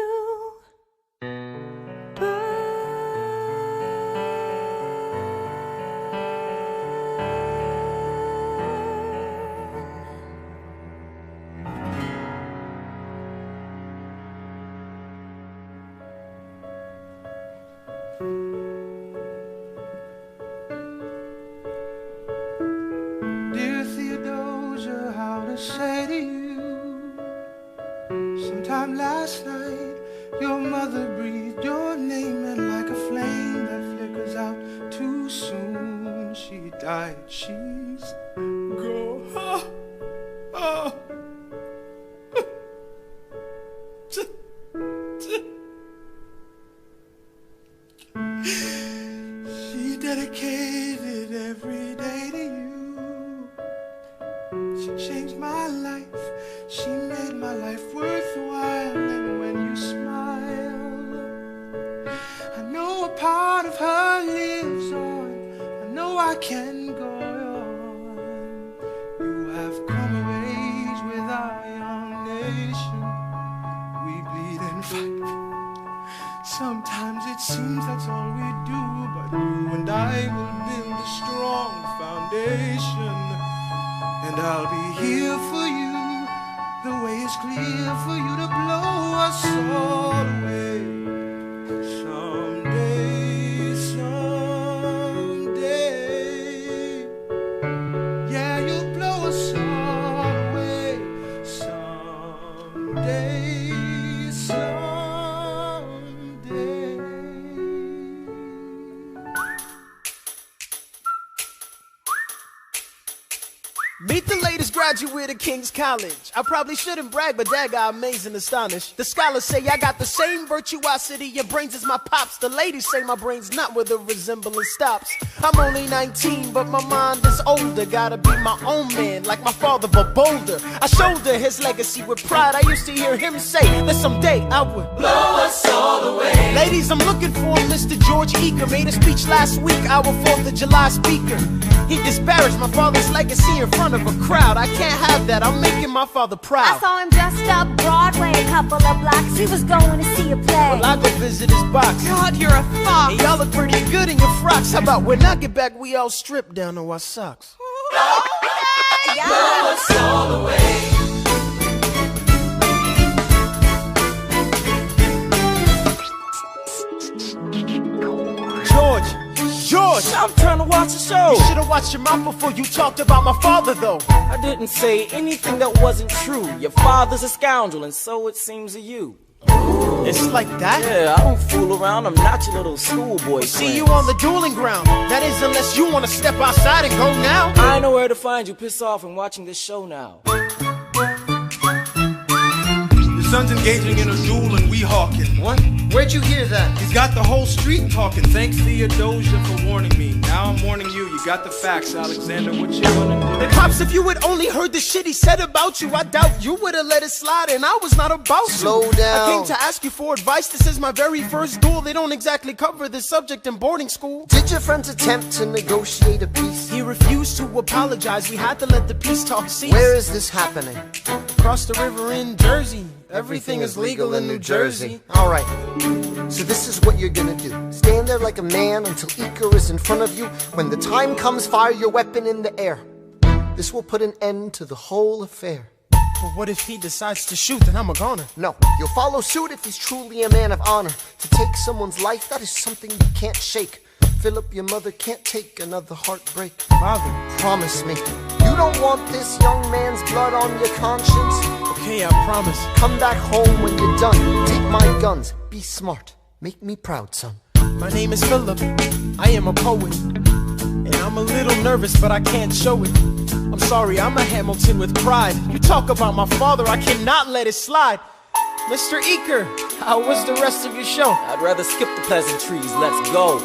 Dear Theodosia, how to say to you? Sometime last night, your mother breathed your name, and like a flame that flickers out too soon, she died. She's gone. She dedicated every day to you. She changed my life. She made my life worthwhile. And when you smile, I know a part of her lives on. I know I can go on. You have come of age with our young nation. We bleed and fight. Sometimes it seems that's all we do, but you and I will build a strong foundation. And I'll be here for you. The way is clear for you to blow us all away. Someday, someday. Meet the latest graduate of King's College. I probably shouldn't brag, but dad got amazed and astonished. The scholars say I got the same virtuosity and brains as my pops. The ladies say my brain's not where the resemblance stops. I'm only 19, but my mind is older. Gotta be my own man, like my father, but bolder. I shoulder his legacy with pride. I used to hear him say that someday I would blow us all away. Ladies, I'm looking for Mr. George Eaker. Made a speech last week, our 4th of July speaker. He disparaged my father's legacy in front of a crowd. I can't have that, I'm making my father proud. I saw him dressed up Broadway a couple of blocks. He was going to see a play. Well, I go visit his box. God, you're a fox. Hey, y'all look pretty good in your frocks. How about when I get back, we all strip down to our socks? Blow us all away. George, I'm trying to watch the show. You should have watched your mouth before you talked about my father, though. I didn't say anything that wasn't true. Your father's a scoundrel, and so it seems to you. It's like that? Yeah, I don't fool around. I'm not your little schoolboy. See you on the dueling ground. That is, unless you want to step outside and go now. I know where to find you. Piss off and watching this show now. Your son's engaging in a duel and we hawking. What? Where'd you hear that? He's got the whole street talking. Thanks Theodosia for warning me. Now I'm warning you. You got the facts, Alexander. What you gonna do? Hey, Pops, if you had only heard the shit he said about you, I doubt you would have let it slide, and I was not about to. Slow down. I came to ask you for advice. This is my very first duel. They don't exactly cover this subject in boarding school. Did your friends attempt to negotiate a peace? He refused to apologize. We had to let the peace talk cease. Where is this happening? Across the river in Jersey. Everything is legal in New Jersey. All right, so this is what you're gonna do. Stand there like a man until Iker is in front of you. When the time comes, fire your weapon in the air. This will put an end to the whole affair. But what if he decides to shoot, then I'm a goner? No, you'll follow suit if he's truly a man of honor. To take someone's life, that is something you can't shake. Philip, your mother can't take another heartbreak. Father, promise me, you don't want this young man's blood on your conscience. Okay, I promise. Come back home when you're done. Take my guns. Be smart. Make me proud, son. My name is Philip. I am a poet. And I'm a little nervous, but I can't show it. I'm sorry, I'm a Hamilton with pride. You talk about my father, I cannot let it slide. Mr. Eaker, how was the rest of your show? I'd rather skip the pleasantries. Let's go.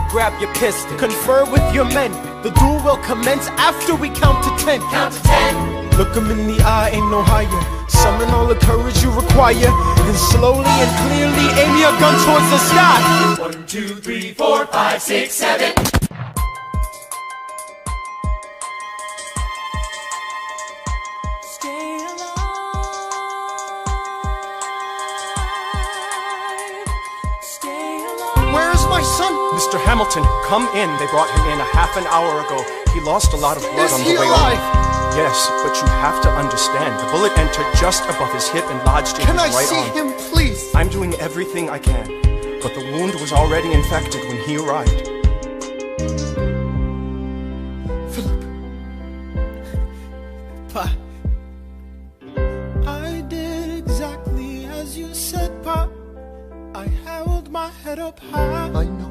Grab your pistol. Confer with your men. The duel will commence after we count to 10. Count to 10. Look him in the eye, ain't no higher. Summon all the courage you require. And slowly and clearly aim your gun towards the sky. 1, 2, 3, 4, 5, 6, 7. My son! Mr. Hamilton, come in. They brought him in a half an hour ago. He lost a lot of blood on the way alive? on. Yes, but you have to understand. The bullet entered just above his hip and lodged in his right arm. Can I see him, please? I'm doing everything I can, but the wound was already infected when he arrived. Philip. Pa. I did exactly as you said, Pa. I held my head up high. I know.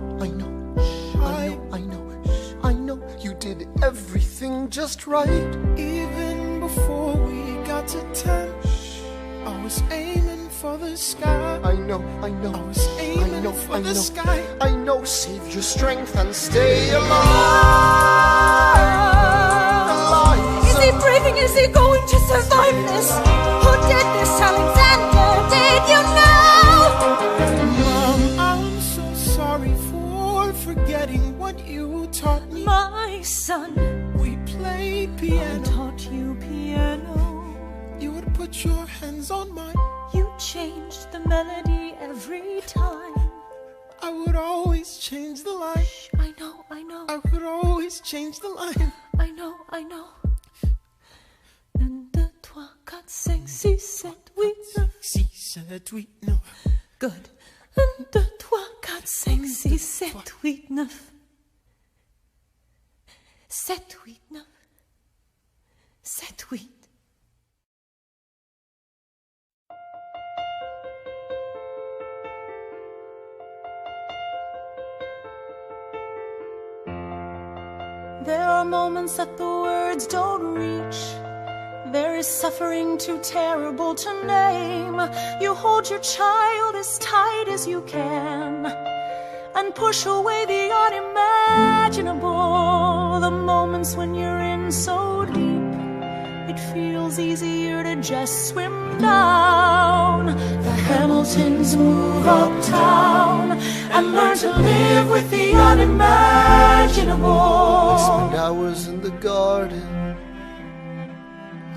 You did everything just right. Even before we got to 10, I was aiming for the sky. I know. I was aiming for the sky. I know. Save your strength and stay alive. Is he breathing? Is he going to survive this? Who did this, Alexander? Did you know? Mom, I'm so sorry for forgetting what you taught me. My son, we played piano. I taught you piano. You would put your hands on mine. You changed the melody every time. I would always change the line. Shh, I know. I would always change the line. I know. 1, 2, 3, 4, 5, 6, 7, 8, 9. 6, 7, 8, 9. Good. 1, 2, 3, 4, 5, 6, 7, 8, 9. 7, 8, 9. 7, 8. There are moments that the words don't reach. There is suffering too terrible to name. You hold your child as tight as you can and push away the unimaginable. The moments when you're in so deep, it feels easier to just swim down. The Hamiltons move uptown and learn to live with the unimaginable. I spend hours in the garden.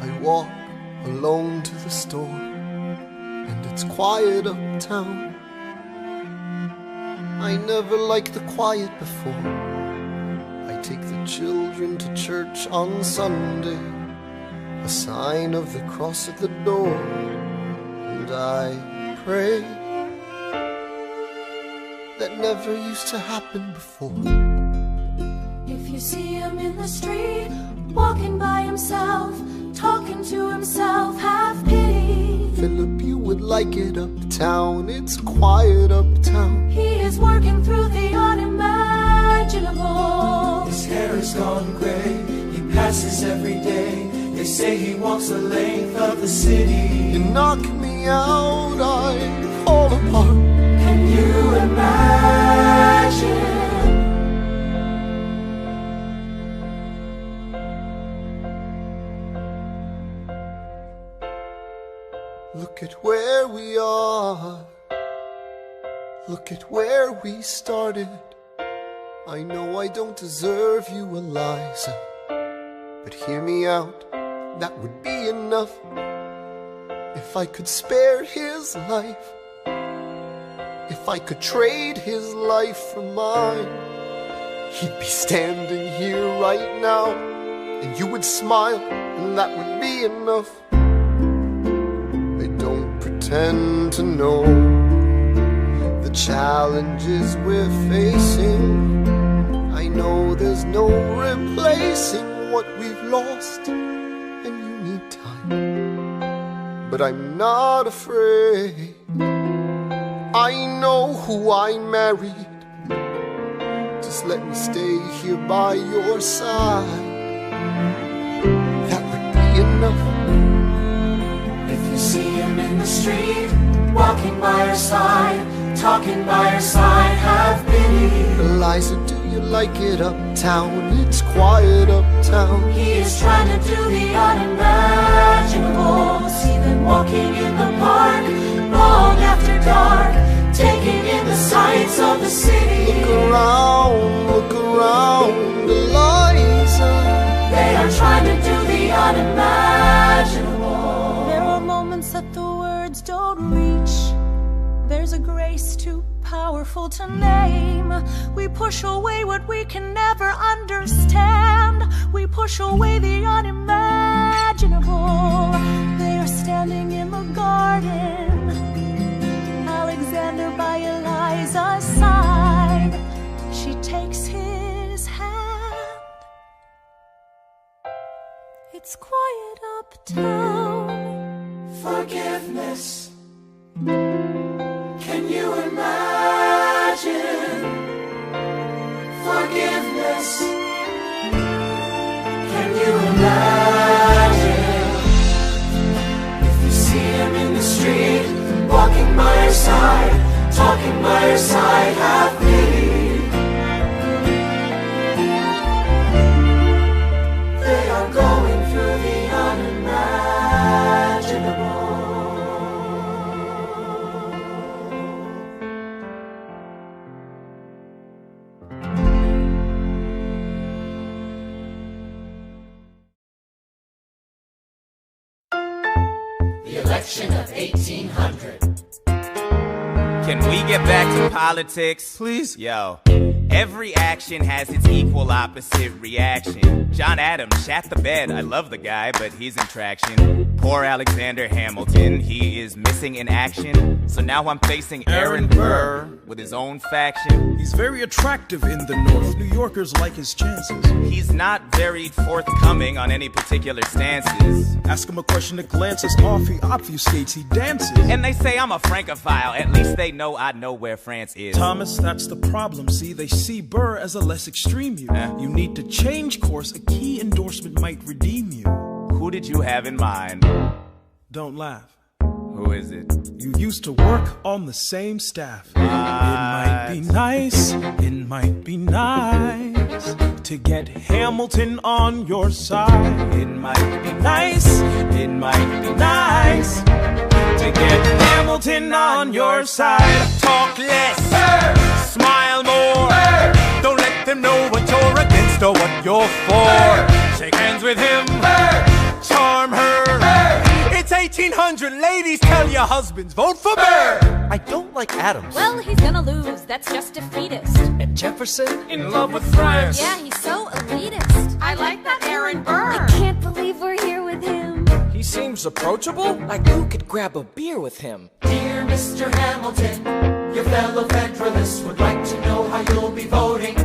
I walk alone to the store, and it's quiet uptown. I never liked the quiet before. I take the children to church on Sunday, a sign of the cross at the door, and I pray. That never used to happen before. If you see him in the street, walking by himself, talking to himself, have pity. Philip, you would like it uptown. It's quiet uptown. He is working through the unimaginable. His hair is gone gray. He passes every day. They say he walks the length of the city. You knock me out, I fall apart. Can you imagine? Look at where we are. Look at where we started. I know I don't deserve you, Eliza, but hear me out, that would be enough. If I could spare his life, if I could trade his life for mine, he'd be standing here right now, and you would smile, and that would be enough. I don't pretend to know the challenges we're facing. I know there's no replacing what we've lost, and you need time. But I'm not afraid. I know who I married. Just let me stay here by your side. That would be enough. If you see him in the street, walking by your side, talking by your side, have pity. Eliza, do you like it uptown? It's quiet uptown. He is trying to do the unimaginable. See them walking in the park, long after dark, taking in the sights of the city. Look around, Eliza. They are trying to do the unimaginable. There are moments that the words don't reach. There's a grace too powerful to name. We push away what we can never understand. We push away the unimaginable. They are standing in the garden, Alexander by Eliza's side. She takes his hand. It's quiet uptown. Forgiveness. Can you imagine? Forgiveness. Can you imagine? If you see him in the street, walking by your side, talking by your side, have pity. They are going through the unimaginable. Election of 1800. Can we get back to politics? Please? Yo. Every action has its equal opposite reaction. John Adams shat the bed. I love the guy, but he's in traction. Poor Alexander Hamilton, he is missing in action. So now I'm facing Aaron Burr with his own faction. He's very attractive in the North. New Yorkers like his chances. He's not very forthcoming on any particular stances. Ask him a question that glances off, he obfuscates, he dances. And they say I'm a Francophile. At least they know I know where France is. Thomas, that's the problem. See, they see Burr as a less extreme you. You need to change course. A key endorsement might redeem you. Who did you have in mind? Don't laugh. Who is it? You used to work on the same staff. It might be nice, it might be nice to get Hamilton on your side. It might be nice, it might be nice to get Hamilton on your side. Talk less, smile more. Don't let them know what you're against or what you're for. Shake hands with him, charm her. It's 1800, ladies, tell your husbands, vote for Burr. I don't like Adams. Well, he's gonna lose, that's just defeatist. And Jefferson? In love with France. Yeah, he's so elitist. I like that Aaron Burr. I can't believe we're here with him. He seems approachable, like you could grab a beer with him. Dear Mr. Hamilton, your fellow Federalists would like to know how you'll be voting.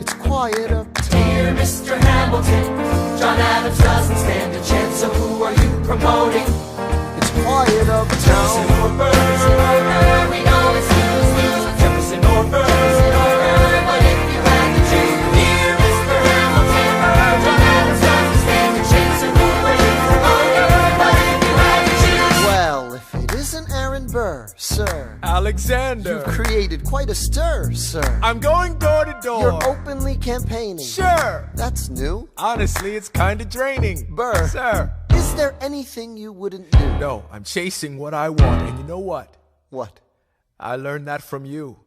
It's quiet up. Dear Mr. Hamilton, John Adams doesn't stand a chance, so who are you promoting? It's quiet uptown. Jefferson or Burr, we know it's lose-lose. Jefferson or Burr, but if you had to choose, dear Mr. Hamilton, John Adams doesn't stand a chance, so who are you promoting? But if you had to choose, Well, if it isn't Aaron Burr, sir. Alexander. You've created quite a stir, sir. I'm going door to door. You're openly campaigning. Sure. That's new. Honestly, it's kind of draining. Burr. Sir. Is there anything you wouldn't do? No, I'm chasing what I want. And you know what? What? I learned that from you.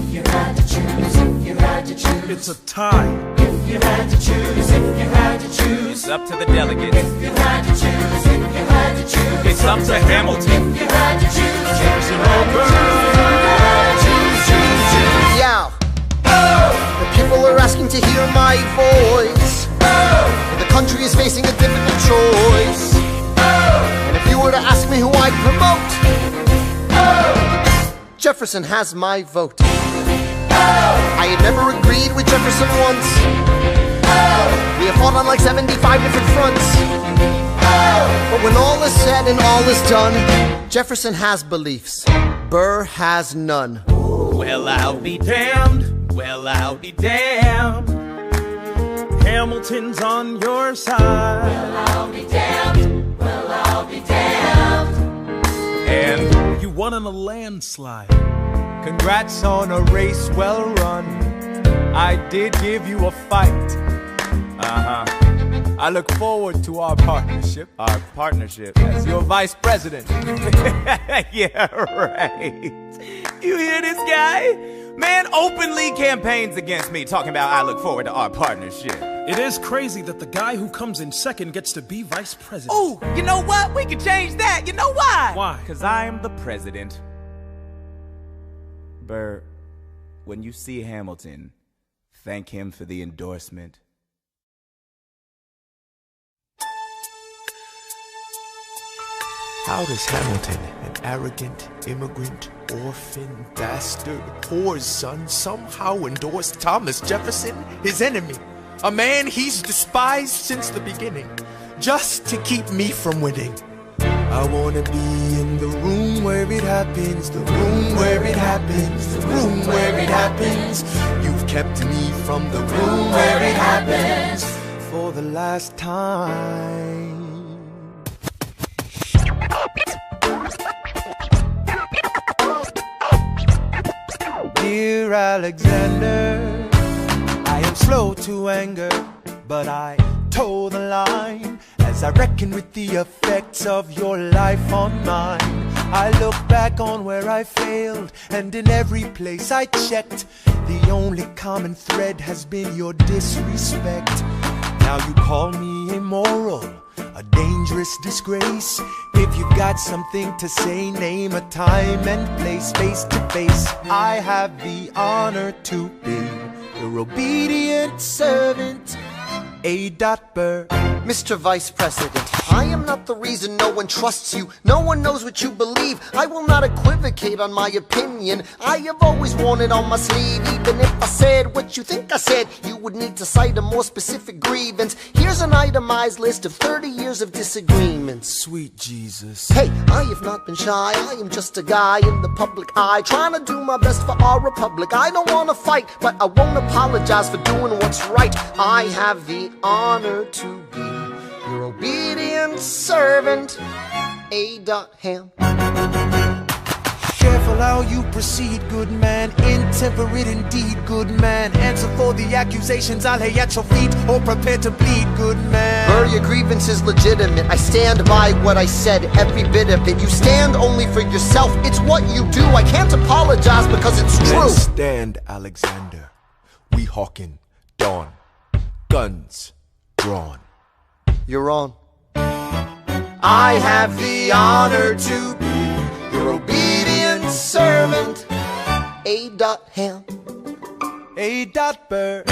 if you had to choose, if you had to choose. It's a tie. If you had to choose, if you had to choose. It's up to the delegates. If you had to choose, if you had to choose. It's up to Hamilton. If you had to choose, Jefferson or Burr. Choose. Yeah. The people are asking to hear my voice. And the country is facing a difficult choice. And if you were to ask me who I'd promote, Jefferson has my vote. I had never agreed with Jefferson once. We have fought on like 75 different fronts. But when all is said and all is done, Jefferson has beliefs, Burr has none. Well, I'll be damned. Well, I'll be damned. Hamilton's on your side. Well, I'll be damned. Well, I'll be damned. And you won in a landslide. Congrats on a race well run. I did give you a fight. I look forward to our partnership. Our partnership. As your vice president. Yeah, right. You hear this guy? Man openly campaigns against me, talking about I look forward to our partnership. It is crazy that the guy who comes in second gets to be vice president. Oh, you know what? We can change that. You know why? Why? Because I am the president. Burr, when you see Hamilton, thank him for the endorsement. How does Hamilton, an arrogant immigrant, orphan, bastard, whore's son, somehow endorse Thomas Jefferson, his enemy, a man he's despised since the beginning, just to keep me from winning? I wanna be in the room where it happens, the room where it happens, the room where it happens. You've kept me from the room where it happens for the last time. Dear Alexander, I am slow to anger, but I toe the line as I reckon with the effects of your life on mine. I look back on where I failed, and in every place I checked, the only common thread has been your disrespect. Now you call me immoral, a dangerous disgrace. If you've got something to say, name a time and place, face to face. I have the honor to be your obedient servant, A. Burr. Mr. Vice President, I am not the reason no one trusts you. No one knows what you believe. I will not equivocate on my opinion. I have always worn it on my sleeve. Even if I said what you think I said, you would need to cite a more specific grievance. Here's an itemized list of 30 years of disagreements. Sweet Jesus. Hey, I have not been shy. I am just a guy in the public eye, trying to do my best for our republic. I don't want to fight, but I won't apologize for doing what's right. I have the honor to be your obedient servant, A.Ham. Careful how you proceed, good man. Intemperate indeed, good man. Answer for the accusations I lay at your feet, or prepare to bleed, good man. Burr, your grievance is legitimate. I stand by what I said, every bit of it. You stand only for yourself. It's what you do. I can't apologize because it's true. Let's stand, Alexander. We hawking dawn. Guns drawn. You're on. I have the honor to be your obedient servant, A.Ham. A.Burr.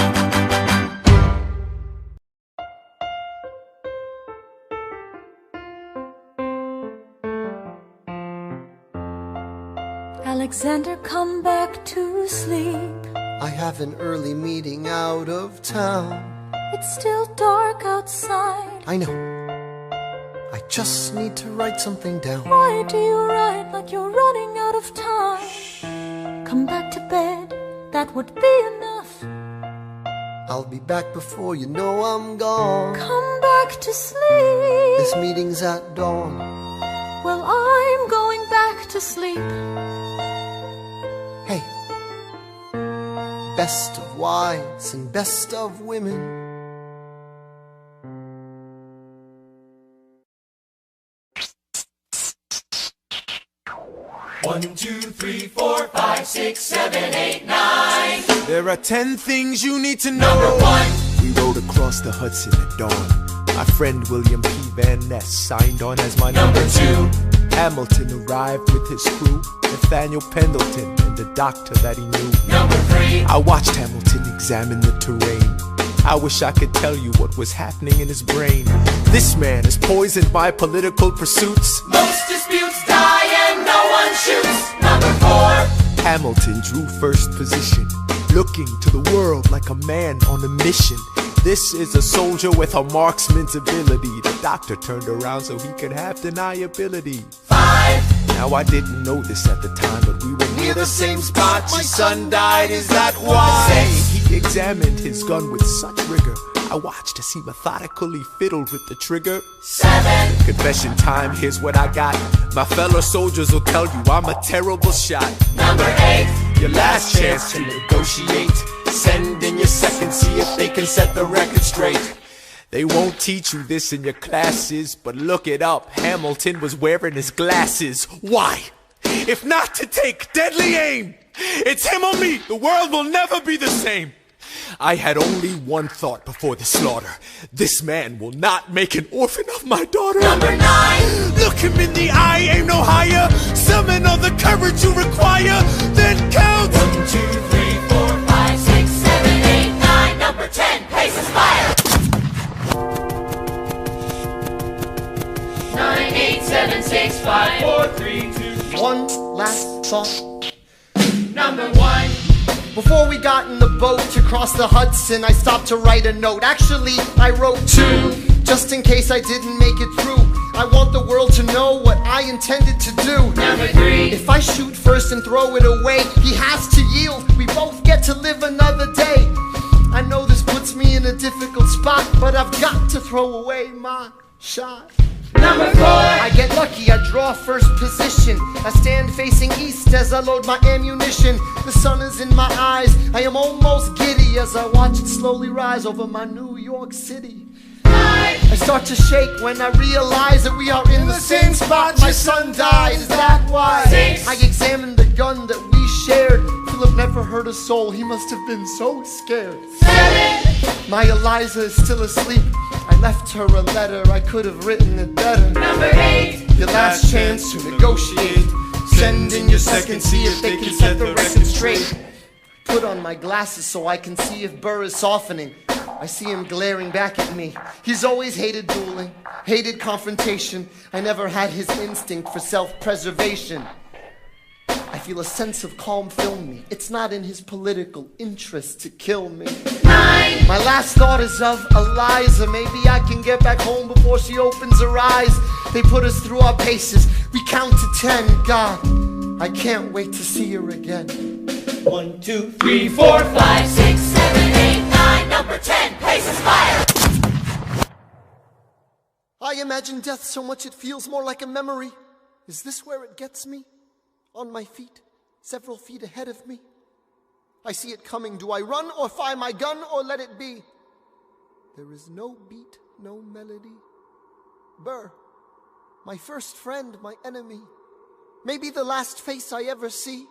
Alexander, come back to sleep. I have an early meeting out of town. It's still dark outside. I know. I just need to write something down. Why do you write like you're running out of time? Come back to bed, that would be enough. I'll be back before you know I'm gone. Come back to sleep. This meeting's at dawn. Well, I'm going back to sleep. Hey, best of wives and best of women. One, two, three, four, 5, 6, 7, 8, 9. There are 10 things you need to know. Number 1. We rode across the Hudson at dawn. My friend William P. Van Ness signed on as my Number 2. Hamilton arrived with his crew, Nathaniel Pendleton and the doctor that he knew. Number 3. I watched Hamilton examine the terrain. I wish I could tell you what was happening in his brain. This man has poisoned my political pursuits. Most disputes die and no one shoots. Number 4. Hamilton drew first position, looking to the world like a man on a mission. This is a soldier with a marksman's ability. The doctor turned around so he could have deniability. 5. Now I didn't know this at the time, but we were near the same spot. My son died, is that why? He examined his gun with such rigor. I watched as he methodically fiddled with the trigger. 7. Confession time, here's what I got. My fellow soldiers will tell you I'm a terrible shot. Number 8. Your last chance to negotiate. Send in your second, see if they can set the record straight. They won't teach you this in your classes, but look it up. Hamilton was wearing his glasses. Why? If not to take deadly aim. It's him or me. The world will never be the same. I had only one thought before the slaughter. This man will not make an orphan of my daughter. Number 9. Look him in the eye, aim no higher. Summon all the courage you require. Then count. 1, 2, 3, 4, 5, 6, 7, 8, 9. Number 10. Pace is fire. 9, 8, 7, 6, 5, 4, 3, 2. One last thought. Number 1. Before we got in the boat to cross the Hudson, I stopped to write a note. Actually, I wrote 2, just in case I didn't make it through. I want the world to know what I intended to do. Number 3. If I shoot first and throw it away, he has to yield. We both get to live another day. I know this puts me in a difficult spot, but I've got to throw away my shot. Number 4. I get lucky, I draw first position. I stand facing east as I load my ammunition. The sun is in my eyes, I am almost giddy as I watch it slowly rise over my New York City. 5. I start to shake when I realize that we are in the same spot. My son died, is that why? 6. I examined the gun that we shared. Philip never hurt a soul, he must have been so scared. 7. My Eliza is still asleep. I left her a letter, I could have written it better. Number 8. Your last chance to negotiate. Send in your second, see if they can set the record straight. Put on my glasses so I can see if Burr is softening. I see him glaring back at me. He's always hated dueling, hated confrontation. I never had his instinct for self-preservation. I feel a sense of calm fill me. It's not in his political interest to kill me. 9. My last thought is of Eliza. Maybe I can get back home before she opens her eyes. They put us through our paces. We count to 10. God, I can't wait to see her again. 1, 2, 3, 4, 5, 6, 7, 8, 9. Number 10, paces fire. I imagine death so much it feels more like a memory. Is this where it gets me? On my feet, several feet ahead of me. I see it coming. Do I run or fire my gun or let it be? There is no beat, no melody. Burr, my first friend, my enemy. Maybe the last face I ever see.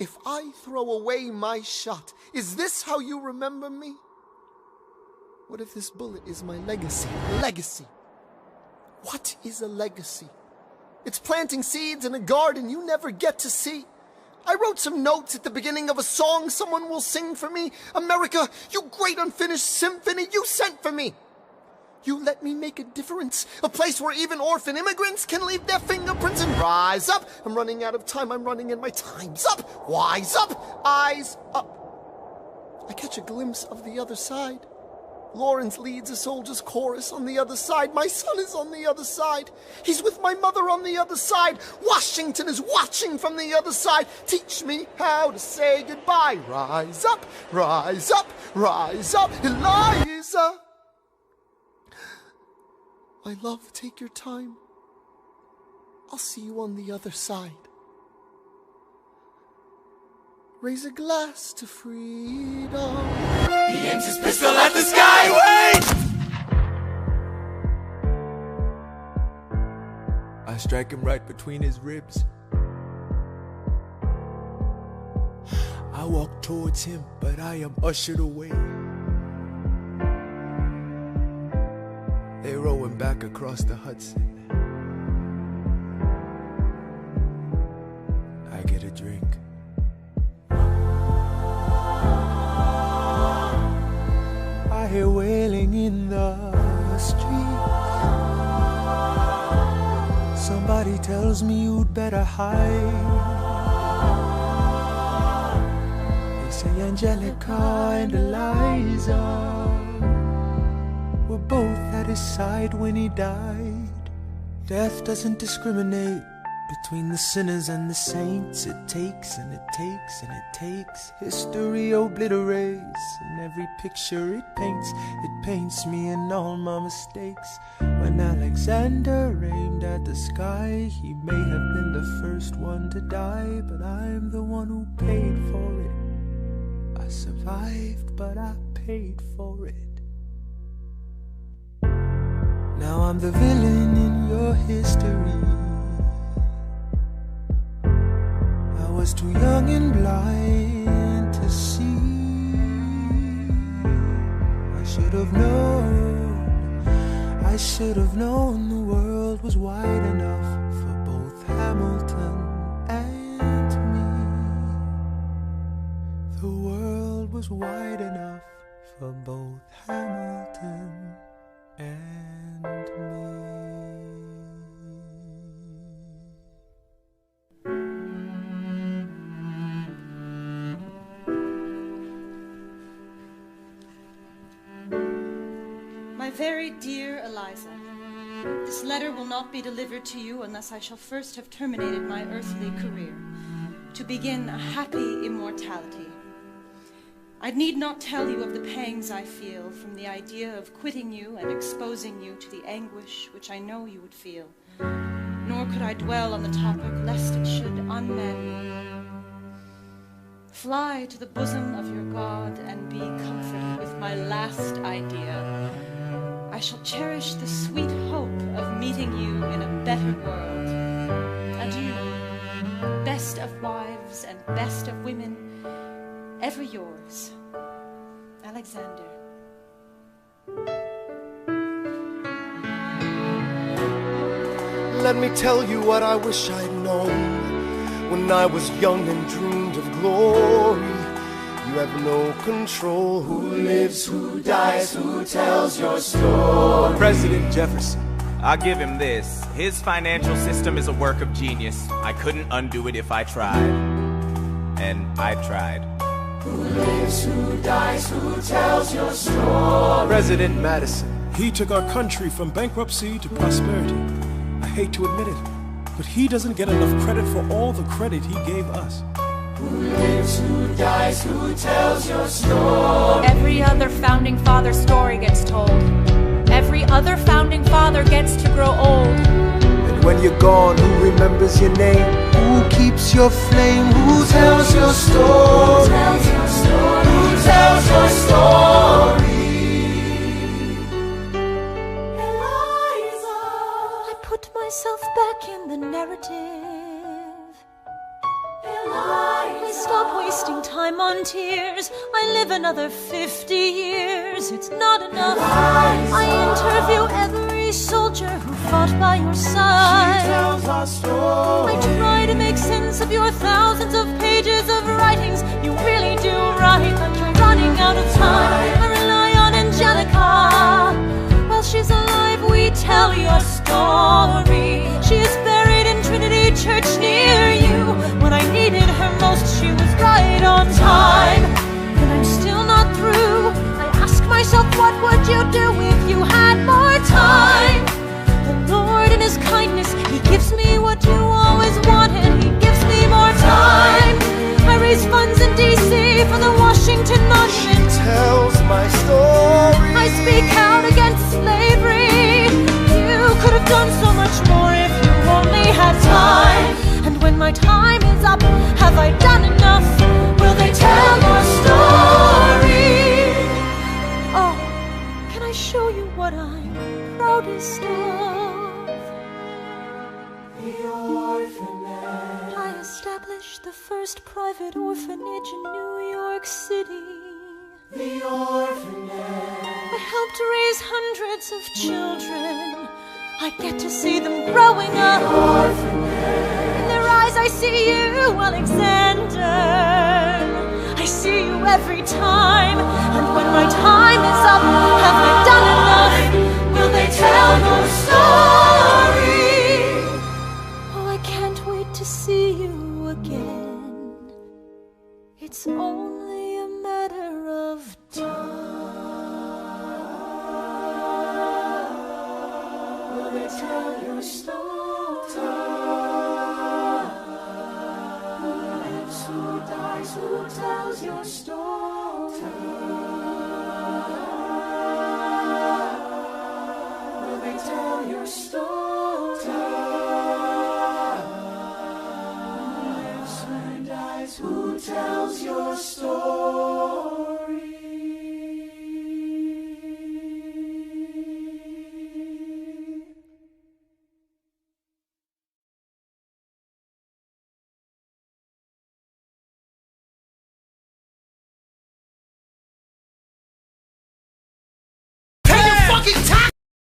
If I throw away my shot, is this how you remember me? What if this bullet is my legacy? Legacy. What is a legacy? It's planting seeds in a garden you never get to see. I wrote some notes at the beginning of a song someone will sing for me. America, you great unfinished symphony you sent for me. You let me make a difference, a place where even orphan immigrants can leave their fingerprints and rise up. I'm running out of time, I'm running and my time's up. Wise up, eyes up. I catch a glimpse of the other side. Lawrence leads a soldier's chorus on the other side. My son is on the other side. He's with my mother on the other side. Washington is watching from the other side. Teach me how to say goodbye. Rise up, rise up, rise up, Eliza. My love, take your time. I'll see you on the other side. Raise a glass to freedom. He aims his pistol at the sky. Wait! I strike him right between his ribs. I walk towards him, but I am ushered away. They row him back across the Hudson. I get a drink. I hear wailing in the street. Somebody tells me you'd better hide. They say Angelica and Eliza were both at his side when he died. Death doesn't discriminate between the sinners and the saints. It takes and it takes and it takes. History obliterates, and every picture it paints me in all my mistakes. When Alexander aimed at the sky, he may have been the first one to die, but I'm the one who paid for it. I survived, but I paid for it. Now I'm the villain in your history. I was too young and blind to see. I should have known the world was wide enough for both Hamilton and me. The world was wide enough for both Hamilton and me. My very dear Eliza, this letter will not be delivered to you unless I shall first have terminated my earthly career, to begin a happy immortality. I need not tell you of the pangs I feel from the idea of quitting you and exposing you to the anguish which I know you would feel, nor could I dwell on the topic lest it should unman you. Fly to the bosom of your God and be comforted with my last idea. I shall cherish the sweet hope of meeting you in a better world. Adieu, best of wives and best of women, ever yours, Alexander. Let me tell you what I wish I'd known when I was young and dreamed of glory. You have no control. Who lives, who dies, who tells your story? President Jefferson. I'll give him this. His financial system is a work of genius. I couldn't undo it if I tried. And I tried. Who lives, who dies, who tells your story? President Madison. He took our country from bankruptcy to prosperity. I hate to admit it, but he doesn't get enough credit for all the credit he gave us. Who lives, who dies, who tells your story? Every other founding father story gets told. Every other founding father gets to grow old. And when you're gone, who remembers your name? Who keeps your flame? Who tells your story? Who tells your story? Who tells your story? I put myself back in the narrative. I stop wasting time on tears. I live another 50 years. It's not enough. I interview every soldier who fought by your side. She tells our story. I try to make sense of your thousands of pages of writings. You really do write like you're running out of time. I rely on Angelica. While she's alive, we tell your story. She is buried in Trinity Church near you. When I needed her most, she was right on time. And I'm still not through. I ask myself, what would you do if you had more time? The Lord in His kindness, He gives me what you always wanted. He gives me more time. I raise funds in D.C. for the Washington Monument. She tells my story. I speak out against slavery. You could have done so much more if you only had time. And when my time is up, have I done enough? Will they tell your story? Oh, can I show you what I'm proudest of? The orphanage. I established the first private orphanage in New York City. The orphanage. I helped raise hundreds of children. I get to see them growing up. The orphanage. In their eyes I see you, Alexander. I see you every time